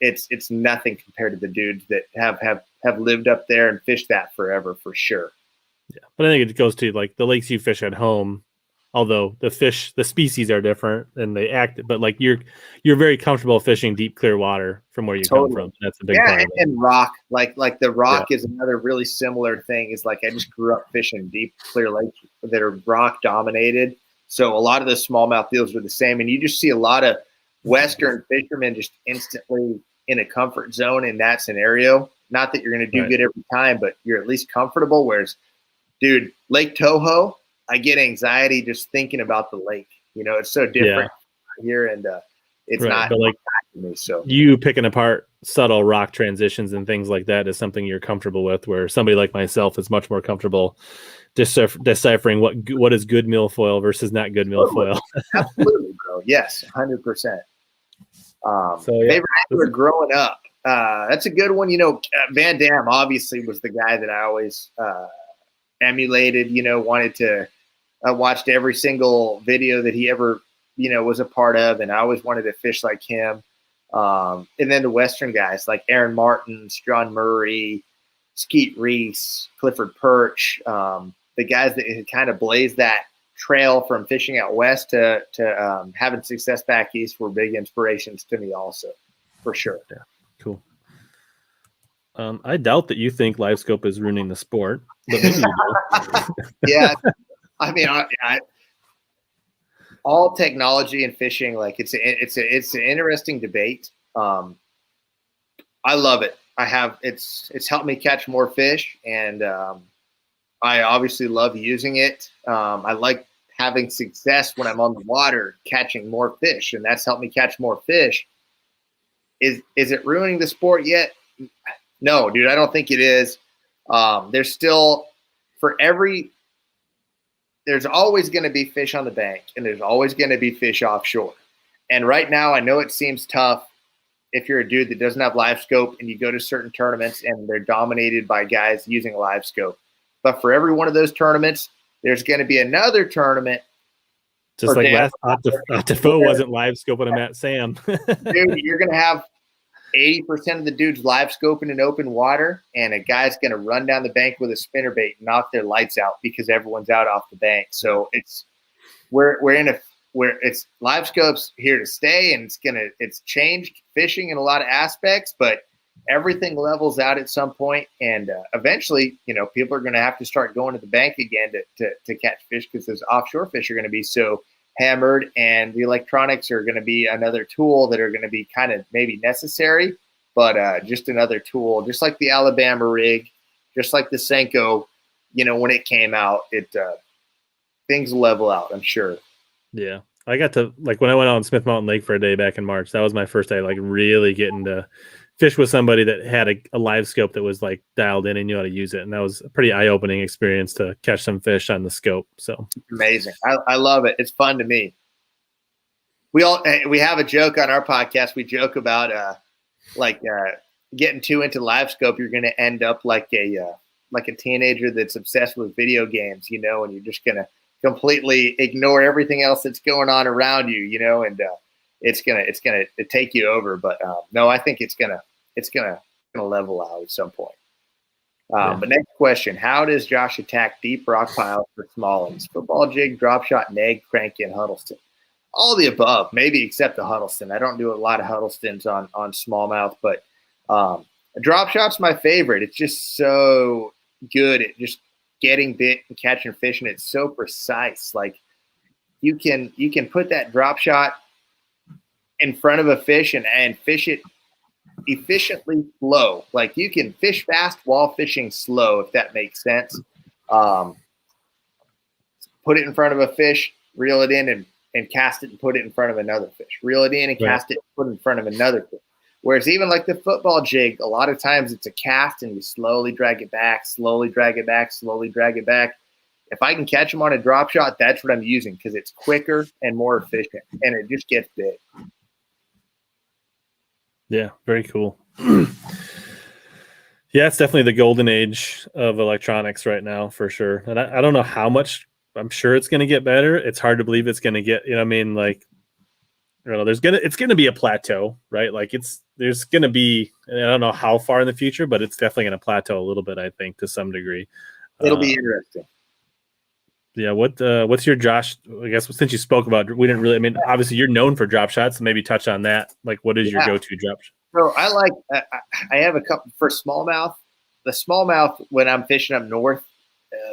it's nothing compared to the dudes that have lived up there and fished that forever for sure. Yeah, but I think it goes to like the lakes you fish at home although the species are different and they act, but like you're very comfortable fishing deep, clear water from where you come from. That's a big part of it. And rock, like the rock is another really similar thing. Is like I just grew up fishing deep, clear lakes that are rock dominated. So a lot of the smallmouth deals are the same, and you just see a lot of Western fishermen just instantly in a comfort zone in that scenario. Not that you're going to do good every time, but you're at least comfortable. Whereas, dude, Lake Toho, I get anxiety just thinking about the lake. You know, it's so different here, and it's not but like me. So you picking apart subtle rock transitions and things like that is something you're comfortable with, where somebody like myself is much more comfortable deciphering what is good milfoil versus not good milfoil. Absolutely, bro. Yes, 100%. Favorite angler growing up. That's a good one. You know, Van Dam obviously was the guy that I always emulated. You know, wanted to. I watched every single video that he ever, you know, was a part of, and I always wanted to fish like him. And then the Western guys like Aaron Martin, John Murray, Skeet Reese, Clifford Perch, the guys that had kind of blazed that trail from fishing out west to having success back east were big inspirations to me also, for sure. Yeah, cool. I doubt that you think live scope is ruining the sport, but maybe you do. Yeah, I mean, all technology and fishing, like it's an interesting debate. I love it. It's helped me catch more fish, and I obviously love using it. I like having success when I'm on the water, catching more fish, and that's helped me catch more fish. Is it ruining the sport yet? No, dude, I don't think it is. There's still, there's always going to be fish on the bank, and there's always going to be fish offshore. And right now, I know it seems tough if you're a dude that doesn't have live scope and you go to certain tournaments and they're dominated by guys using a live scope. But for every one of those tournaments, there's going to be another tournament. Just like last Octafo wasn't live scoping him at Sam. Dude, you're going to have 80% of the dudes live scoping in open water, and a guy's going to run down the bank with a spinnerbait and knock their lights out because everyone's out off the bank. So we're it's live scopes here to stay, and it's changed fishing in a lot of aspects, but everything levels out at some point, and eventually, you know, people are going to have to start going to the bank again to catch fish because those offshore fish are going to be so hammered, and the electronics are going to be another tool that are going to be kind of maybe necessary, but just another tool, just like the Alabama rig, just like the Senko, you know, when it came out, things level out, I'm sure. Yeah. I got to, like, when I went out on Smith Mountain Lake for a day back in March, that was my first day, like, really getting to fish with somebody that had a live scope that was, like, dialed in and knew how to use it. And that was a pretty eye-opening experience to catch some fish on the scope. So amazing. I love it. It's fun to me. We have a joke on our podcast. We joke about getting too into live scope. You're going to end up like a teenager that's obsessed with video games, you know, and you're just going to completely ignore everything else that's going on around you, you know, and it's gonna take you over. But no, I think it's gonna level out at some point. But next question: how does Josh attack deep rock piles for smallings? Football jig, drop shot, neg, cranky, and Huddleston. All the above, maybe except the Huddleston. I don't do a lot of Huddlestons on smallmouth, but a drop shot's my favorite. It's just so good at just getting bit and catching fish, and it's so precise. Like you can put that drop shot in front of a fish and fish it efficiently slow. Like you can fish fast while fishing slow, if that makes sense. Put it in front of a fish, reel it in, and cast it and put it in front of another fish. Reel it in and cast it and put it in front of another fish. Whereas even like the football jig, a lot of times it's a cast and you slowly drag it back, slowly drag it back, slowly drag it back. If I can catch them on a drop shot, that's what I'm using because it's quicker and more efficient, and it just gets big. Yeah, very cool. Yeah, it's definitely the golden age of electronics right now, for sure. And I don't know how much. I'm sure it's going to get better. It's hard to believe it's going to get, you know what I mean? Like, I don't know, it's going to be a plateau, right? Like there's going to be, I don't know how far in the future, but it's definitely going to plateau a little bit, I think, to some degree. It'll be interesting. Yeah. What's your Josh? I guess since you spoke about, we didn't really. I mean, obviously you're known for drop shots, so maybe touch on that. Like, what is your go-to drop shot? So I have a couple for smallmouth. The smallmouth when I'm fishing up north,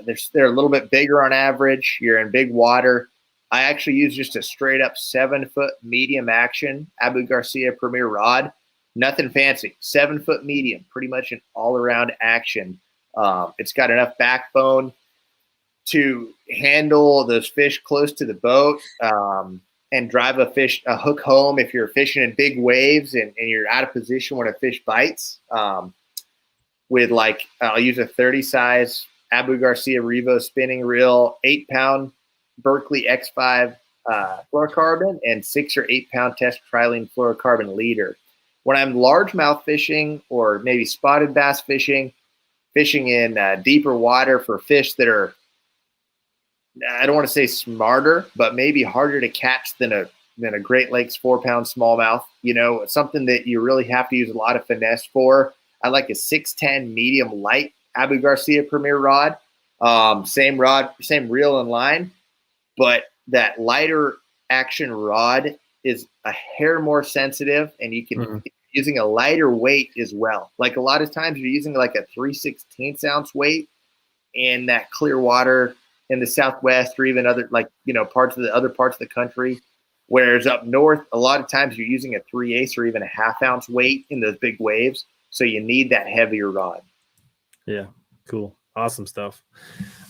they're a little bit bigger on average. You're in big water. I actually use just a straight up 7-foot medium action Abu Garcia Premier rod. Nothing fancy. 7-foot medium, pretty much an all around action. It's got enough backbone to handle those fish close to the boat and drive a hook home if you're fishing in big waves and you're out of position when a fish bites. With I'll use a 30 size Abu Garcia Revo spinning reel, 8-pound Berkley X5 fluorocarbon, and 6 or 8-pound test trilene fluorocarbon leader. When I'm largemouth fishing or maybe spotted bass fishing in deeper water for fish that are, I don't want to say smarter, but maybe harder to catch than a Great Lakes 4-pound smallmouth, something that you really have to use a lot of finesse for. I like a 610 medium light Abu Garcia Premier rod. Same reel and line, but that lighter action rod is a hair more sensitive, and you can using a lighter weight as well. Like a lot of times you're using like a 3/16 ounce weight in that clear water in the Southwest or even other parts of the country. Whereas up north, a lot of times you're using a 3/8 or even a 1/2 ounce weight in those big waves. So you need that heavier rod. Yeah. Cool. Awesome stuff.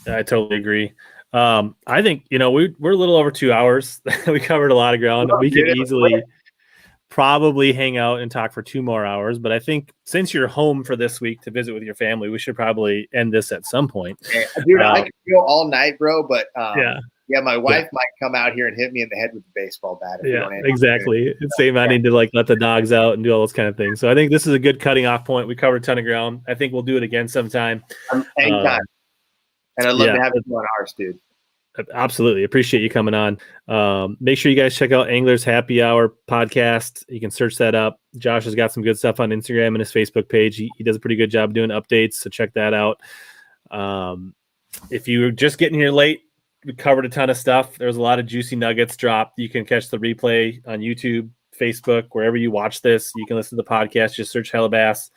I totally agree. I think, we're a little over 2 hours. We covered a lot of ground. We could easily probably hang out and talk for 2 more hours. But I think since you're home for this week to visit with your family, we should probably end this at some point. Yeah, dude, I could go all night, bro. But my wife might come out here and hit me in the head with the baseball bat. Exactly. Same. I need to let the dogs out and do all those kind of things. So I think this is a good cutting off point. We covered a ton of ground. I think we'll do it again sometime. Anytime. And I'd love to have you on ours, dude. Absolutely. Appreciate you coming on. Make sure you guys check out Anglers Happy Hour podcast. You can search that up. Josh has got some good stuff on Instagram and his Facebook page. He does a pretty good job doing updates, so check that out. If you're just getting here late, we covered a ton of stuff. There was a lot of juicy nuggets dropped. You can catch the replay on YouTube, Facebook, wherever you watch this. You can listen to the podcast. Just search HellaBass.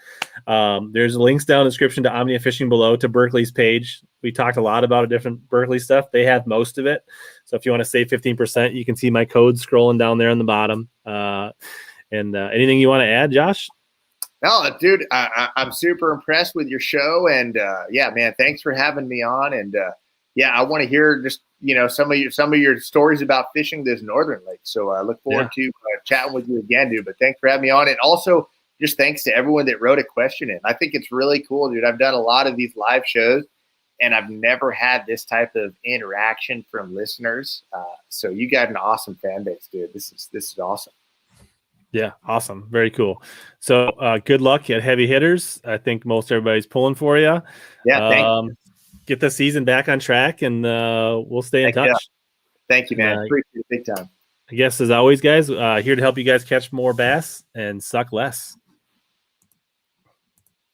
There's links down in the description to Omnia Fishing below to Berkley's page. We talked a lot about different Berkley stuff. They have most of it. So if you want to save 15%, you can see my code scrolling down there on the bottom. Anything you want to add, Josh? No, dude, I'm super impressed with your show. And man, thanks for having me on. And I want to hear just, some of your stories about fishing this northern lake. So I look forward to chatting with you again, dude. But thanks for having me on. And also just thanks to everyone that wrote a question in. I think it's really cool, dude. I've done a lot of these live shows and I've never had this type of interaction from listeners. So you got an awesome fan base, dude. This is awesome. Yeah. Awesome. Very cool. So good luck at Heavy Hitters. I think most everybody's pulling for you. Yeah. Thank you. Get the season back on track, and we'll stay in touch. Yeah. Thank you, man. Appreciate it big time. I guess, as always, guys, here to help you guys catch more bass and suck less.